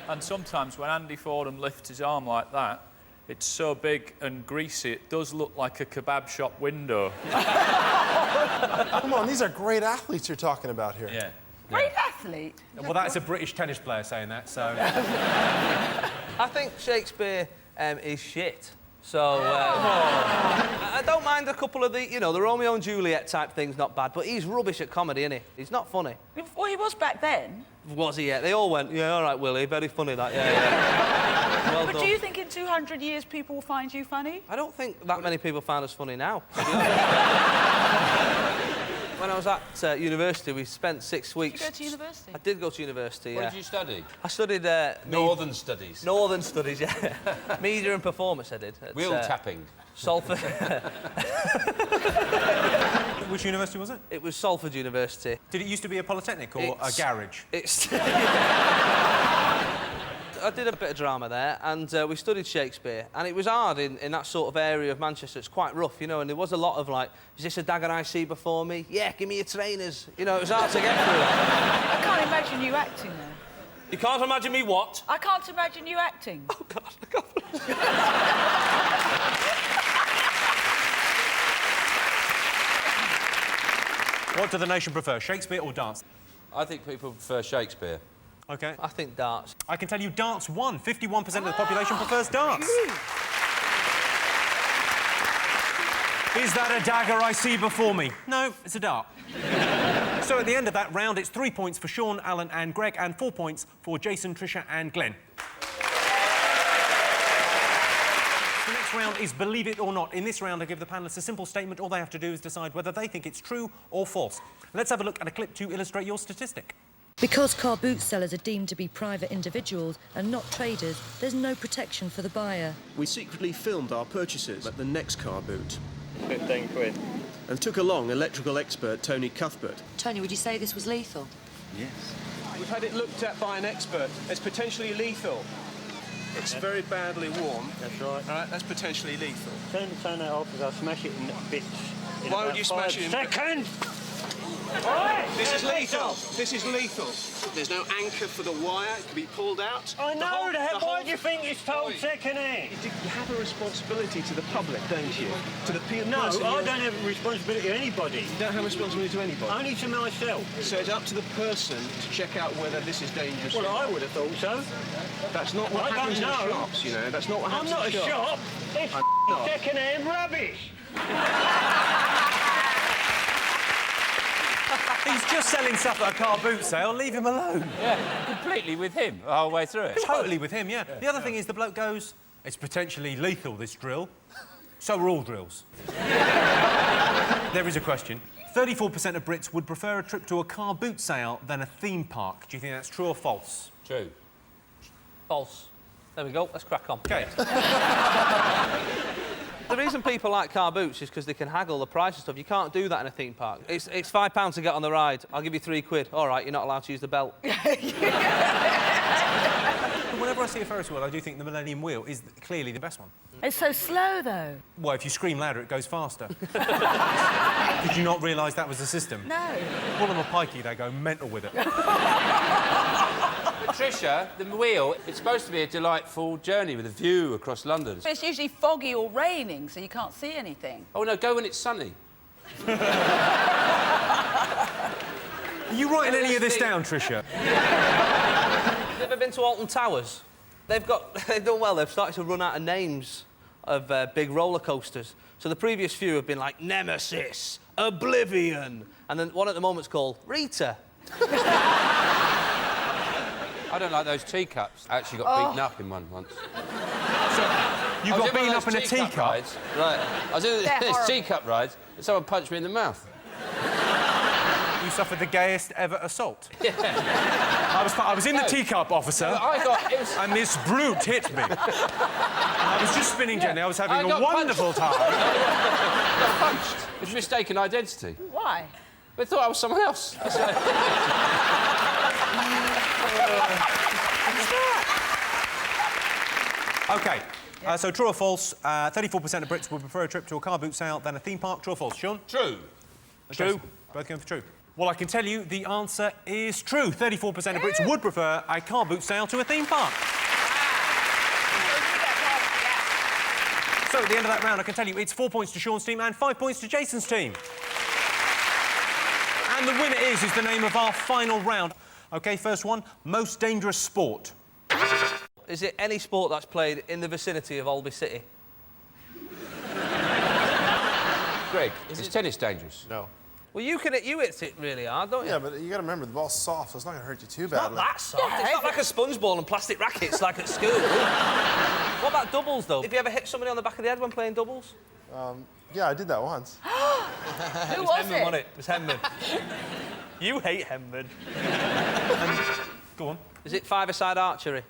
And sometimes when Andy Fordham lifts his arm like that, it's so big and greasy, it does look like a kebab shop window. Come on, these are great athletes you're talking about here. Yeah. Great athlete. Well, that's a British tennis player saying that, so... I think Shakespeare is shit. So, I don't mind a couple of the, you know, the Romeo and Juliet type things, not bad, but he's rubbish at comedy, isn't he? He's not funny. Well, he was back then. Was he yet? They all went, yeah, all right, Willie, very funny that, yeah. Well But done. do you think in 200 years people will find you funny? I don't think that many people find us funny now. When I was at university, we spent 6 weeks... Did you go to university? I did go to university, What yeah. did you study? I studied... Northern Studies. Northern Studies, yeah. Media and performance, I did. At, Wheel tapping. Salford. Which university was it? It was Salford University. Did it used to be a polytechnic or a garage? It's... I did a bit of drama there, and we studied Shakespeare, and it was hard in that sort of area of Manchester. It's quite rough, you know, and there was a lot of, like, is this a dagger I see before me? Yeah, give me your trainers. You know, it was hard to get through that. I can't imagine you acting there. You can't imagine me what? I can't imagine you acting. Oh, God, I can't... What do the nation prefer, Shakespeare or darts? I think people prefer Shakespeare. OK. I think darts. I can tell you darts won. 51% of the population prefers darts. Is that a dagger I see before me? No, it's a dart. So at the end of that round, it's 3 points for Sean, Alan and Greg, and 4 points for Jason, Trisha and Glenn. The next round is Believe It or Not. In this round, I give the panellists a simple statement. All they have to do is decide whether they think it's true or false. Let's have a look at a clip to illustrate your statistic. Because car boot sellers are deemed to be private individuals and not traders, there's no protection for the buyer. We secretly filmed our purchases at the next car boot. 15 quid. And took along electrical expert Tony Cuthbert. Tony, would you say this was lethal? Yes. We've had it looked at by an expert. It's potentially lethal. It's very badly worn. That's right. All right, that's potentially lethal. Turn that off because I'll smash it in bits. In Why would about you smash 5 it in seconds? This is lethal. This is lethal. There's no anchor for the wire. It can be pulled out. I know that. Why do you think it's told second-hand? You have a responsibility to the public, don't you? To the person. No, I don't have a responsibility to anybody. You don't have a responsibility to anybody? Only to myself. So it's up to the person to check out whether this is dangerous. Well, I would have thought so. That's not what happens in the shops, you know. That's not what happens in the I'm not a shop. It's second-hand rubbish. He's just selling stuff at a car boot sale. Leave him alone. Yeah, completely with him the whole way through it. Totally with him, yeah. The other thing is the bloke goes, it's potentially lethal, this drill. So are all drills. There is a question. 34% of Brits would prefer a trip to a car boot sale than a theme park. Do you think that's true or false? True. False. There we go. Let's crack on. OK. The reason people like car boots is because they can haggle the price and stuff. You can't do that in a theme park. It's £5 to get on the ride. I'll give you £3. All right, you're not allowed to use the belt. Whenever I see a Ferris wheel, I do think the Millennium Wheel is clearly the best one. It's so slow, though. Well, if you scream louder, it goes faster. Did you not realise that was the system? No. Call them a pikey, they go mental with it. Patricia, the wheel, it's supposed to be a delightful journey with a view across London. It's usually foggy or raining, so you can't see anything. Oh, no, go when it's sunny. Are you writing any of this down, Tricia? Have you ever been to Alton Towers? They've done well. They've started to run out of names of big roller coasters. So the previous few have been like Nemesis, Oblivion, and then one at the moment's called Rita. I don't like those teacups. I actually got beaten up in one once. So, you got beaten up in a teacup? Rides. Right. I was in this teacup rides, and someone punched me in the mouth. You suffered the gayest ever assault. Yeah. I was in the teacup, officer, and this brute hit me. I was just spinning gently. I was having a wonderful time. I got punched. It was mistaken identity. Why? They thought I was someone else. OK, so true or false, 34% of Brits would prefer a trip to a car boot sale than a theme park. True or false? Sean? True. True. Both going for true. Well, I can tell you the answer is true. 34% of Brits would prefer a car boot sale to a theme park. So, at the end of that round, I can tell you it's 4 points to Sean's team and 5 points to Jason's team. And the winner is the name of our final round. OK, first one, most dangerous sport. Is it any sport that's played in the vicinity of Alby City? Greg, is tennis dangerous? No. Well, you hit it really hard, don't you? Yeah, but you got to remember, the ball's soft, so it's not going to hurt you too It's badly. not that soft. It's not like a sponge ball and plastic rackets like at school. What about doubles, though? Have you ever hit somebody on the back of the head when playing doubles? Yeah, I did that once. Who was Henman, wasn't it? It was Henman. You hate Henman. Go on. Is it five-a-side archery?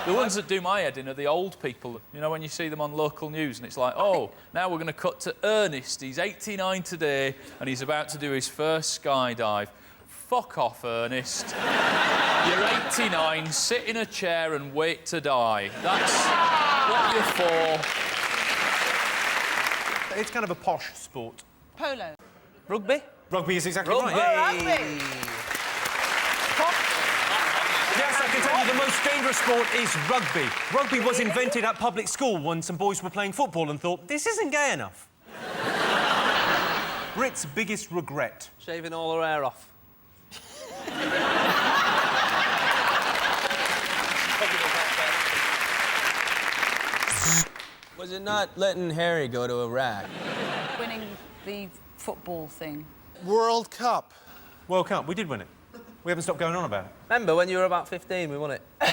The ones that do my head in are the old people. You know, when you see them on local news and it's like, oh, now we're going to cut to Ernest. He's 89 today and he's about to do his first skydive. Fuck off, Ernest. You're 89, sit in a chair and wait to die. That's what you're for. It's kind of a posh sport. Polo. Rugby? Rugby is exactly right. Rugby. Yes, I can tell you the most dangerous sport is rugby. Rugby was invented at public school when some boys were playing football and thought, this isn't gay enough. Brit's biggest regret. Shaving all her hair off. Was it not letting Harry go to Iraq? Winning the football thing. World Cup. World Cup, we did win it. We haven't stopped going on about it. Remember when you were about 15, we won it? Is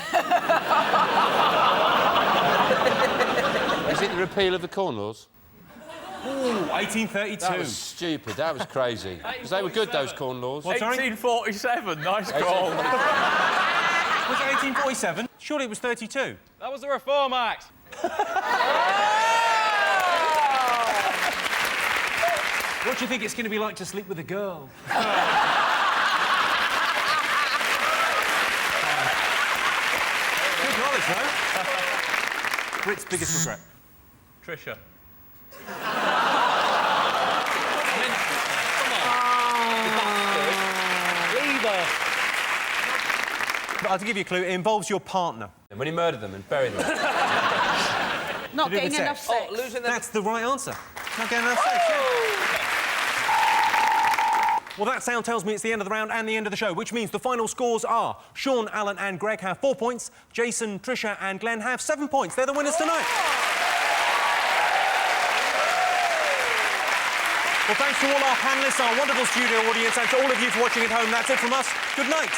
it the repeal of the Corn Laws? Ooh, 1832. That was stupid. That was crazy. Because they were good, those Corn Laws. What, sorry? 1847, nice call. Was it 1847? Surely it was 32. That was the Reform Act. What do you think it's going to be like to sleep with a girl? Good knowledge, no? Brit's biggest regret. Tricia. I'll give you a clue. It involves your partner. When he murdered them and buried them. Not getting enough sex. Oh, losing the... That's the right answer. Not getting enough sex, yeah. Well, that sound tells me it's the end of the round and the end of the show, which means the final scores are Sean, Alan and Greg have 4 points, Jason, Tricia and Glenn have 7 points. They're the winners tonight. Well, thanks to all our panellists, our wonderful studio audience, and to all of you for watching at home. That's it from us. Good night.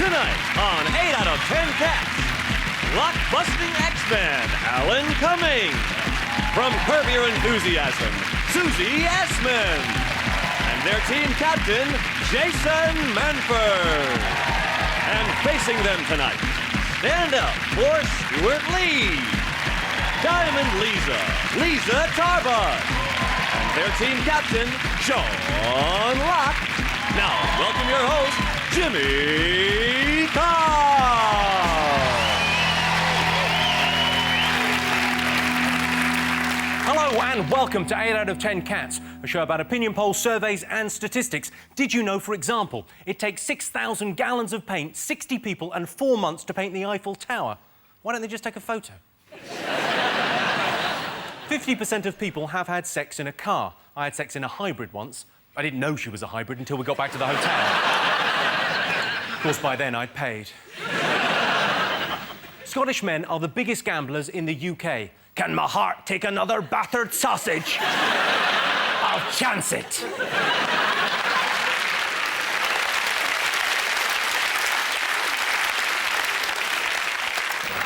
Tonight on 8 out of 10 Cats, blockbusting X-Men, Alan Cumming. From Curb Your Enthusiasm, Susie Essman. And their team captain, Jason Manford. And facing them tonight, stand up for Stuart Lee, Diamond Lisa Tarbot. And their team captain, Sean Locke. Now, welcome your host, Jimmy Carr. Hello and welcome to 8 out of 10 Cats, a show about opinion polls, surveys and statistics. Did you know, for example, it takes 6,000 gallons of paint, 60 people and 4 months to paint the Eiffel Tower? Why don't they just take a photo? 50% of people have had sex in a car. I had sex in a hybrid once. I didn't know she was a hybrid until we got back to the hotel. Of course, by then I'd paid. Scottish men are the biggest gamblers in the UK. Can my heart take another battered sausage? I'll chance it.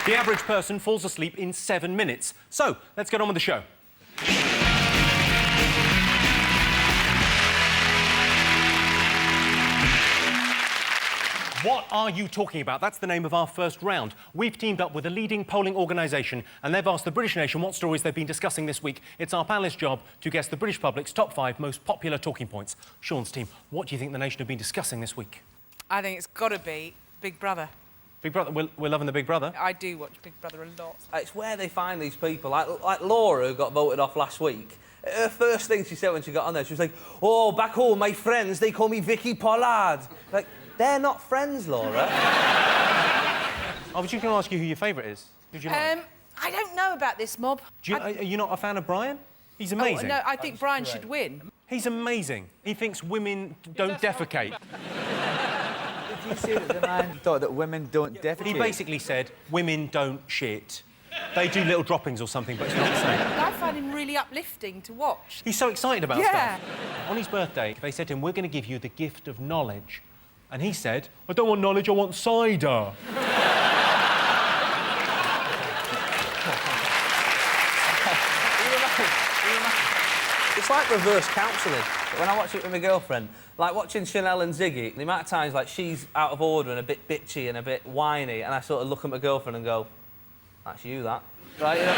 The average person falls asleep in 7 minutes. So, let's get on with the show. What are you talking about? That's the name of our first round. We've teamed up with a leading polling organisation and they've asked the British nation what stories they've been discussing this week. It's our panellists' job to guess the British public's top 5 most popular talking points. Sean's team, what do you think the nation have been discussing this week? I think it's got to be Big Brother. Big Brother? We're loving the Big Brother. I do watch Big Brother a lot. It's where they find these people. Like Laura, who got voted off last week. Her first thing she said when she got on there, she was like, "Oh, back home, my friends, they call me Vicky Pollard." Like, they're not friends, Laura. I was just going to ask you who your favourite is. Who do you like? I don't know about this mob. Are you not a fan of Brian? He's amazing. Oh, no, I think Brian should win. He's amazing. He thinks women don't defecate. Did you say that the man thought that women don't defecate? He basically said women don't shit. They do little droppings or something, but it's not the same. I find him really uplifting to watch. He's so excited about Yeah. stuff. On his birthday, they said to him, "We're going to give you the gift of knowledge." And he said, "I don't want knowledge, I want cider." It's like reverse counselling. When I watch it with my girlfriend, like watching Chanel and Ziggy, the amount of times like she's out of order and a bit bitchy and a bit whiny, and I sort of look at my girlfriend and go, "That's you, that." Right? You know?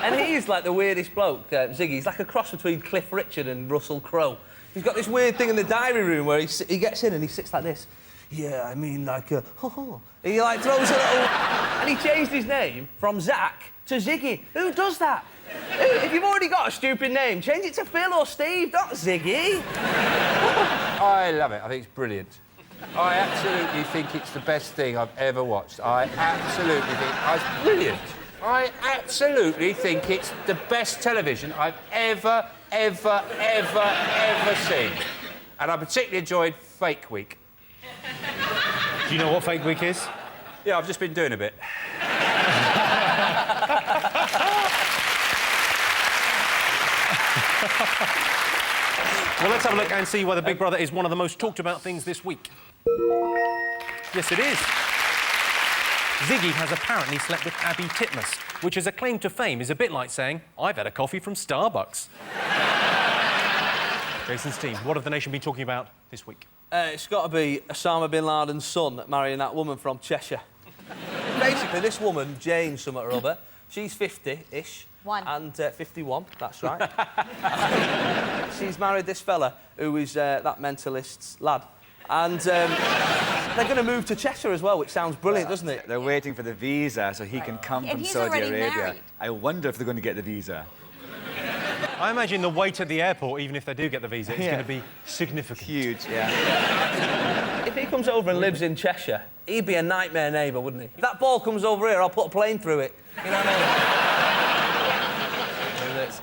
And he's like the weirdest bloke, Ziggy. He's like a cross between Cliff Richard and Russell Crowe. He's got this weird thing in the diary room where he gets in and he sits like this. "Yeah, I mean, like, He, like, throws a little... And he changed his name from Zach to Ziggy. Who does that? If you've already got a stupid name, change it to Phil or Steve, not Ziggy. I love it. I think it's brilliant. I absolutely think it's the best thing I've ever watched. I absolutely think it's brilliant. I absolutely think it's the best television I've ever seen. And I particularly enjoyed Fake Week. Do you know what Fake Week is? Yeah, I've just been doing a bit. Well, let's have a look and see whether Big Brother is one of the most talked about things this week. Yes, it is. Ziggy has apparently slept with Abby Titmus, which, as a claim to fame, is a bit like saying, "I've had a coffee from Starbucks." Jason's team, what have the nation been talking about this week? It's got to be Osama bin Laden's son marrying that woman from Cheshire. Basically, this woman, Jane something or other, she's 50-ish. And 51, that's right. She's married this fella who is that mentalist's lad. And they're going to move to Cheshire as well, which sounds brilliant, doesn't it? They're waiting for the visa so he can come from Saudi Arabia. I wonder if they're going to get the visa. I imagine the wait at the airport, even if they do get the visa, is going to be significant. Huge, yeah. If he comes over and lives in Cheshire, he'd be a nightmare neighbour, wouldn't he? If that ball comes over here, I'll put a plane through it. You know what I mean?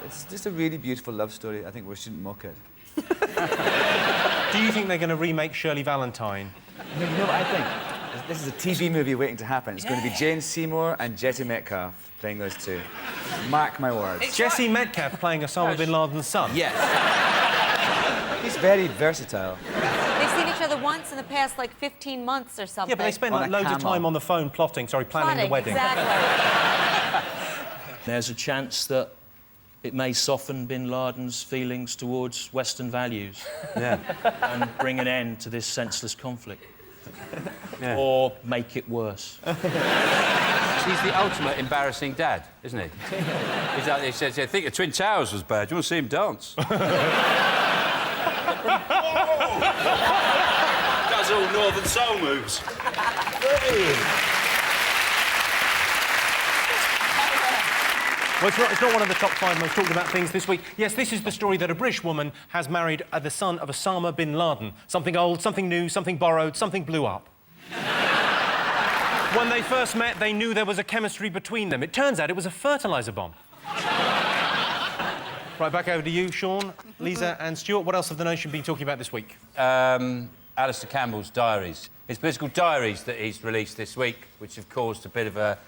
It's just a really beautiful love story. I think we shouldn't mock it. Do you think they're going to remake Shirley Valentine? No, you know what I think? This is a TV movie waiting to happen. It's going to be Jane Seymour and Jessie Metcalfe playing those two. Mark my words. It's Jessie Metcalfe playing Osama bin Laden's son? Yes. He's very versatile. They've seen each other once in the past, like, 15 months or something. Yeah, but they spend like, loads of time on the phone planning the wedding. Exactly. There's a chance that it may soften bin Laden's feelings towards Western values and bring an end to this senseless conflict. Or make it worse. He's the ultimate embarrassing dad, isn't he? He's out there, he says, I think the Twin Towers was bad. Do you want to see him dance? Does all Northern Soul moves. Well, it's not one of the top 5 most talked about things this week. Yes, this is the story that a British woman has married the son of Osama bin Laden. Something old, something new, something borrowed, something blew up. When they first met, they knew there was a chemistry between them. It turns out it was a fertiliser bomb. Right, back over to you, Sean, Lisa and Stuart. What else have the nation been talking about this week? Alistair Campbell's diaries. His political diaries that he's released this week, which have caused a bit of a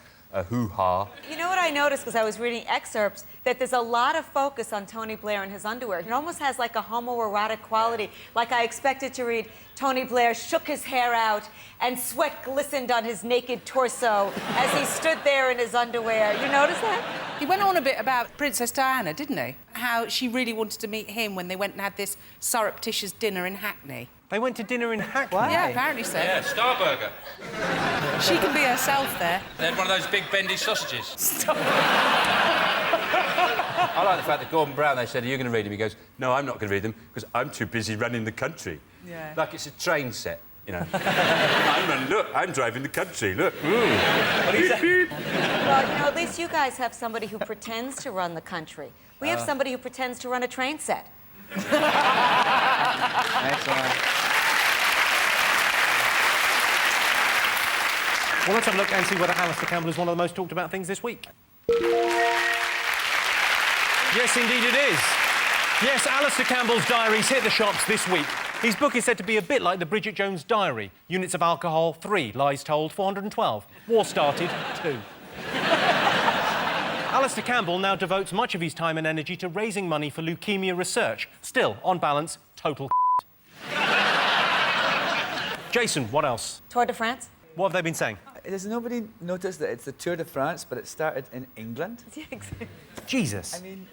hoo-ha. You know what I noticed, because I was reading excerpts, that there's a lot of focus on Tony Blair and his underwear. It almost has like a homoerotic quality. Like I expected to read, Tony Blair shook his hair out and sweat glistened on his naked torso as he stood there in his underwear. You notice that? He went on a bit about Princess Diana, didn't he? How she really wanted to meet him when they went and had this surreptitious dinner in Hackney. They went to dinner in Hackney? Yeah, apparently so. Yeah, Starburger. She can be herself there. They had one of those big bendy sausages. I like the fact that Gordon Brown, they said, are you going to read them? He goes, no, I'm not going to read them because I'm too busy running the country. Yeah. Like it's a train set, you know. I'm driving the country, look. Well, you know, at least you guys have somebody who pretends to run the country. We have somebody who pretends to run a train set. Excellent. Well, let's have a look and see whether Alistair Campbell is one of the most talked about things this week. Yes, indeed it is. Yes, Alistair Campbell's diaries hit the shops this week. His book is said to be a bit like the Bridget Jones diary. Units of alcohol, 3. Lies told, 412. War started, 2. Alistair Campbell now devotes much of his time and energy to raising money for leukemia research. Still, on balance, total Jason, what else? Tour de France? What have they been saying? Does nobody notice that it's the Tour de France, but it started in England? Yeah, exactly. Jesus. I mean...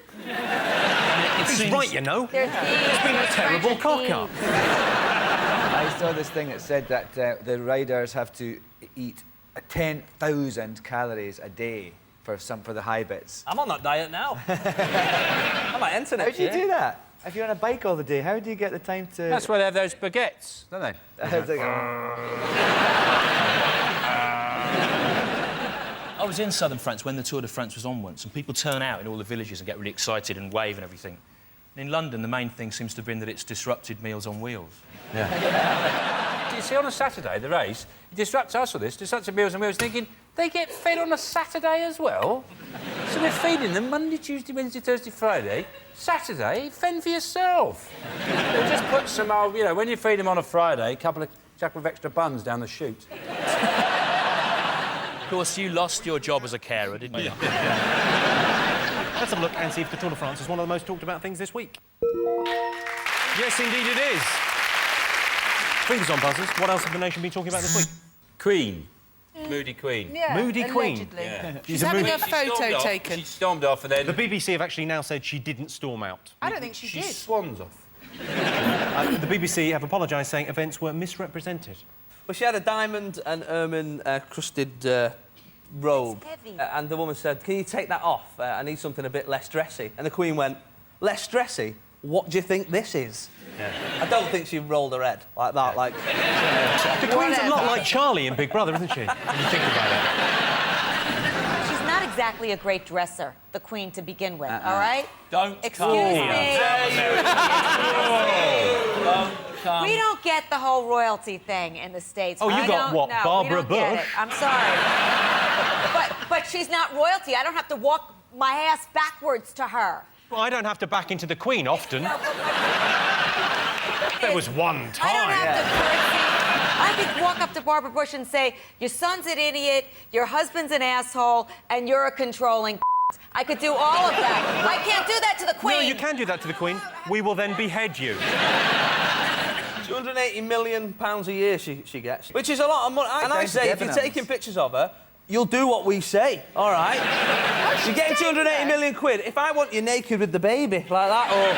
He's right, you know. It's been a terrible cock-up. I saw this thing that said that the riders have to eat 10,000 calories a day for the high bits. I'm on that diet now. I might enter How next do you year. do that? If you're on a bike all the day, how do you get the time to... That's why they have those baguettes, don't they? I was in southern France when the Tour de France was on once, and people turn out in all the villages and get really excited and wave and everything. And in London, the main thing seems to have been that it's disrupted Meals on Wheels. Yeah. Do you see on a Saturday, the race, it disrupts us with this, disrupts Meals on Wheels, thinking, they get fed on a Saturday as well? So we're feeding them Monday, Tuesday, Wednesday, Thursday, Friday. Saturday, fend for yourself. They just put some old, you know, when you feed them on a Friday, a couple of extra buns down the chute. Of course, you lost your job as a carer, didn't you? Let's have a look and see if the Tour de France is one of the most talked about things this week. Yes, indeed it is. Fingers on buzzers. What else have the nation been talking about this week? Queen. Moody Queen. Yeah, Moody Queen. allegedly. Yeah. She's having a photo taken. She stormed off and then... The BBC have actually now said she didn't storm out. I don't think she She did. swans off. The BBC have apologised, saying events were misrepresented. Well, she had a diamond and ermine crusted robe. And the woman said, can you take that off? I need something a bit less dressy. And the Queen went, less dressy? What do you think this is? Yeah. I don't think she rolled her head like that, like... The Queen's a lot like Charlie in Big Brother, isn't she? When you think about it. She's not exactly a great dresser, the Queen, to begin with, all right? Don't Excuse come me. Don't come. We don't get the whole royalty thing in the States. Oh, you I got don't what, know. Barbara we don't get Bush? it. I'm sorry. but she's not royalty. I don't have to walk my ass backwards to her. Well, I don't have to back into the Queen often. There was one time. I don't have to curtsy. I could walk up to Barbara Bush and say, your son's an idiot, your husband's an asshole, and you're a controlling I could do all of that. I can't do that to the Queen. No, you can do that to the Queen. We will then behead you. £280 million a year she gets, which is a lot of money. And I say, if you're taking pictures of her, you'll do what we say, all right? You're getting 280 million quid. If I want you naked with the baby, like that, or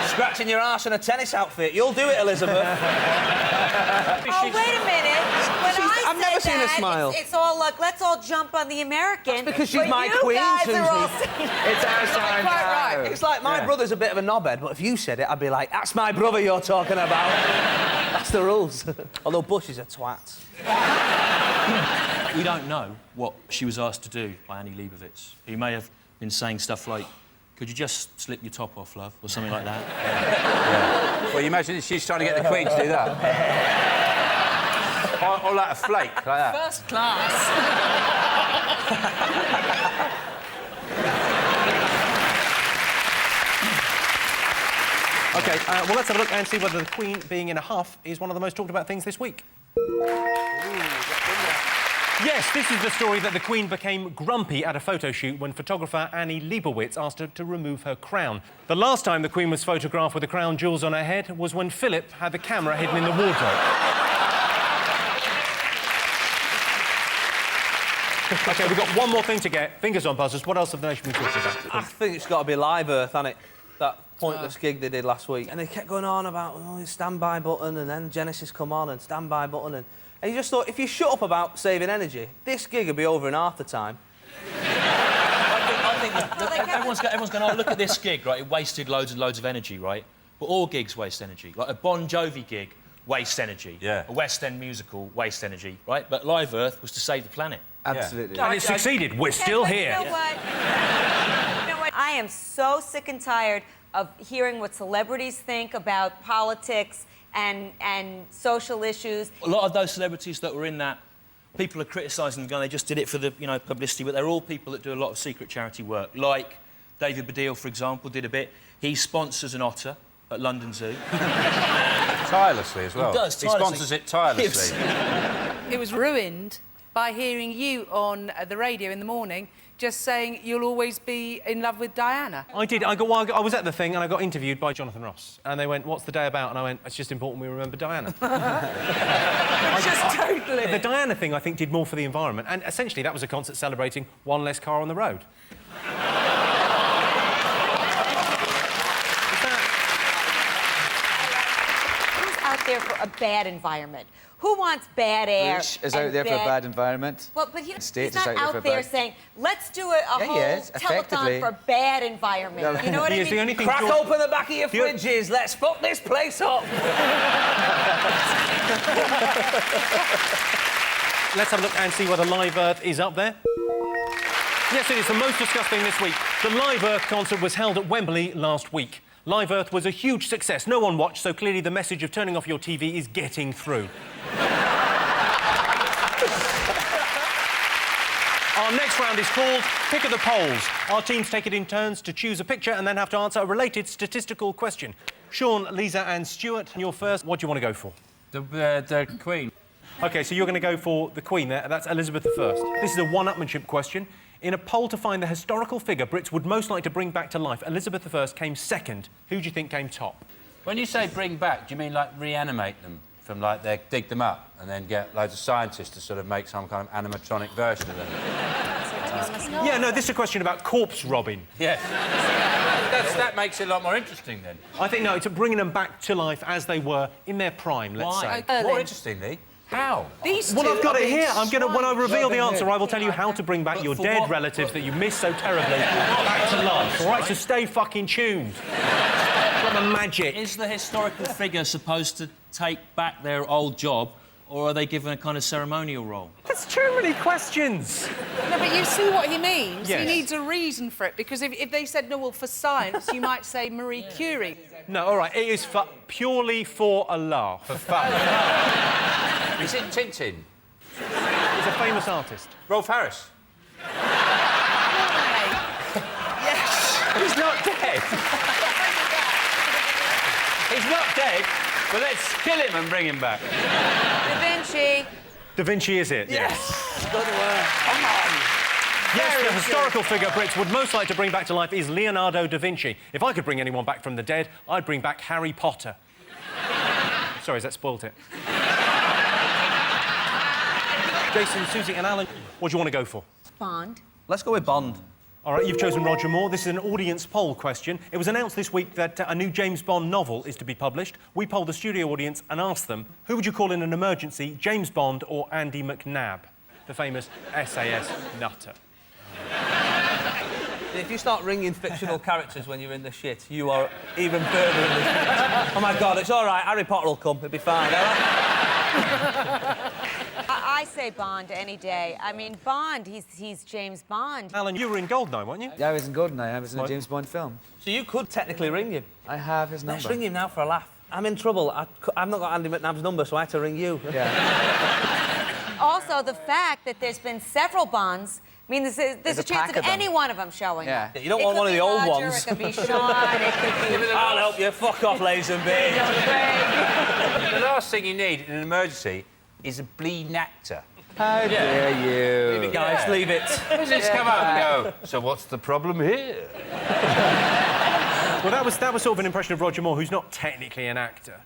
scratching your arse in a tennis outfit, you'll do it, Elizabeth. Oh, wait a minute. When I've never seen her smile. It's all like, let's all jump on the American. That's because she's but my you queen, guys are all Susie. It's our time Quite now. right. It's like my brother's a bit of a knobhead, but if you said it, I'd be like, that's my brother you're talking about. That's the rules. Although Bush is a twat. We don't know what she was asked to do by Annie Leibovitz. He may have been saying stuff like, could you just slip your top off, love? Or something like that. Yeah. Well, you imagine she's trying to get the Queen to do that. or like a flake, like that. First class. OK, well, let's have a look and see whether the Queen being in a huff is one of the most talked about things this week. Yes, this is the story that the Queen became grumpy at a photo shoot when photographer Annie Leibovitz asked her to remove her crown. The last time the Queen was photographed with the crown jewels on her head was when Philip had the camera hidden in the wardrobe. OK, we've got one more thing to get. Fingers on buzzers. What else have the nation been talking about? I think it's got to be Live Earth, hasn't it? That pointless gig they did last week. And they kept going on about, oh, standby button, and then Genesis come on, and standby button, and you just thought, if you shut up about saving energy, this gig would be over in half the time. I think that everyone's going, oh, look at this gig, right? It wasted loads and loads of energy, right? But all gigs waste energy. Like a Bon Jovi gig wastes energy. Yeah. A West End musical wastes energy, right? But Live Earth was to save the planet. Absolutely. And it succeeded. We're still here. You know what? You know what? I am so sick and tired of hearing what celebrities think about politics and social issues. A lot of those celebrities that were in that, people are criticising them, going, they just did it for the, publicity, but they're all people that do a lot of secret charity work. Like David Baddiel, for example, did a bit. He sponsors an otter at London Zoo. Tirelessly as well. He does, He tirelessly. sponsors it tirelessly. It was ruined by hearing you on the radio in the morning just saying you'll always be in love with Diana. I did. I was at the thing and I got interviewed by Jonathan Ross. And they went, what's the day about? And I went, it's just important we remember Diana. Totally. The Diana thing, I think, did more for the environment. And essentially, that was a concert celebrating one less car on the road. Who's out there for a bad environment? Who wants bad air? Bush is out there for a bad environment. Well, but he's States not is out out there there for saying, let's do a whole telethon for bad environment. You know what I mean? The only thing Crack open the back of your fridges. Let's fuck this place up. Let's have a look and see whether Live Earth is up there. Yes, it is the most discussed thing this week. The Live Earth concert was held at Wembley last week. Live Earth was a huge success. No one watched, so clearly the message of turning off your TV is getting through. Our next round is called Pick of the Polls. Our teams take it in turns to choose a picture and then have to answer a related statistical question. Sean, Lisa and Stuart, you're first. What do you want to go for? The Queen. OK, so you're going to go for the Queen there. That's Elizabeth I. This is a one-upmanship question. In a poll to find the historical figure Brits would most like to bring back to life, Elizabeth I came second. Who do you think came top? When you say bring back, do you mean like reanimate them from like they dig them up and then get loads of scientists to sort of make some kind of animatronic version of them? Yeah, no, this is a question about corpse robbing. Yes. That makes it a lot more interesting then. I think, no, it's bringing them back to life as they were in their prime, let's say. More interestingly, how? These Well, two I've got are it here. being When I reveal the swiped. answer, I will tell you how to bring back your dead relatives that you miss so terribly back to life. All right, so stay fucking tuned. Got the magic. Is the historical figure supposed to take back their old job, or are they given a kind of ceremonial role? That's too many questions. No, but you see what he means? Yes. He needs a reason for it, because if they said, no, well, for science, you might say Marie Curie. No, all right, it is purely for a laugh. For fun. Is it Tintin? He's a famous artist. Rolf Harris? Yes. He's not dead. He's not dead, but let's kill him and bring him back. Da Vinci. Da Vinci is it? Yes. Good work. Come on. Yes, the historical figure Brits would most like to bring back to life is Leonardo da Vinci. If I could bring anyone back from the dead, I'd bring back Harry Potter. Sorry, has that spoilt it? Jason, Susie and Alan, what do you want to go for? Bond. Let's go with Bond. All right, you've chosen Roger Moore. This is an audience poll question. It was announced this week that a new James Bond novel is to be published. We polled the studio audience and asked them, who would you call in an emergency, James Bond or Andy McNab, the famous SAS nutter? If you start ringing fictional characters when you're in the shit, you are even further in the shit. Oh, my God, it's all right. Harry Potter will come. It'll be fine. I say Bond any day. I mean, Bond, he's James Bond. Alan, you were in Goldeneye, weren't you? Yeah, I was in Goldeneye. I was in a James Bond film. So you could technically ring him. I have his number. Let's ring him now for a laugh. I'm in trouble. I've not got Andy McNab's number, so I had to ring you. Yeah. Also, the fact that there's been several Bonds means there's a chance of any one of them showing up. You don't want one of the old Roger, ones. It could be Sean, it could be... I'll help you. Fuck off, Lazenby. The last thing you need in an emergency is a bleeding actor. How dare you? Leave it, guys. Leave it. Does this come up and go, so what's the problem here? Well, that was sort of an impression of Roger Moore, who's not technically an actor.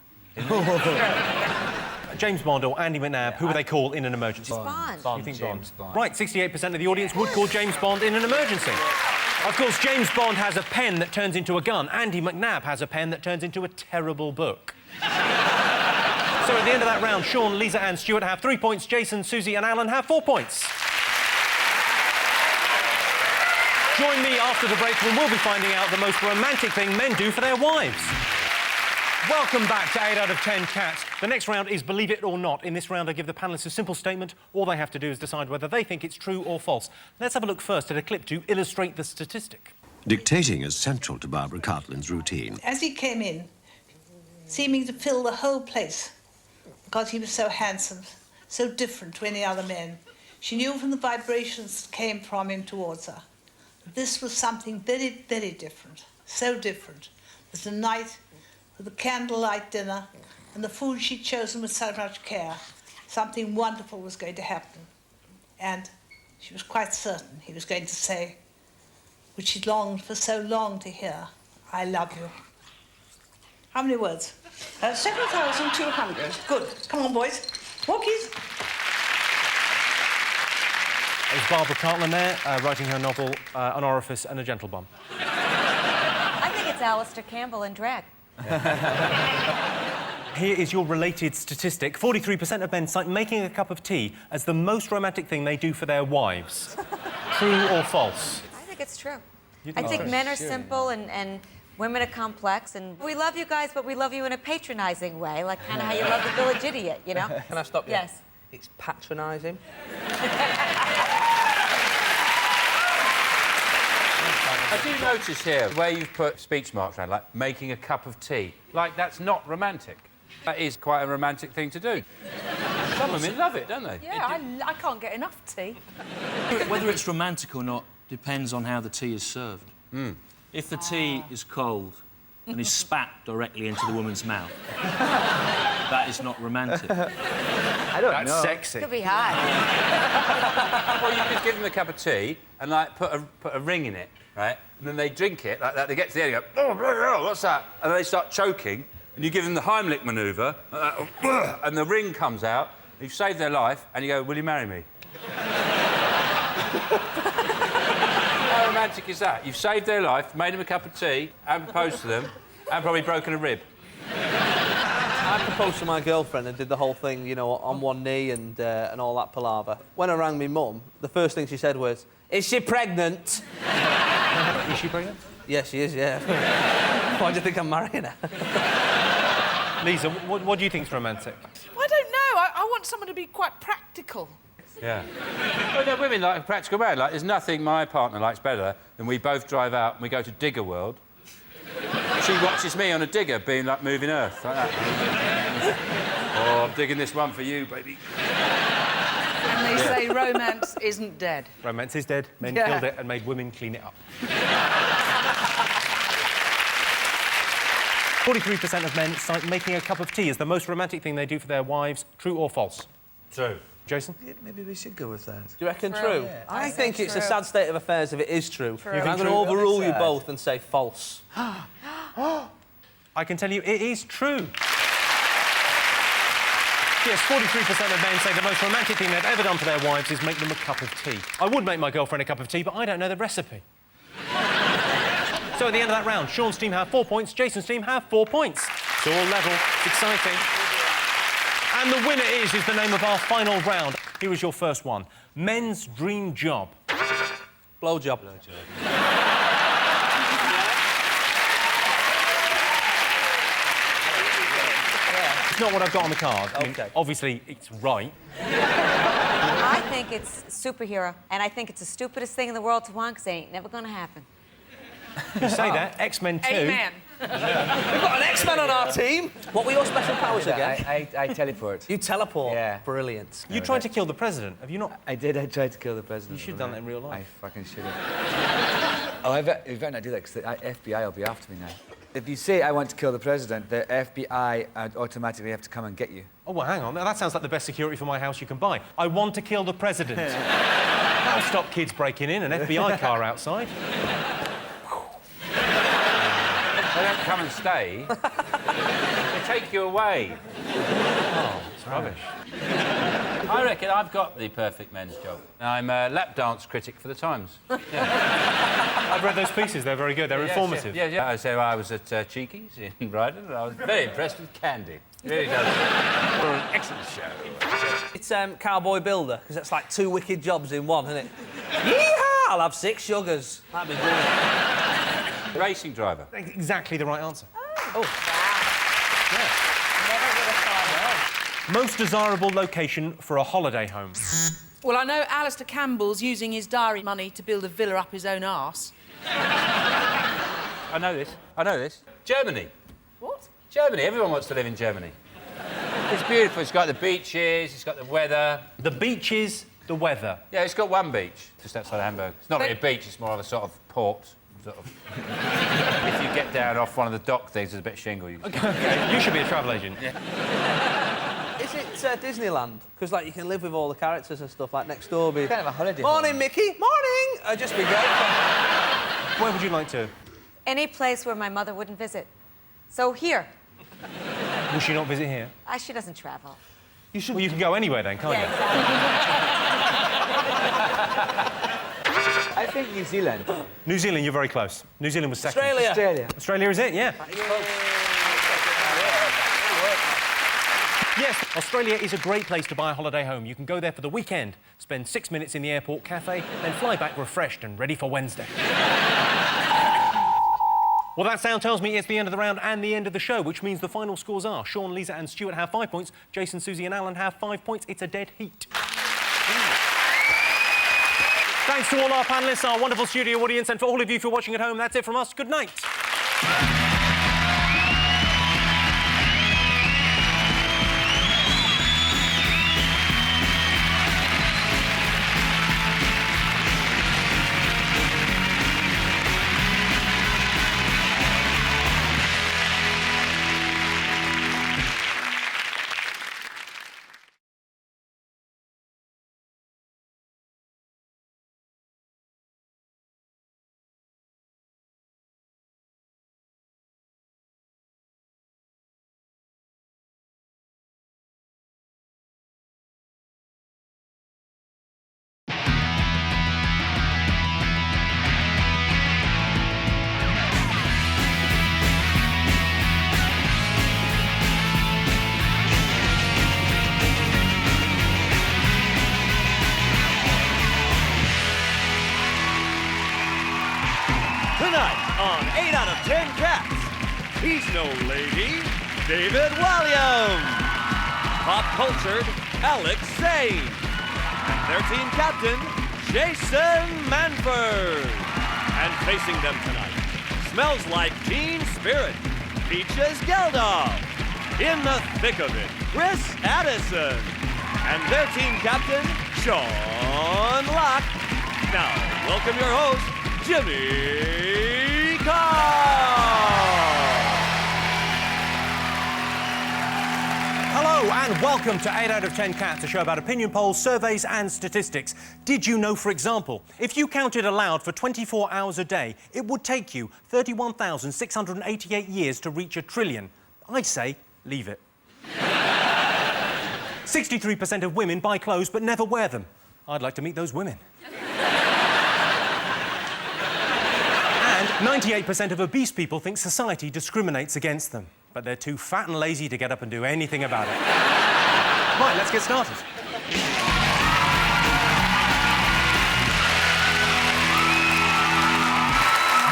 James Bond or Andy McNab, who would they call in an emergency? Bond. You think James Bond? Bond. Right, 68% of the audience would call James Bond in an emergency. Of course, James Bond has a pen that turns into a gun. Andy McNab has a pen that turns into a terrible book. So at the end of that round, Sean, Lisa and Stuart have 3 points. Jason, Susie and Alan have 4 points. Join me after the break when we'll be finding out the most romantic thing men do for their wives. Welcome back to 8 out of 10 Cats. The next round is Believe It or Not. In this round, I give the panellists a simple statement. All they have to do is decide whether they think it's true or false. Let's have a look first at a clip to illustrate the statistic. Dictating is central to Barbara Cartland's routine. As he came in, seeming to fill the whole place, because he was so handsome, so different to any other man, she knew from the vibrations that came from him towards her that this was something very, very different, so different that the night with the candlelight dinner and the food she'd chosen with so much care, something wonderful was going to happen. And she was quite certain he was going to say, which she'd longed for so long to hear, I love you. How many words? 7,200. Good. Come on, boys. Walkies. There's Barbara Cartland there, writing her novel, An Orifice and a Gentle Bum. I think it's Alistair Campbell in drag. Here is your related statistic. 43% of men cite making a cup of tea as the most romantic thing they do for their wives. True or false? I think it's true. You I think think so? men are simple and women are complex, and we love you guys, but we love you in a patronising way, like kind of how you love the village idiot, you know? Can I stop you? Yes. It's patronising. I do notice here where you've put speech marks around, like making a cup of tea. Like, that's not romantic. That is quite a romantic thing to do. Some women love it, don't they? Yeah, I can't get enough tea. Whether it's romantic or not depends on how the tea is served. If the tea is cold and is spat directly into the woman's mouth, that is not romantic. I don't know. That's sexy. Could be hot. Well, you could give them a cup of tea and, like, put a ring in it, right? And then they drink it like that. They get to the end and go, oh, blah, blah, what's that? And then they start choking, and you give them the Heimlich manoeuvre, and the ring comes out. You've saved their life, and you go, will you marry me? How romantic is that? You've saved their life, made them a cup of tea, and proposed to them, and probably broken a rib. I proposed to my girlfriend and did the whole thing, you know, on one knee and all that palaver. When I rang me mum, the first thing she said was, is she pregnant? Is she pregnant? Yeah, she is, yeah. Why do you think I'm marrying her? Lisa, what do you think's romantic? I don't know. I want someone to be quite practical. Yeah. Well, no, women like a practical man. Like, there's nothing my partner likes better than we both drive out and we go to Digger World. She watches me on a digger being like moving earth, like that. Oh, I'm digging this one for you, baby. And they say romance isn't dead. Romance is dead. Men killed it and made women clean it up. 43% of men cite making a cup of tea as the most romantic thing they do for their wives. True or false? True. Jason? Yeah, maybe we should go with that. Do you reckon true? Yeah. I think it's a sad state of affairs if it is true. You I'm think going to true? overrule you Sad. both and say false. I can tell you it is true. Yes, 43% of men say the most romantic thing they've ever done for their wives is make them a cup of tea. I would make my girlfriend a cup of tea, but I don't know the recipe. So at the end of that round, Sean's team have 4 points, Jason's team have 4 points. It's all level. It's exciting. And the winner is the name of our final round. Here is your first one. Men's dream job. Blowjob. It's not what I've got on the card. I mean, obviously, it's right. I think it's superhero, and I think it's the stupidest thing in the world to want, because it ain't never gonna happen. You say that. X-Men 2. Amen. We've got an X-Men on our team. What were your special powers again? I teleport. You teleport? Yeah. Brilliant. You tried to kill the president, have you not? I did. I tried to kill the president. You should have done that in real life. I fucking should have. Oh, I better not do that, because the FBI will be after me now. If you say I want to kill the president, the FBI automatically have to come and get you. Oh, well, hang on. Now, that sounds like the best security for my house you can buy. I want to kill the president. That'll stop kids breaking in, an FBI car outside. They don't come and stay. They take you away. Oh, it's rubbish. I reckon I've got the perfect men's job. I'm a lap dance critic for the Times. Yeah. I've read those pieces. They're very good. They're informative. Yeah. So I was at Cheeky's in Brighton, and I was very impressed with Candy. It really does. For an excellent show. It's Cowboy Builder, because it's like 2 wicked jobs in one, isn't it? Yeehaw! I'll have 6 sugars. That'd be brilliant. Racing driver. Exactly the right answer. Oh, wow. Yeah. Never would have thought. Most desirable location for a holiday home. Well, I know Alistair Campbell's using his diary money to build a villa up his own arse. I know this. Germany. What? Germany. Everyone wants to live in Germany. It's beautiful. It's got the beaches, it's got the weather. The beaches, the weather. Yeah, it's got one beach, just outside Hamburg. It's not really a beach, it's more of a sort of port. Sort of. If you get down off one of the dock things, there's a bit of shingle. You can Okay. You should be a travel agent. Is it Disneyland? Because, like, you can live with all the characters and stuff, like, next door be... Kind of a holiday. Morning, Mickey! Morning! I'd just be great. Where would you like to? Any place where my mother wouldn't visit. So here. Will she not visit here? She doesn't travel. You should. Well, you can go anywhere then, can't you? I think New Zealand. New Zealand, you're very close. New Zealand was second. Australia. Australia is it, yeah. Yes, Australia is a great place to buy a holiday home. You can go there for the weekend, spend 6 minutes in the airport cafe, then fly back refreshed and ready for Wednesday. Well, that sound tells me it's the end of the round and the end of the show, which means the final scores are Sean, Lisa and Stuart have 5 points, Jason, Susie and Alan have 5 points. It's a dead heat. Thanks to all our panellists, our wonderful studio audience, and for all of you for watching at home, that's it from us. Good night. Tonight on 8 out of 10 Cats, he's no lady, David Walliams. Pop-cultured Alex Zane. And their team captain, Jason Manford. And facing them tonight, smells like teen spirit, Peaches Geldof. In the thick of it, Chris Addison. And their team captain, Sean Locke. Now, welcome your host, Jimmy Carr! Hello and welcome to 8 out of 10 Cats, a show about opinion polls, surveys and statistics. Did you know, for example, if you counted aloud for 24 hours a day, it would take you 31,688 years to reach a trillion? I'd say, leave it. 63% of women buy clothes but never wear them. I'd like to meet those women. And 98% of obese people think society discriminates against them, but they're too fat and lazy to get up and do anything about it. Right, let's get started.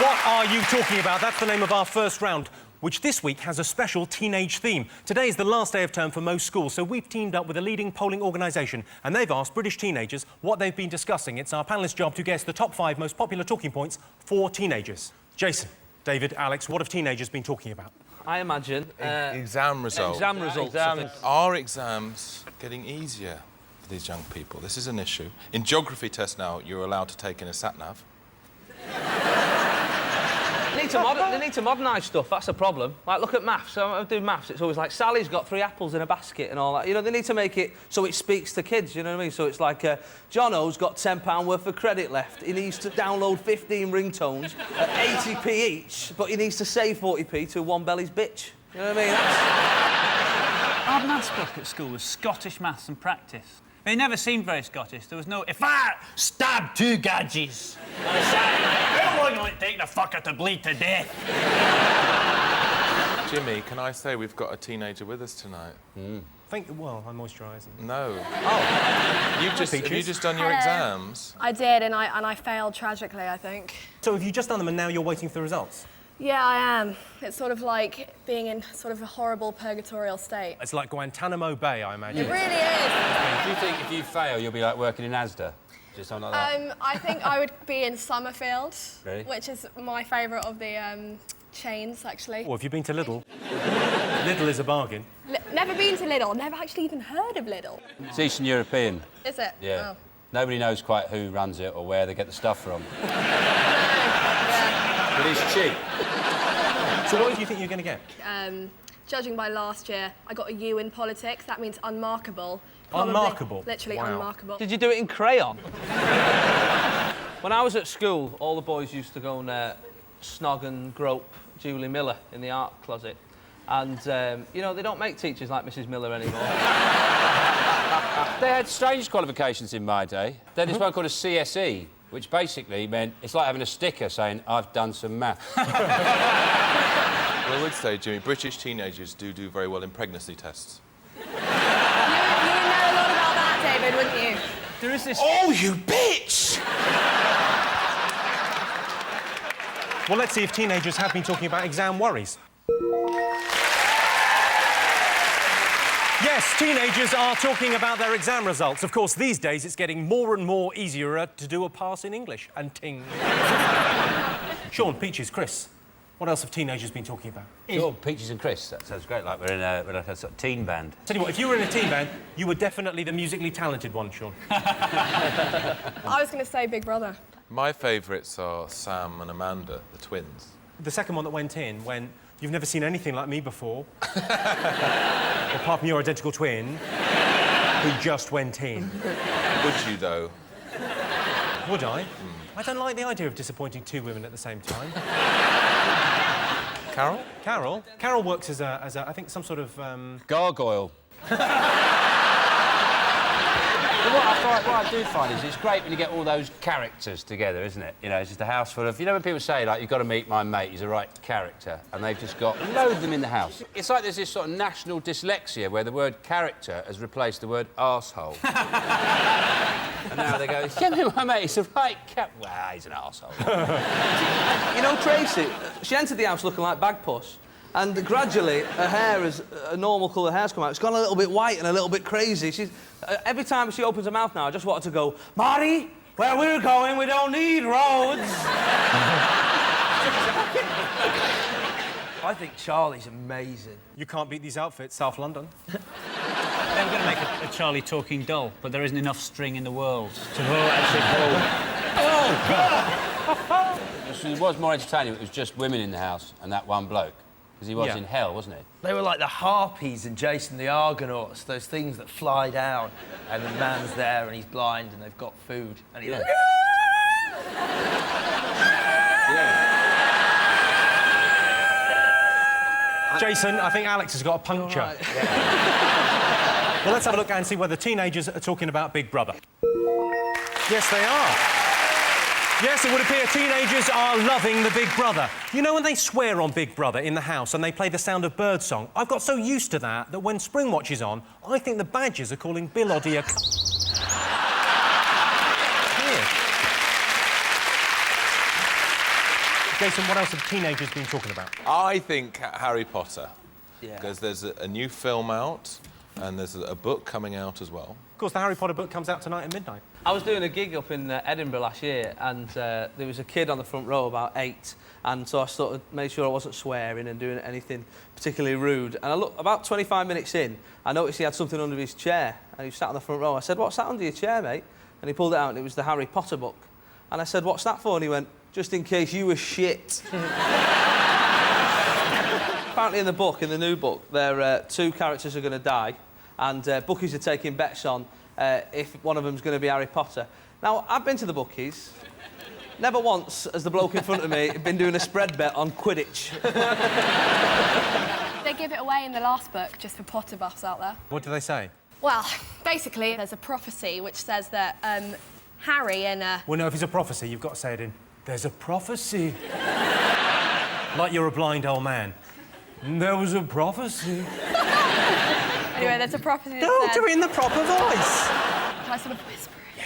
What are you talking about? That's the name of our first round, which this week has a special teenage theme. Today is the last day of term for most schools, so we've teamed up with a leading polling organisation and they've asked British teenagers what they've been discussing. It's our panellists' job to guess the top 5 most popular talking points for teenagers. Jason, David, Alex, what have teenagers been talking about? I imagine... exam results. Exam results. Are exams getting easier for these young people? This is an issue. In geography tests now, you're allowed to take in a sat-nav. They need to modernise stuff, that's the problem. Like, look at maths. I do maths, it's always like, Sally's got 3 apples in a basket and all that. You know, they need to make it so it speaks to kids, you know what I mean? So it's like, Jono's got £10 worth of credit left. He needs to download 15 ringtones at 80p each, but he needs to save 40p to One Belly's bitch. You know what I mean? Our maths book at school was Scottish maths and practice. They never seemed very Scottish. There was no, if I stab 2 gadgets, I say, how long will it take the fucker to bleed to death? Jimmy, can I say we've got a teenager with us tonight? Well, I'm moisturising. No. Oh. Have you just done your exams? I did, and I failed tragically, I think. So have you just done them and now you're waiting for the results? Yeah, I am. It's sort of like being in sort of a horrible purgatorial state. It's like Guantanamo Bay, I imagine. It really is. Do you think if you fail, you'll be like working in Asda? Just something like that? I think I would be in Summerfield, Really? which is my favourite of the chains, actually. Well, have you been to Lidl? Lidl is a bargain. Never been to Lidl. Never actually even heard of Lidl. It's Eastern European. Is it? Yeah. Oh. Nobody knows quite who runs it or where they get the stuff from. But it's cheap. So what do you think you're going to get? Judging by last year, I got a U in politics. That means unmarkable. Unmarkable? Literally Wow. unmarkable. Did you do it in crayon? When I was at school, all the boys used to go and snog and grope Julie Miller in the art closet. And, you know, they don't make teachers like Mrs Miller anymore. They had strange qualifications in my day. They had this one called a CSE, which basically meant it's like having a sticker saying, I've done some maths. Well, I would say, Jimmy, British teenagers do very well in pregnancy tests. You would know a lot about that, David, wouldn't you? There is this... Oh, you bitch! Well, let's see if teenagers have been talking about exam worries. Yes, teenagers are talking about their exam results. Of course, these days it's getting more and more easier to do a pass in English. And ting. Sean, Peaches, Chris, what else have teenagers been talking about? Sure, Peaches and Chris. That sounds great, like we're in a sort of teen band. Tell you what, if you were in a teen band, you were definitely the musically talented one, Sean. I was going to say Big Brother. My favourites are Sam and Amanda, the twins. The second one that went in, when you've never seen anything like me before, apart from your identical twin, who just went in. Would you, though? Would I? I don't like the idea of disappointing 2 women at the same time. Carol? Carol works as a I think, some sort of... Gargoyle. What I do find is it's great when you get all those characters together, isn't it? You know, it's just a house full of... You know when people say, like, you've got to meet my mate, he's a right character, and they've just got loads of them in the house. It's like there's this sort of national dyslexia where the word character has replaced the word arsehole. And now they go, yeah, my mate, he's a right well, he's an arsehole. You know, Tracy, she entered the house looking like Bagpuss. And gradually, her hair is a normal colour hair's come out. It's gone a little bit white and a little bit crazy. She's every time she opens her mouth now, I just want her to go, Marty, where we're going, we don't need roads. I think Charlie's amazing. You can't beat these outfits, South London. They were going to make a Charlie talking doll, but there isn't enough string in the world to actually hold. Oh, God! It was more entertaining if it was just women in the house and that one bloke. Because he was in hell, wasn't he? They were like the harpies in Jason the Argonauts, those things that fly down, and the man's there and he's blind and they've got food, and he's like... Jason, I think Alex has got a puncture. Right. Well, let's have a look and see whether teenagers are talking about Big Brother. Yes, they are. Yes, it would appear teenagers are loving the Big Brother. You know when they swear on Big Brother in the house and they play the Sound of Birdsong? I've got so used to that when Springwatch is on, I think the Badgers are calling Bill Oddie a Jason, what else have teenagers been talking about? I think Harry Potter. Yeah. Because there's a new film out and there's a book coming out as well. Of course, the Harry Potter book comes out tonight at midnight. I was doing a gig up in Edinburgh last year and there was a kid on the front row about 8 and so I sort of made sure I wasn't swearing and doing anything particularly rude. And I looked, about 25 minutes in, I noticed he had something under his chair and he sat on the front row. I said, "What's that under your chair, mate?" And he pulled it out and it was the Harry Potter book. And I said, "What's that for?" And he went, "Just in case you were shit." Apparently in the book, in the new book, two characters are going to die and bookies are taking bets on if one of them's going to be Harry Potter. Now, I've been to the bookies. Never once has the bloke in front of me been doing a spread bet on Quidditch. They give it away in the last book, just for Potter buffs out there. What do they say? Well, basically, there's a prophecy which says that Harry and... Well, no, if it's a prophecy, you've got to say it in, "There's a prophecy." Like you're a blind old man. "There was a prophecy." Anyway, there's a prophecy that Don't says... do it in the proper voice. Can I sort of whisper it? Yeah.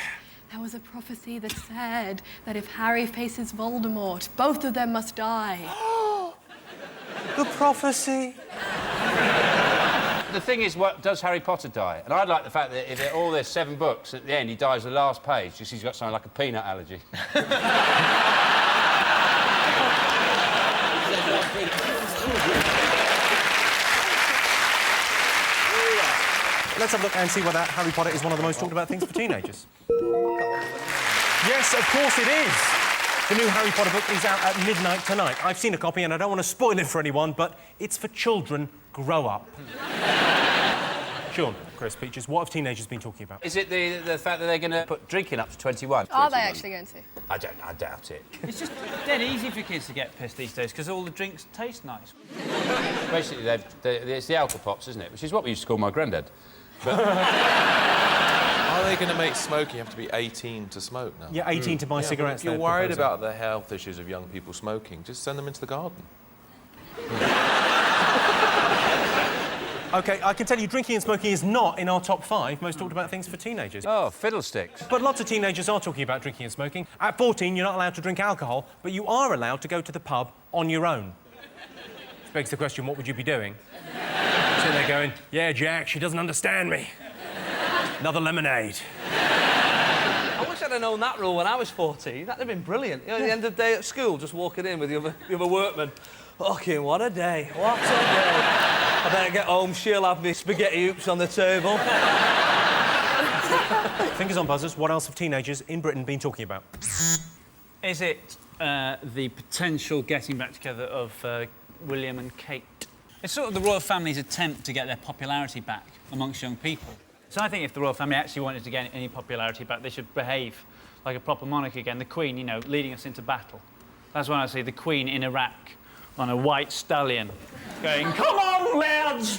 There was a prophecy that said that if Harry faces Voldemort, both of them must die. The prophecy. The thing is, what does Harry Potter die? And I'd like the fact that if all there's 7 books, at the end he dies the last page just he's got something like a peanut allergy. Let's have a look and see whether Harry Potter is one of the most talked about things for teenagers. Yes, of course it is. The new Harry Potter book is out at midnight tonight. I've seen a copy and I don't want to spoil it for anyone, but it's for children. Grow up. Sean, Chris, Peaches, what have teenagers been talking about? Is it the fact that they're going to put drinking up to 21? Are they actually going to? I doubt it. It's just dead easy for kids to get pissed these days because all the drinks taste nice. Basically, it's the alcohol pops, isn't it? Which is what we used to call my granddad. But... Are they going to make smoking? You have to be 18 to smoke now. Yeah, 18 to buy cigarettes. If you're worried about the health issues of young people smoking, just send them into the garden. OK, I can tell you drinking and smoking is not in our top 5 most talked about things for teenagers. Oh, fiddlesticks. But lots of teenagers are talking about drinking and smoking. At 14, you're not allowed to drink alcohol, but you are allowed to go to the pub on your own. Which begs the question, what would you be doing? Sitting there going, "Yeah, Jack, she doesn't understand me. Another lemonade." I wish I'd have known that rule when I was 14. That'd have been brilliant. You know, at the end of the day at school, just walking in with the other workmen. Fucking what a day. What a day. I better get home, she'll have me spaghetti hoops on the table. Fingers on buzzers, what else have teenagers in Britain been talking about? Is it the potential getting back together of William and Kate? It's sort of the royal family's attempt to get their popularity back amongst young people. So I think if the royal family actually wanted to get any popularity back, they should behave like a proper monarch again. The Queen, you know, leading us into battle. That's when I see the Queen in Iraq on a white stallion going, "Come on, lads,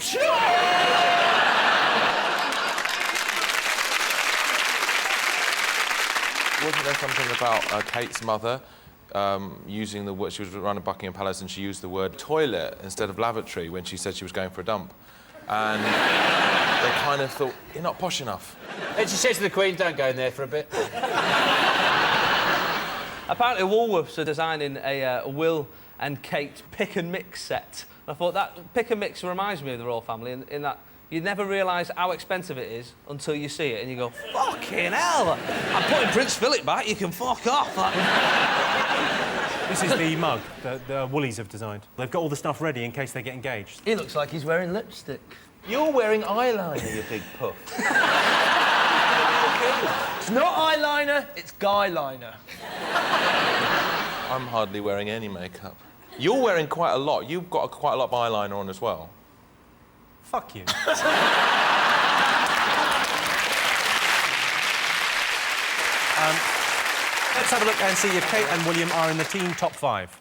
Wasn't there something about Kate's mother using the word... She was running Buckingham Palace and she used the word toilet instead of lavatory when she said she was going for a dump. And they kind of thought, "You're not posh enough." And she said to the Queen, "Don't go in there for a bit." Apparently Woolworths are designing a Will and Kate pick and mix set. I thought that pick and mix reminds me of the royal family in that you never realise how expensive it is until you see it and you go, "Fucking hell! I'm putting Prince Philip back, you can fuck off." This is the mug that the Woolies have designed. They've got all the stuff ready in case they get engaged. He looks like he's wearing lipstick. You're wearing eyeliner, you big puff. It's not eyeliner, it's guy-liner. I'm hardly wearing any makeup. You're wearing quite a lot. You've got quite a lot of eyeliner on as well. Fuck you. Let's have a look and see if Kate and William are in the teen top 5.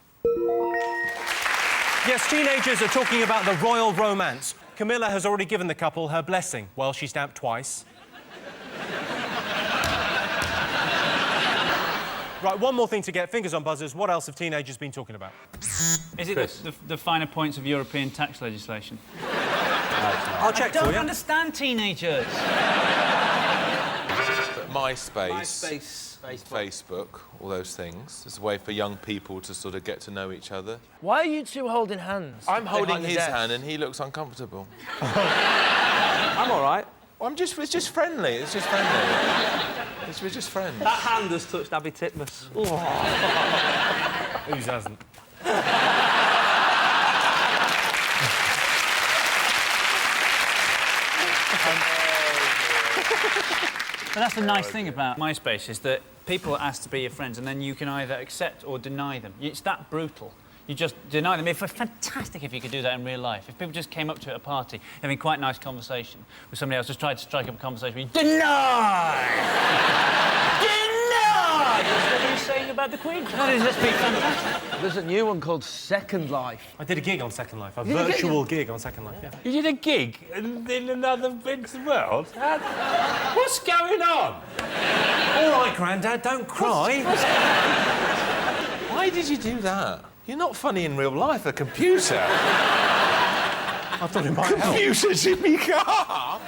Yes, teenagers are talking about the royal romance. Camilla has already given the couple her blessing. Well, she stamped twice. Right, one more thing to get. Fingers on buzzers. What else have teenagers been talking about? Is it the finer points of European tax legislation? I'll check for you. I don't understand teenagers. MySpace, Facebook, all those things. It's a way for young people to sort of get to know each other. Why are you two holding hands? I'm holding behind the his desk? hand and he looks uncomfortable. I'm all right. It's just friendly. It's just friendly. We're just friends. That hand has touched Abby Titmus. Whose hasn't? But that's the nice thing about MySpace, is that people are asked to be your friends and then you can either accept or deny them. It's that brutal. You just deny them. It'd be fantastic if you could do that in real life. If people just came up to you at a party, having quite a nice conversation with somebody else, just tried to strike up a conversation with you, deny! Deny! That's what you're saying about the Queen. That is just be fantastic. There's a new one called Second Life. I did a gig on Second Life, a virtual gig on Second Life, yeah. You did a gig in another bit of the world? What's going on? All right, Grandad, don't cry. Why did you do that? You're not funny in real life, a computer. I thought it might help. Computer Jimmy Carr?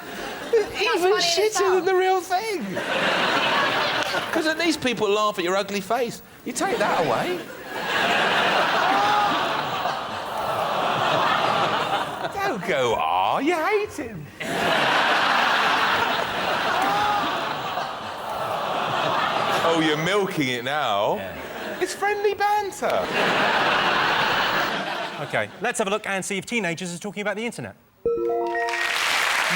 Even shitter than the real thing. Because at least people laugh at your ugly face. You take that away. Don't go, you hate him. Oh, you're milking it now. Yeah. It's friendly banter. OK, let's have a look and see if teenagers are talking about the internet.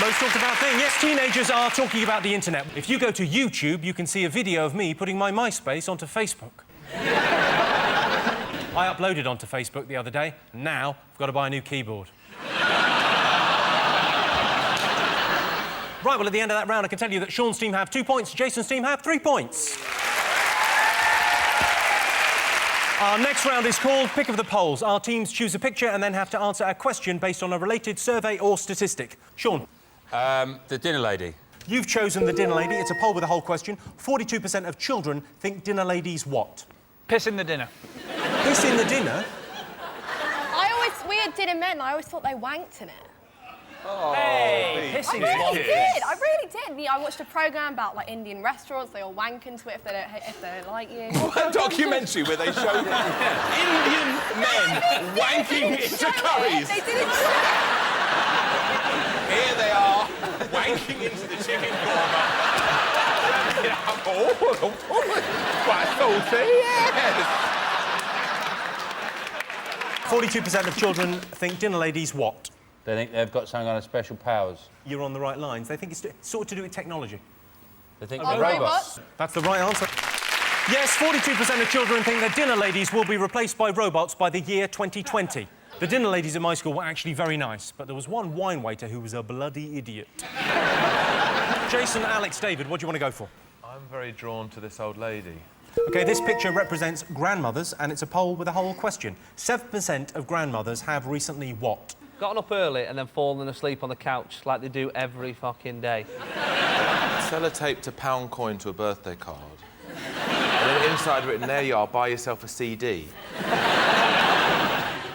Most talked about thing. Yes, teenagers are talking about the internet. If you go to YouTube, you can see a video of me putting my MySpace onto Facebook. I uploaded onto Facebook the other day, and now I've got to buy a new keyboard. Right, well, at the end of that round, I can tell you that Sean's team have 2 points, Jason's team have 3 points. Our next round is called Pick of the Polls. Our teams choose a picture and then have to answer a question based on a related survey or statistic. Sean? The dinner lady. You've chosen the dinner lady. It's a poll with a whole question. 42% of children think dinner ladies what? Piss in the dinner. Piss in the dinner? We had dinner men, I always thought they wanked in it. Oh, hey, pissing I really did. I really did. I watched a programme about like Indian restaurants. They all wank into it if they don't like you. What documentary where they showed Indian men wanking into curries? They did it. Here they are, wanking into the chicken korma. Quite salty, yes. 42% of children think dinner ladies what? They think they've got some kind of special powers. You're on the right lines. They think it's sort of to do with technology. They think they're robots. That's the right answer. Yes, 42% of children think that dinner ladies will be replaced by robots by the year 2020. The dinner ladies at my school were actually very nice, but there was one wine waiter who was a bloody idiot. Jason, Alex, David, what do you want to go for? I'm very drawn to this old lady. OK, this picture represents grandmothers, and it's a poll with a whole question. 7% of grandmothers have recently what? Gotten up early and then fallen asleep on the couch like they do every fucking day. Sellotaped a pound coin to a birthday card. And then inside written, there you are, buy yourself a CD.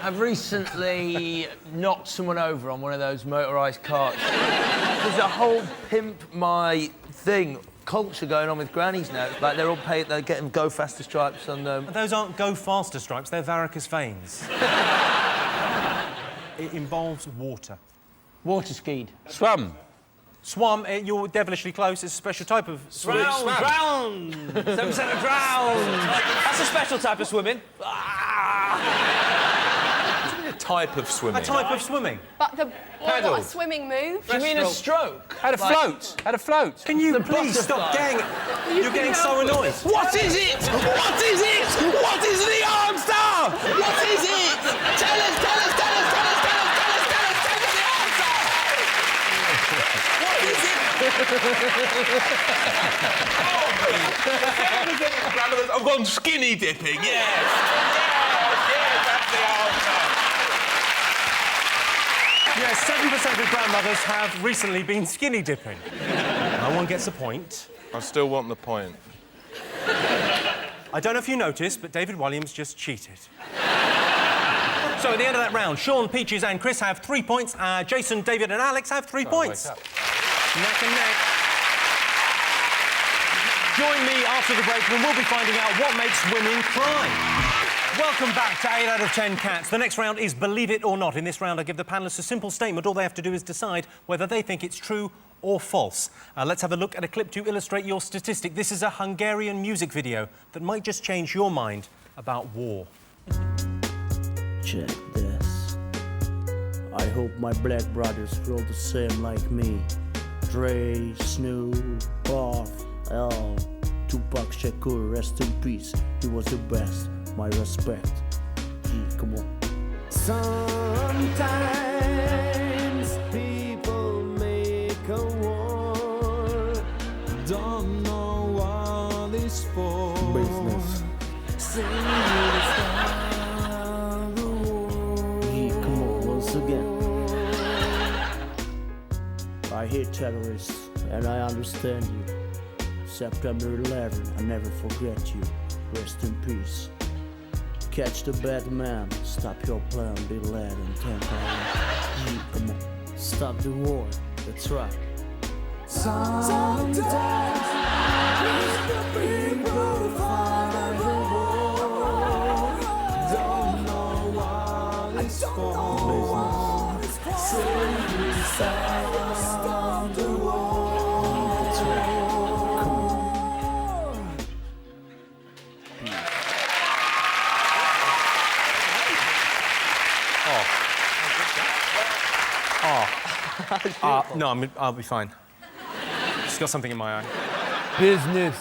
I've recently knocked someone over on one of those motorised carts. There's a whole pimp my thing culture going on with grannies now. Like, they're all paid, they're getting go faster stripes on them. Those aren't go faster stripes, they're varicose veins. It involves water. Water skied. Swum. Swum, you're devilishly close. It's a special type of swimming. Drown! 7% of drown! That's a special type of swimming. A type of swimming. A type of swimming. But what a swimming move. Do you mean a stroke? Had a float. Had a float. Can you please stop getting... You're getting so annoyed. What is it? What is it? What is the answer? What is it? Tell us, tell us, tell us, tell us, tell us, tell us, tell us, tell us the answer! What is it? I've gone skinny dipping, yes. Yes, that's the answer. Yes, 7% of grandmothers have recently been skinny dipping. No one gets a point. I still want the point. I don't know if you noticed, but David Williams just cheated. So at the end of that round, Sean, Peaches and Chris have 3 points. Jason, David and Alex have 3 points. Neck and neck. Join me after the break when we'll be finding out what makes women cry. Welcome back to 8 out of 10 Cats. The next round is Believe It or Not. In this round, I give the panellists a simple statement. All they have to do is decide whether they think it's true or false. Let's have a look at a clip to illustrate your statistic. This is a Hungarian music video that might just change your mind about war. Check this. I hope my black brothers feel the same like me. Dre, Snoop, Puff, L, Tupac Shakur, rest in peace. He was the best. My respect. G, come on. Sometimes people make a war, don't know what it's for. Business. Sing it, start the war. G, come on, once again. I hate terrorists, and I understand you. September 11, I never forget you. Rest in peace. Catch the bad man, stop your plan, be led and temper. Come on, stop the war, that's right. Sometimes the people fight the war, don't know what it's for. Sing it, stop the war. That's right. Come on. No, I'll be fine. Just got something in my eye. Business.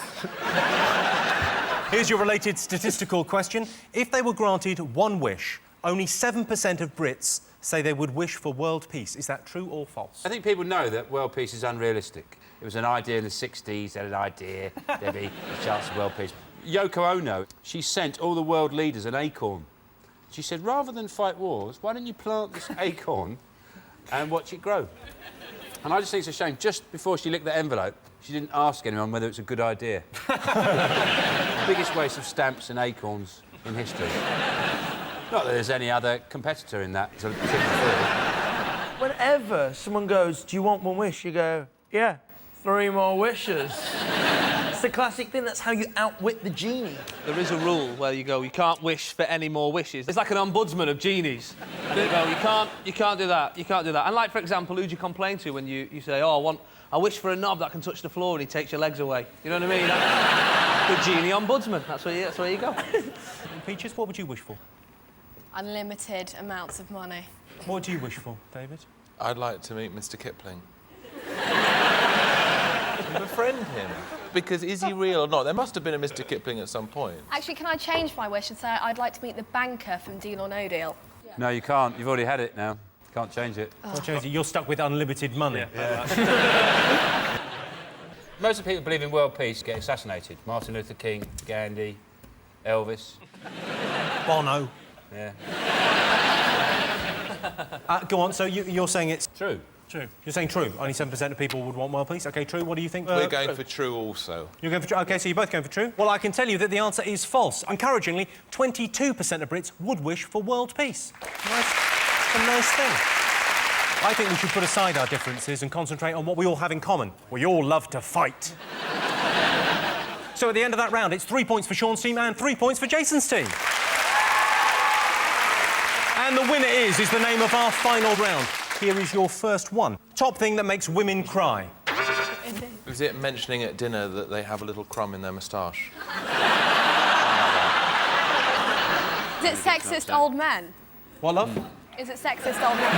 Here's your related statistical question. If they were granted one wish, only 7% of Brits say they would wish for world peace. Is that true or false? I think people know that world peace is unrealistic. It was an idea in the 60s, they had an idea, there'd be a chance of world peace. Yoko Ono, she sent all the world leaders an acorn. She said, rather than fight wars, why don't you plant this acorn and watch it grow? And I just think it's a shame. Just before she licked the envelope, she didn't ask anyone whether it's a good idea. The biggest waste of stamps and acorns in history. Not that there's any other competitor in that. Whenever someone goes, do you want one wish? You go, yeah, 3 more wishes. It's the classic thing, that's how you outwit the genie. There is a rule where you go, you can't wish for any more wishes. It's like an ombudsman of genies. And you go, you can't do that, you can't do that. And like, for example, who do you complain to when you say, oh, I wish for a knob that can touch the floor and he takes your legs away. You know what I mean? The genie ombudsman, that's where you go. Peaches, what would you wish for? Unlimited amounts of money. What do you wish for, David? I'd like to meet Mr. Kipling. Befriend him. Because is he real or not? There must have been a Mr. Kipling at some point. Actually, can I change my wish and say I'd like to meet the banker from Deal or No Deal? No, you can't. You've already had it now. Can't change it. Can't change it. You're stuck with unlimited money. Yeah. Most of the people who believe in world peace get assassinated. Martin Luther King, Gandhi, Elvis. Bono. Yeah. Go on, so you're saying it's... True. True. You're saying true. Only 7% of people would want world peace. OK, true. What do you think? We're going for true also. You're going for true? OK, so you're both going for true? Well, I can tell you that the answer is false. Encouragingly, 22% of Brits would wish for world peace. Nice. It's a nice thing. I think we should put aside our differences and concentrate on what we all have in common. We all love to fight. So at the end of that round, it's 3 points for Sean's team and 3 points for Jason's team. And the winner is the name of our final round. Here is your first one. Top thing that makes women cry. Is it mentioning at dinner that they have a little crumb in their moustache? Is it sexist old men? What, love? Is it sexist old men?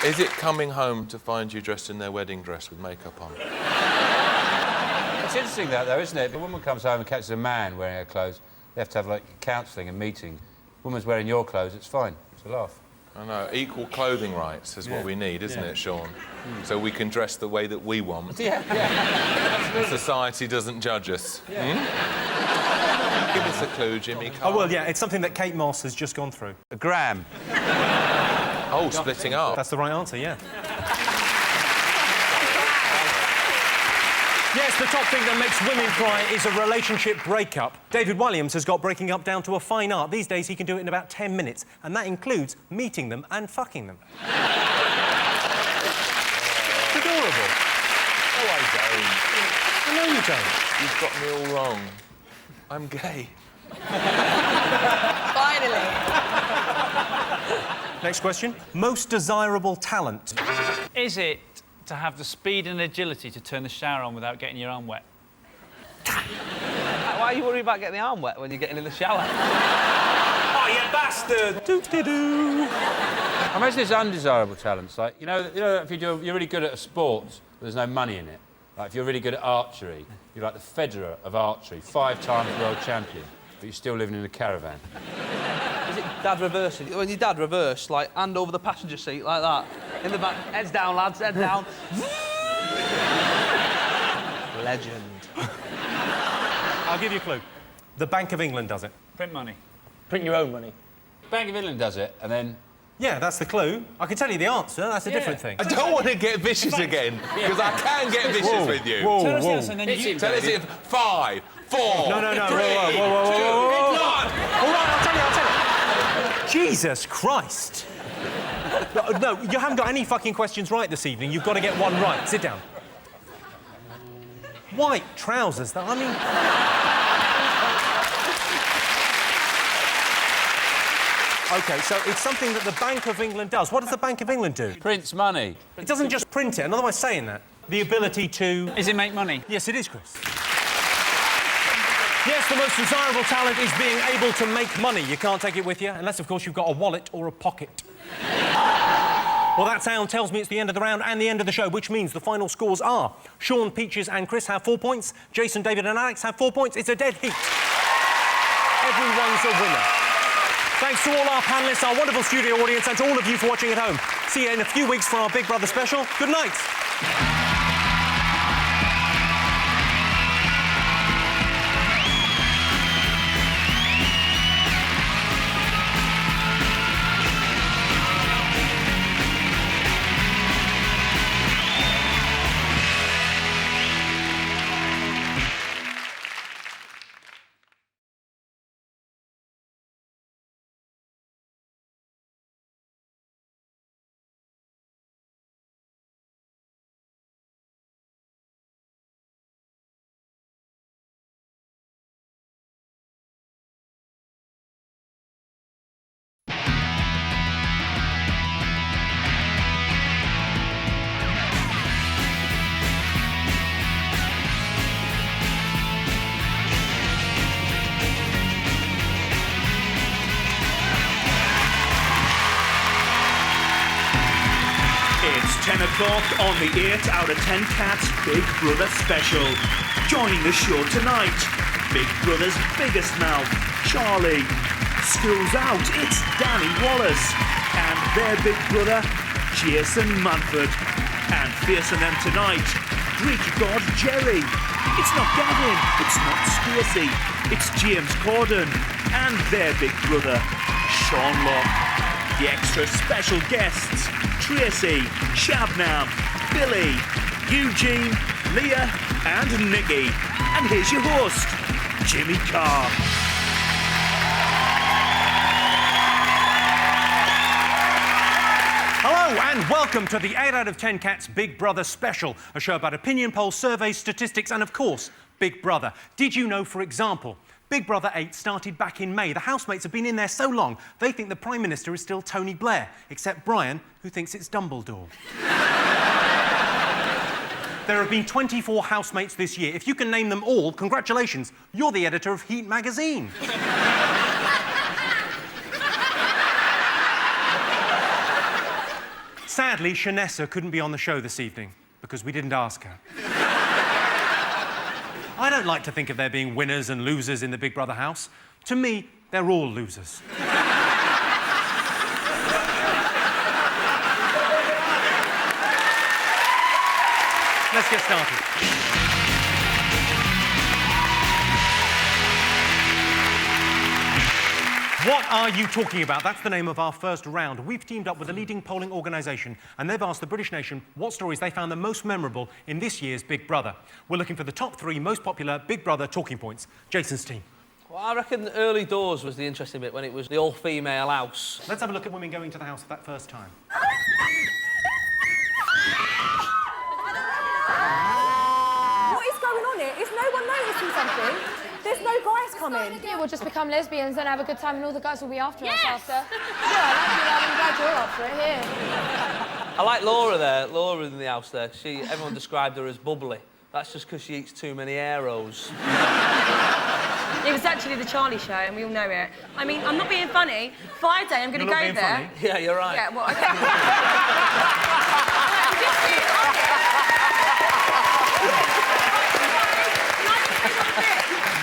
Is it coming home to find you dressed in their wedding dress with makeup on? It's interesting that, though, isn't it? If a woman comes home and catches a man wearing her clothes, they have to have, like, counselling and meeting. Woman's wearing your clothes, it's fine. It's a laugh. I know. Equal clothing rights is what we need, isn't it, Sean? So we can dress the way that we want. Yeah. Society doesn't judge us. Yeah. Give us a clue, Jimmy Carr. Oh, well, yeah, it's something that Kate Moss has just gone through. A gram. Oh, splitting up. That's the right answer, yeah. Yes, the top thing that makes women cry is a relationship breakup. David Williams has got breaking up down to a fine art. These days, he can do it in about 10 minutes, and that includes meeting them and fucking them. It's adorable. No, I don't. I know you don't. You've got me all wrong. I'm gay. Finally. Next question. Most desirable talent. Is it to have the speed and agility to turn the shower on without getting your arm wet? Why are you worried about getting the arm wet when you're getting in the shower? Oh, you bastard! Doo-doo-doo. I imagine there's undesirable talents. Like, you know, if you're really good at a sport, but there's no money in it. Like, if you're really good at archery, you're like the Federer of archery, 5-time world champion, but you're still living in a caravan. Is it dad reversing? When your dad reversed, like, hand over the passenger seat, like that. In the back, heads down, lads, head down. Legend. I'll give you a clue. The Bank of England does it. Print money. Print your own money. Bank of England does it, and then... Yeah, that's the clue. I can tell you the answer. That's a different thing. I don't want to get vicious again, because I can get vicious with you. Whoa, Tell us whoa. this and then you... Tell us in 5, 4, No. 3, Whoa. 2, 1. All right, I'll tell you. Jesus Christ. No, you haven't got any fucking questions right this evening. You've got to get one right. Sit down. White trousers, though. I mean... OK, so it's something that the Bank of England does. What does the Bank of England do? Prints money. It doesn't just print it. Another way of saying that. The ability to... Is it make money? Yes, it is, Chris. Yes, the most desirable talent is being able to make money. You can't take it with you, unless, of course, you've got a wallet or a pocket. Well, that sound tells me it's the end of the round and the end of the show, which means the final scores are Sean, Peaches and Chris have 4 points, Jason, David and Alex have 4 points. It's a dead heat. Everyone's a winner. Thanks to all our panellists, our wonderful studio audience, and to all of you for watching at home. See you in a few weeks for our Big Brother special. Good night. It's 10 o'clock on the 8 out of 10 Cats Big Brother special. Joining the show tonight, Big Brother's biggest mouth, Charlie. School's out, it's Danny Wallace. And their big brother, Jason Manford. And facing them tonight, Greek god Jerry. It's not Gavin, it's not Stacey, it's James Corden. And their big brother, Sean Locke. The extra special guests, Tracy, Shabnam, Billy, Eugene, Leah and Nikki. And here's your host, Jimmy Carr. Hello and welcome to the 8 out of 10 Cats Big Brother special, a show about opinion polls, surveys, statistics and, of course, Big Brother. Did you know, for example, Big Brother 8 started back in May. The housemates have been in there so long, they think the Prime Minister is still Tony Blair, except Brian, who thinks it's Dumbledore. There have been 24 housemates this year. If you can name them all, congratulations, you're the editor of Heat magazine. Sadly, Shanessa couldn't be on the show this evening because we didn't ask her. I don't like to think of there being winners and losers in the Big Brother house. To me, they're all losers. Let's get started. What are you talking about? That's the name of our first round. We've teamed up with a leading polling organisation and they've asked the British nation what stories they found the most memorable in this year's Big Brother. We're looking for the top 3 most popular Big Brother talking points. Jason's team. Well, I reckon the early doors was the interesting bit, when it was the all-female house. Let's have a look at women going to the house for that first time. What is going on here? Is no one noticing something? There's no guys coming. Yeah, we'll just become lesbians and have a good time and all the guys will be after us after. Yeah, I'm glad you're up for it here. I like Laura there, Laura in the house there. Everyone described her as bubbly. That's just because she eats too many arrows. It was actually the Charlie show, and we all know it. I mean, I'm not being funny. Friday, I'm going to go there. Funny? Yeah, you're right. Yeah, well, okay.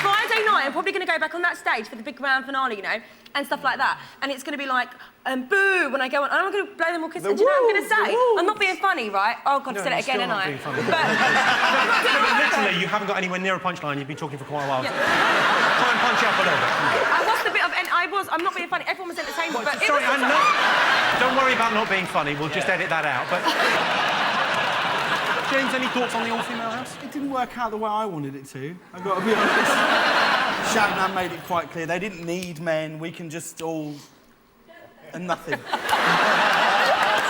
Friday night, I'm probably going to go back on that stage for the big grand finale, you know, and stuff like that. And it's going to be like, boo, when I go on. And I'm going to blow them all kisses. And do you know what I'm going to say? I'm not being funny, right? Oh, God, I've said it again, ain't I? Literally, you haven't got anywhere near a punchline. You've been talking for quite a while. Yeah. Try and punch up a little bit. I lost a bit of... I'm not being funny. Everyone was entertained, but... Sorry, I'm not... Don't worry about not being funny. We'll just edit that out, but... James, any thoughts on the all-female house? It didn't work out the way I wanted it to, I've got to be honest. Shannon made it quite clear. They didn't need men. We can just all... and nothing.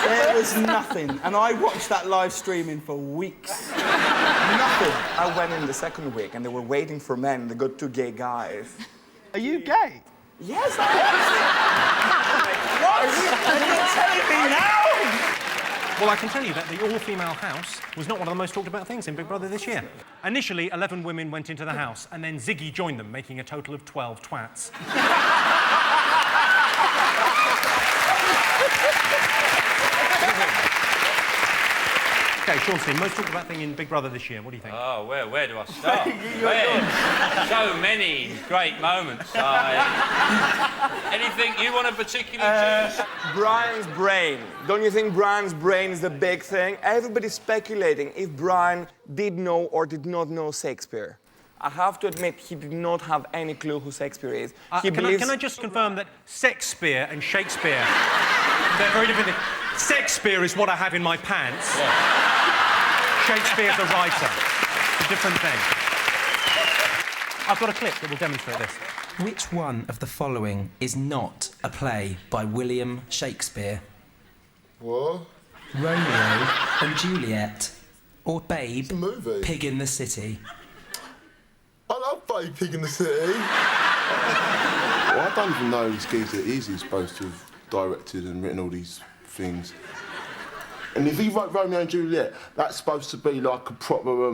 There was nothing. And I watched that live streaming for weeks. Nothing. I went in the second week and they were waiting for men. They got 2 gay guys. Are you gay? Yes, I am. What? Are you telling me now? Well, I can tell you that the all-female house was not one of the most talked about things in Big Brother this year. Initially, 11 women went into the house, and then Ziggy joined them, making a total of 12 twats. OK, Sean, most talked about thing in Big Brother this year. What do you think? Oh, where do I start? So many great moments. Anything you want to particularly choose? Brian's brain. Don't you think Brian's brain is the big thing? Everybody's speculating if Brian did know or did not know Shakespeare. I have to admit, he did not have any clue who Shakespeare is. Can I just confirm that Shakespeare and Shakespeare, they're very different things. Shakespeare is what I have in my pants. Yeah. Shakespeare's a writer. It's a different thing. I've got a clip that will demonstrate this. Which one of the following is not a play by William Shakespeare? What? Romeo and Juliet, or Babe, it's a movie. Pig in the City? I love Babe, Pig in the City. Well, I don't even know this geezer is he's supposed to have directed and written all these things. And if he wrote Romeo and Juliet, that's supposed to be like a proper,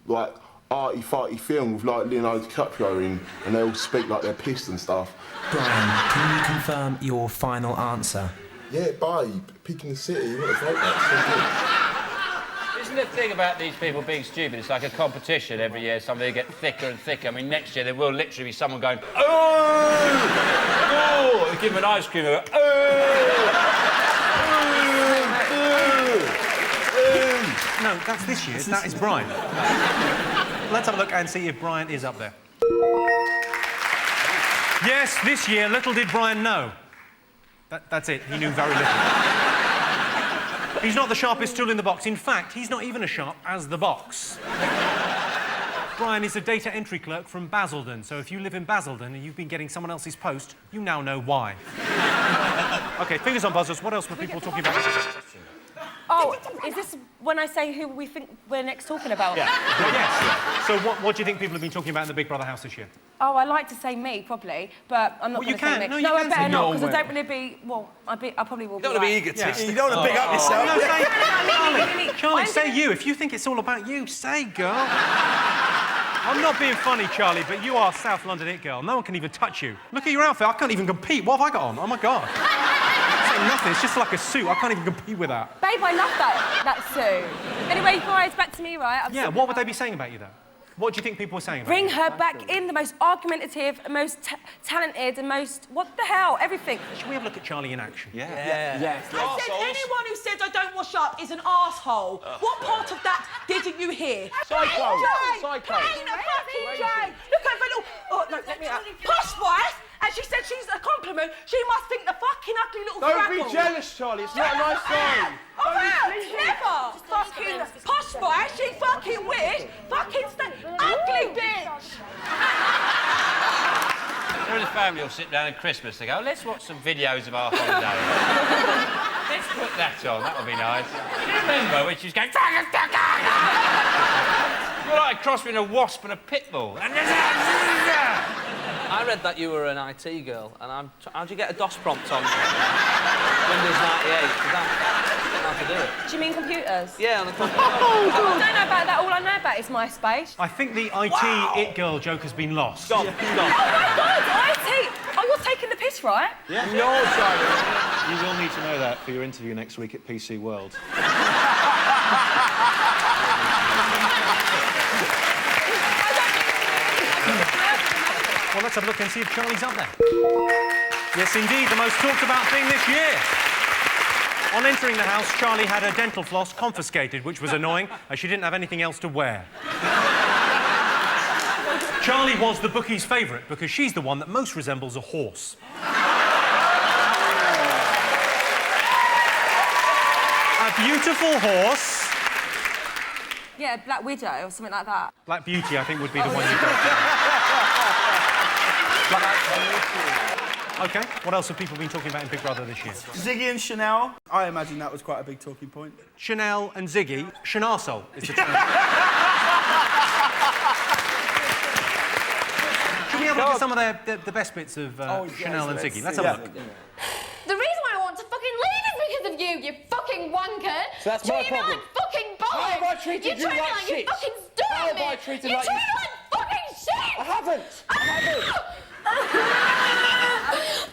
like, arty-farty film with, like, Leonardo DiCaprio in, and they all speak like they're pissed and stuff. Brian, can you confirm your final answer? Yeah, Babe, Pig in the City, you want to vote that, Isn't the thing about these people being stupid, it's like a competition every year, somebody get thicker and thicker. I mean, next year there will literally be someone going, oh! They give them an ice cream, they go, oh! No, that's this year. That is Brian. Let's have a look and see if Brian is up there. Yes, this year, little did Brian know. That's it. He knew very little. He's not the sharpest tool in the box. In fact, he's not even as sharp as the box. Brian is a data entry clerk from Basildon, so if you live in Basildon and you've been getting someone else's post, you now know why. OK, fingers on buzzers. What else were people talking about? Oh, is this when I say who we think we're next talking about? Yeah. Yes. So what do you think people have been talking about in the Big Brother house this year? Oh, I like to say me, probably, but I'm not going to say me. No, I better not, because I don't want to be... Well, I probably will be. You don't want to be egotistic. You don't want to big up yourself. No, Charlie, say you. If you think it's all about you, say, girl. I'm not being funny, Charlie, but you are South London it girl. No one can even touch you. Look at your outfit. I can't even compete. What have I got on? Oh, my God. Nothing. It's just like a suit. I can't even compete with that. Babe, I love that suit. Anyway, guys, back to me, right? What would they be saying about you, though? What do you think people were saying about Bring you? her back in, the most argumentative, most talented, and most... What the hell? Everything. Should we have a look at Charlie in action? Yeah. Yes. I said anyone who says I don't wash up is an arsehole. What part of that didn't you hear? Psycho. Pain a fucking Jay. Look over little... Oh, no, let me out. Posh wife And she said she's a compliment. She must think the fucking ugly little Don't fraggle. be jealous, Charlie. It's not a nice song. Oh, never. Fucking posh boy. She fucking weird. Fucking ugly bitch. There is a family who'll sit down at Christmas and go, let's watch some videos of our holiday. Let's put that on, that'll be nice. Do you remember when she was going, you're like a cross between a wasp and a pit bull. I read that you were an IT girl, and how'd you get a DOS prompt on Windows 98? I don't know how to do it. Do you mean computers? Yeah, on the computer. I don't know about that. All I know about is MySpace. I think the IT it girl joke has been lost. Oh my God, IT! Oh, you're taking the piss, right? Yeah. No, Charlie. You will need to know that for your interview next week at PC World. Well, let's have a look and see if Charlie's up there. Yes, indeed, the most talked about thing this year. On entering the house, Charlie had her dental floss confiscated, which was annoying, as she didn't have anything else to wear. Charlie was the bookie's favourite because she's the one that most resembles a horse. A beautiful horse. Yeah, Black Widow or something like that. Black Beauty, I think, would be the one you'd go for. OK, what else have people been talking about in Big Brother this year? Ziggy and Chanel. I imagine that was quite a big talking point. Chanel and Ziggy. Shanarsole is the term. Should we have a look at some of the best bits of Chanel and Ziggy? Let's have a look. The reason why I want to fucking leave is because of you, you fucking wanker. So that's my treat me problem. like fucking bollocks. How have I treated you treat me like like shit? you fucking stood How have me. I treated you like treat you- me like fucking shit. I haven't. I haven't. I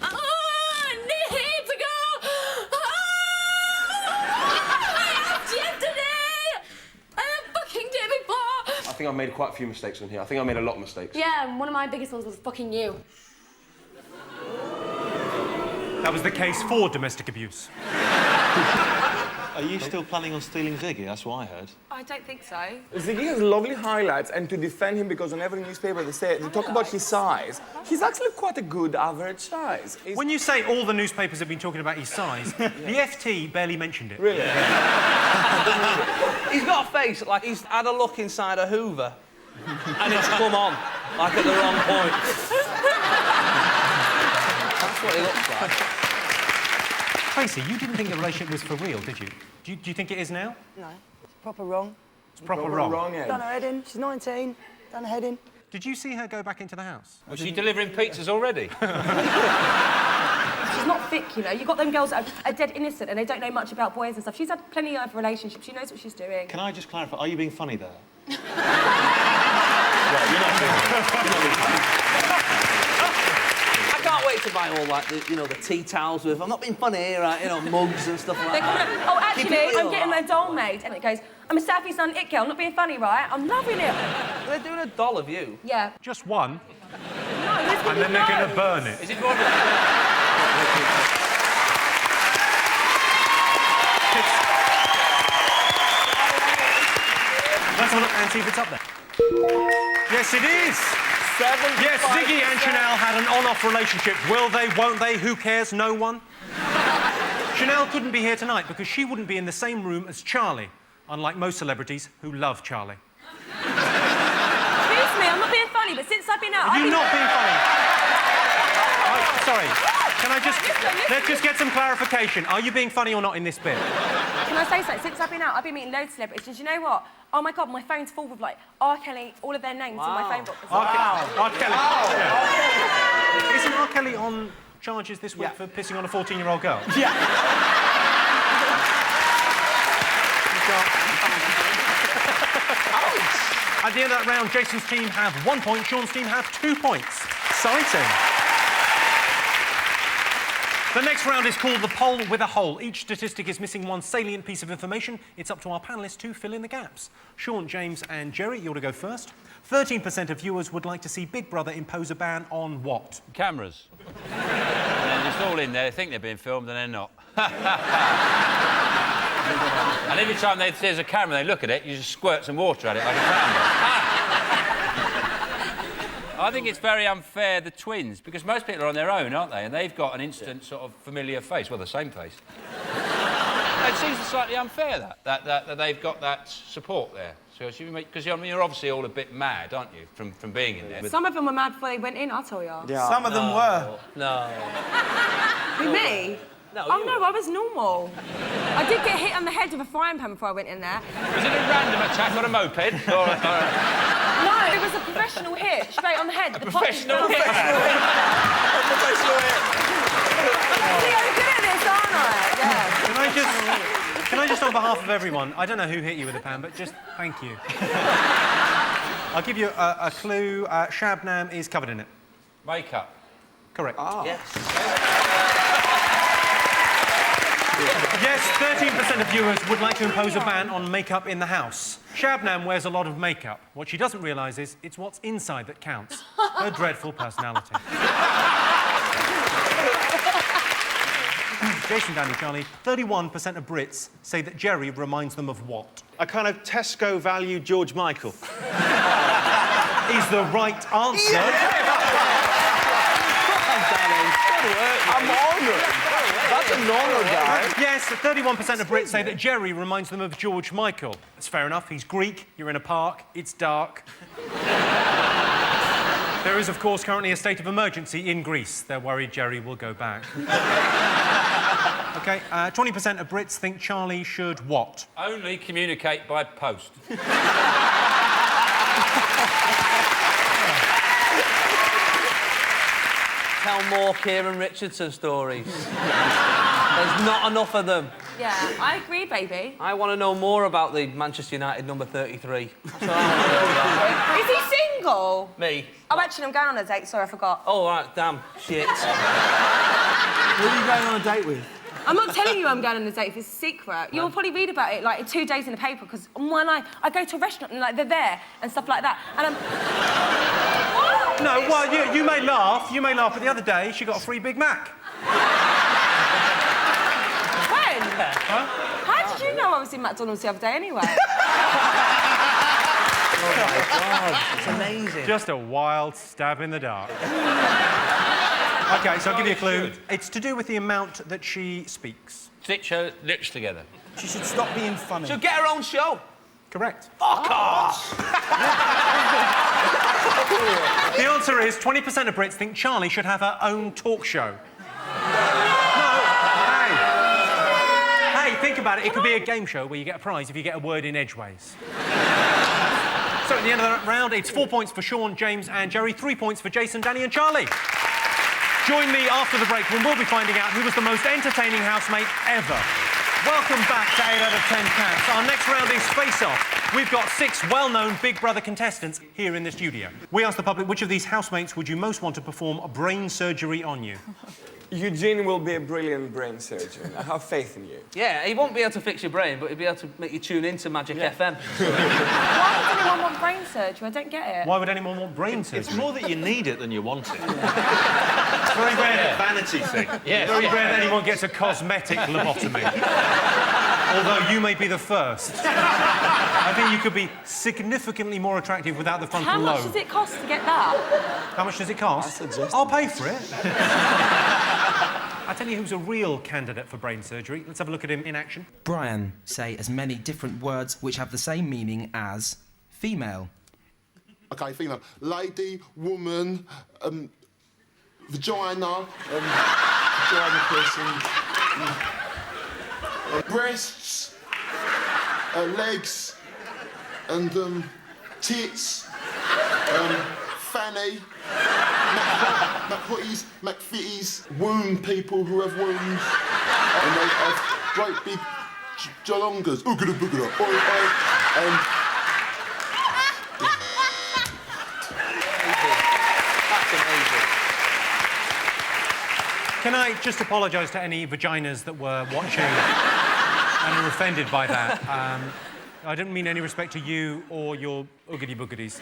need to go. I asked yesterday. I fucking did before. I think I've made quite a few mistakes on here. I think I made a lot of mistakes. Yeah, and one of my biggest ones was fucking you. That was the case for domestic abuse. Are you still planning on stealing Ziggy? That's what I heard. I don't think so. Ziggy has lovely highlights, and to defend him, because on every newspaper they talk about his size, he's actually quite a good average size. When you say all the newspapers have been talking about his size, the FT barely mentioned it. Really? He's got a face like he's had a look inside a Hoover, and it's come on, like at the wrong point. That's what he looks like. Tracy, you didn't think the relationship was for real, did you? Do you think it is now? No, it's proper wrong. It's proper wrong. Done her head in. She's 19. Done her head in. Did you see her go back into the house? Was she delivering pizzas already? She's not thick, you know. You've got them girls that are dead innocent and they don't know much about boys and stuff. She's had plenty of relationships. She knows what she's doing. Can I just clarify? Are you being funny there? I can't wait to buy all like the tea towels with. I'm not being funny, right? Mugs and stuff like They're coming that. up, oh, actually, I'm getting a doll made, and it goes, I'm a South East London it girl, I'm not being funny, right? I'm loving it. They're doing a doll of you. Yeah. Just one. No, there's And then they're going to burn it. Is it more Let's have a look and see if it's up there. Yes, it is. Yes, Ziggy and Chanel had an on-off relationship. Will they, won't they, who cares, no one? Chanel couldn't be here tonight because she wouldn't be in the same room as Charlie, unlike most celebrities who love Charlie. Excuse me, I'm not being funny, but since I've been out... You're not being funny. Oh, sorry. Can I just... Let's just get some clarification. Are you being funny or not in this bit? Can I say something? Since I've been out, I've been meeting loads of celebrities, and do you know what? Oh my God, my phone's full with, like, R. Kelly, all of their names in my phone book. R. Kelly. Yeah. Isn't R. Kelly on charges this week for pissing on a 14-year-old girl? Yeah. At the end of that round, Jason's team have 1 point, Sean's team have 2 points. Exciting. The next round is called the poll with a hole. Each statistic is missing one salient piece of information. It's up to our panellists to fill in the gaps. Sean, James and Jerry, you're to go first. 13% of viewers would like to see Big Brother impose a ban on what? Cameras. They're just all in there. They think they're being filmed and they're not. And every time there's a camera, they look at it, you just squirt some water at it like a I think it's very unfair, the twins, because most people are on their own, aren't they? And they've got an instant sort of familiar face. Well, the same face. It seems slightly unfair, that they've got that support there. Because you're obviously all a bit mad, aren't you, from being in there? Some of them were mad before they went in, I'll tell you. Yeah. Some of them were. No. Who, me? No, oh, no, I was normal. I did get hit on the head with a frying pan before I went in there. Was it a random attack on a moped? No, it was a professional hit, straight on the head. A professional hit? A professional hit. See, I'm good at this, aren't I? Yeah. Can I just, on behalf of everyone, I don't know who hit you with a pan, but just thank you. I'll give you a clue. Shabnam is covered in it. Makeup. Correct. Oh. Yes. Yes, 13% of viewers would like to impose a ban on makeup in the house. Shabnam wears a lot of makeup. What she doesn't realise is it's what's inside that counts. Her dreadful personality. Jason, Danny, Charlie, 31% of Brits say that Jerry reminds them of what? A kind of Tesco value George Michael. Is the right answer. Yeah. I'm honoured. That's an honour, guy. Yes, 31% of Brits say that Jerry reminds them of George Michael. That's fair enough. He's Greek, you're in a park, it's dark. There is, of course, currently a state of emergency in Greece. They're worried Jerry will go back. OK, 20% of Brits think Charlie should what? Only communicate by post. Tell more Kieran Richardson stories. There's not enough of them. Yeah, I agree, baby. I want to know more about the Manchester United number 33. That's what I want to know about. Is he single? Me. Oh, actually, I'm going on a date. Sorry, I forgot. Oh, right, damn. Shit. Who are you going on a date with? I'm not telling you I'm going on a date if it's a secret. You'll probably read about it, like, in 2 days in the paper, because when I go to a restaurant and, like, they're there and stuff like that, and I'm... What? No, well, you may laugh, but the other day she got a free Big Mac. When? Huh? How did you know I was in McDonald's the other day, anyway? Oh, my God. It's amazing. Just a wild stab in the dark. OK, so I'll give you a clue. It's to do with the amount that she speaks. Stitch her lips together. She should stop being funny. She'll get her own show. Correct. Fuck off! The answer is 20% of Brits think Charlie should have her own talk show. Hey, think about it. It could be a game show where you get a prize if you get a word in edgeways. So at the end of that round, it's 4 points for Sean, James and Jerry, 3 points for Jason, Danny and Charlie. Join me after the break when we'll be finding out who was the most entertaining housemate ever. Welcome back to 8 out of 10 Cats. Our next round is Face Off. We've got 6 well-known Big Brother contestants here in the studio. We asked the public which of these housemates would you most want to perform brain surgery on you? Eugene will be a brilliant brain surgeon. I have faith in you. Yeah, he won't be able to fix your brain, but he'll be able to make you tune into Magic FM. Why would anyone want brain surgery? I don't get it. Why would anyone want brain surgery? It's more that you need it than you want it. It's very rare vanity thing. Yeah. Very rare that anyone gets a cosmetic lobotomy. Although you may be the first. I think you could be significantly more attractive without the frontal lobe. How much does it cost to get that? How much does it cost? I'll pay for it. I'll tell you who's a real candidate for brain surgery. Let's have a look at him in action. Brian, say as many different words which have the same meaning as female. OK, female. Lady, woman, vagina, vagina person, breasts, legs, and tits, fanny, McHooties, McFitties, wound people who have wounds, and they have great big jalongas. Oogada boogada, oi, oi, and... That's amazing. Can I just apologise to any vaginas that were watching and are offended by that? I didn't mean any respect to you or your oogity-boogities.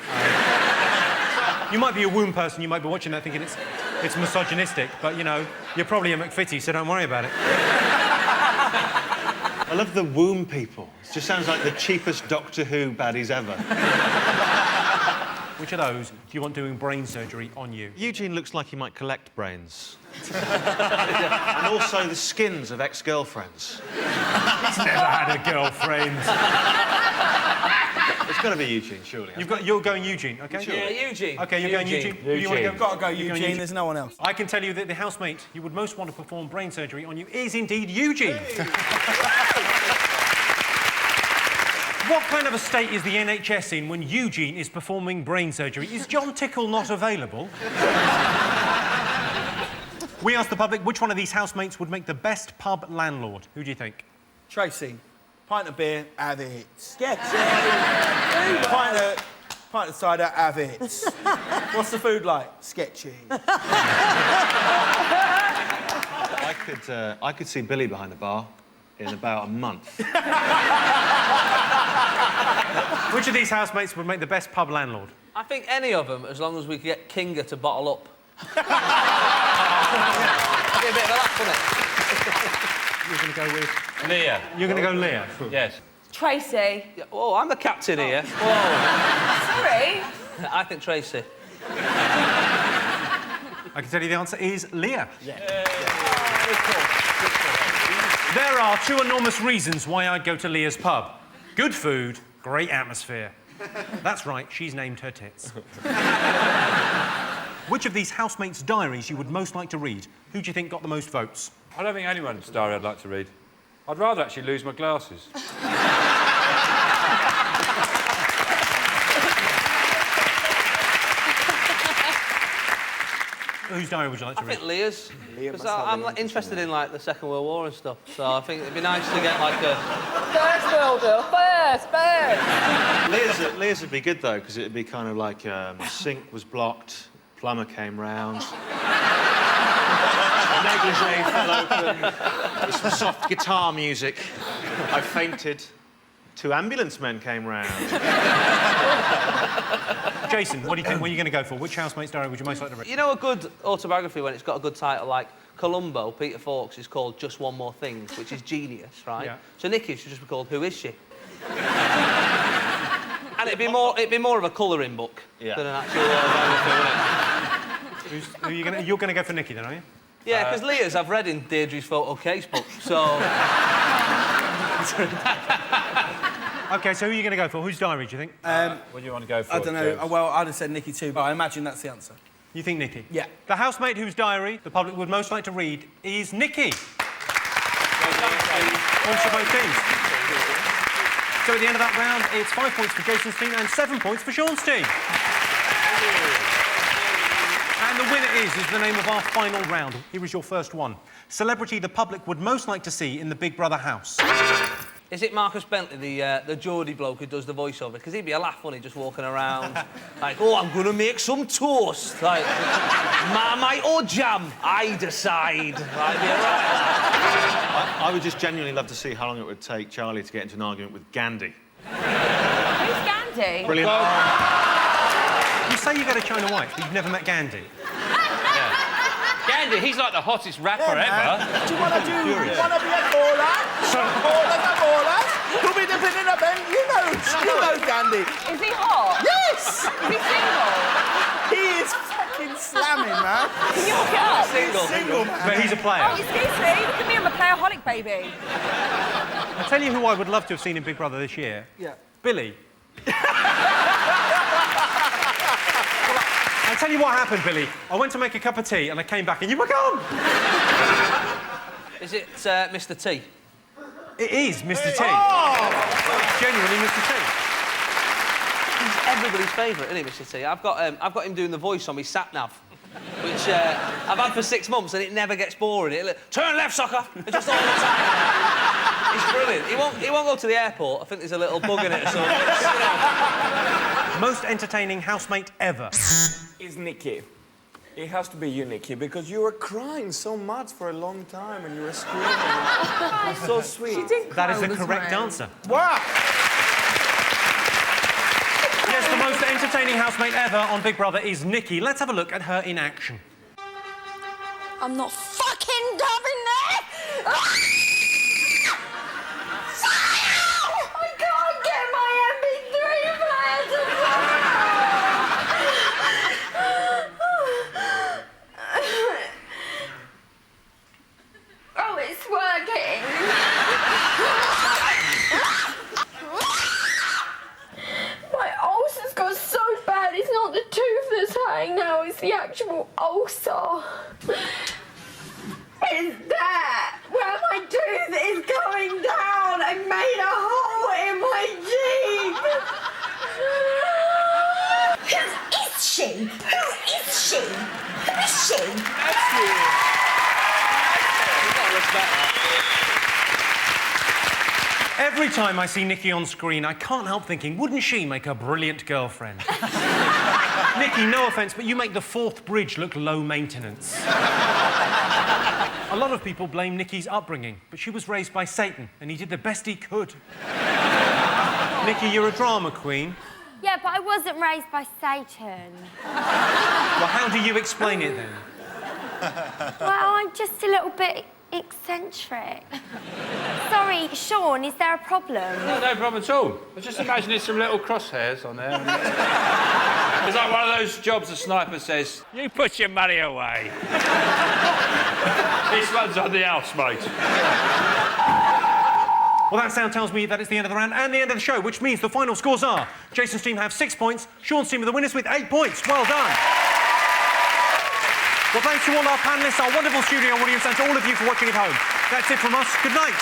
You might be a womb person, you might be watching that thinking it's misogynistic, but, you know, you're probably a McFitty, so don't worry about it. I love the womb people. It just sounds like the cheapest Doctor Who baddies ever. Which of those do you want doing brain surgery on you? Eugene looks like he might collect brains. And also the skins of ex-girlfriends. He's never had a girlfriend. It's got to be Eugene, surely. You're going Eugene, okay? Sure. Yeah, Eugene. Okay, you're going Eugene. Who do you want to go? You've got to go You're going Eugene, there's no one else. I can tell you that the housemate you would most want to perform brain surgery on you is indeed Eugene. What kind of a state is the NHS in when Eugene is performing brain surgery? Is John Tickle not available? We asked the public which one of these housemates would make the best pub landlord. Who do you think? Tracy, pint of beer, have it. Sketchy. Pint of cider, have it. What's the food like? Sketchy. I could see Billy behind the bar in about a month. Which of these housemates would make the best pub landlord? I think any of them, as long as we can get Kinga to bottle up. That'd be a bit of a laugh, wouldn't it? You're going to go with... Leah. You're going to go Leah? Yes. Tracy. Yeah, oh, I'm the captain here. Whoa. Sorry. I think Tracy. I can tell you the answer is Leah. Yeah. There are two enormous reasons why I'd go to Leah's pub. Good food, great atmosphere. That's right, she's named her tits. Which of these housemates' diaries you would most like to read? Who do you think got the most votes? I don't think anyone's diary I'd like to read. I'd rather actually lose my glasses. Whose diary would you like to I read? think Leah's. Because I'm like, interested in like the Second World War and stuff. So I think it'd be nice to get like a First World War. First. Leah's would be good, though, because it'd be kind of like sink was blocked, plumber came round, negligee fell open, with some soft guitar music. I fainted. 2 ambulance men came round. Jason, what do you think? What are you going to go for? Which housemate's diary would you most like to read? You know, a good autobiography when it's got a good title like Columbo, Peter Fawkes, is called Just One More Thing, which is genius, right? Yeah. So Nikki should just be called Who Is She? And it'd be more of a colouring book than an actual autobiography, wouldn't it? You're going to go for Nikki, then, are you? Yeah, because Leah's I've read in Deirdre's photo casebook, so... OK, so who are you going to go for? Whose diary do you think? What do you want to go for? I don't know. Well, I'd have said Nikki too, but I imagine that's the answer. You think Nikki? Yeah. The housemate whose diary the public would most like to read is Nikki. Points for both teams. So at the end of that round, it's 5 points for Jason's team and 7 points for Sean's team. And the winner is the name of our final round. Here is your first one. Celebrity the public would most like to see in the Big Brother house. Is it Marcus Bentley, the Geordie bloke who does the voiceover? Because he'd be a laugh, wouldn't he, just walking around, like, oh, I'm going to make some toast. Like, Marmite or jam? I decide. I would just genuinely love to see how long it would take Charlie to get into an argument with Gandhi. Who's Gandhi? Brilliant. You say you go to China White, but you've never met Gandhi. Gandhi, he's like the hottest rapper ever. Do you want to be a baller? Ballers. Who'll be dipping in a bend? You know Gandhi. Is he hot? Yes! Is he single? He is fucking slamming, man. Can you hook it up? Single, man. But he's a player. Oh, excuse me. Look at me, I'm a playaholic, baby. I'll tell you who I would love to have seen in Big Brother this year. Yeah. Billy. I'll tell you what happened, Billy. I went to make a cup of tea and I came back and you were gone. Is it Mr. T? It is Mr. T. Oh! Genuinely Mr. T. He's everybody's favourite, isn't he, Mr. T? I've got him doing the voice on my sat-nav, which I've had for 6 months and it never gets boring. Turn left, sucker! Just all the time. He's brilliant. He won't go to the airport. I think there's a little bug in it or something. Most entertaining housemate ever. Is Nikki. It has to be you, Nikki, because you were crying so much for a long time and you were screaming. It's so sweet. She didn't cry That is the all the correct time. answer. Wow! Yes, the most entertaining housemate ever on Big Brother is Nikki. Let's have a look at her in action. I'm not fucking dubbing that! I can't get my MP3 player to work! actual ulcer is there where my tooth is going down and made a hole in my cheek. Who is she? Who is she? Who is she? That's you. Every time I see Nikki on screen, I can't help thinking, wouldn't she make a brilliant girlfriend? Nikki, no offence, but you make the Forth Bridge look low maintenance. A lot of people blame Nikki's upbringing, but she was raised by Satan, and he did the best he could. Nikki, you're a drama queen. Yeah, but I wasn't raised by Satan. Well, how do you explain it then? Well, I'm just a little bit eccentric. Sorry, Sean, is there a problem? No problem at all. I just imagining some little crosshairs on there. It's like one of those jobs a sniper says, "You put your money away." This one's on the house, mate. Well, that sound tells me that it's the end of the round and the end of the show, which means the final scores are Jason's team have 6 points, Sean's team are the winners with 8 points. Well done. Well, thanks to all our panellists, our wonderful studio audience, and to all of you for watching at home. That's it from us. Good night.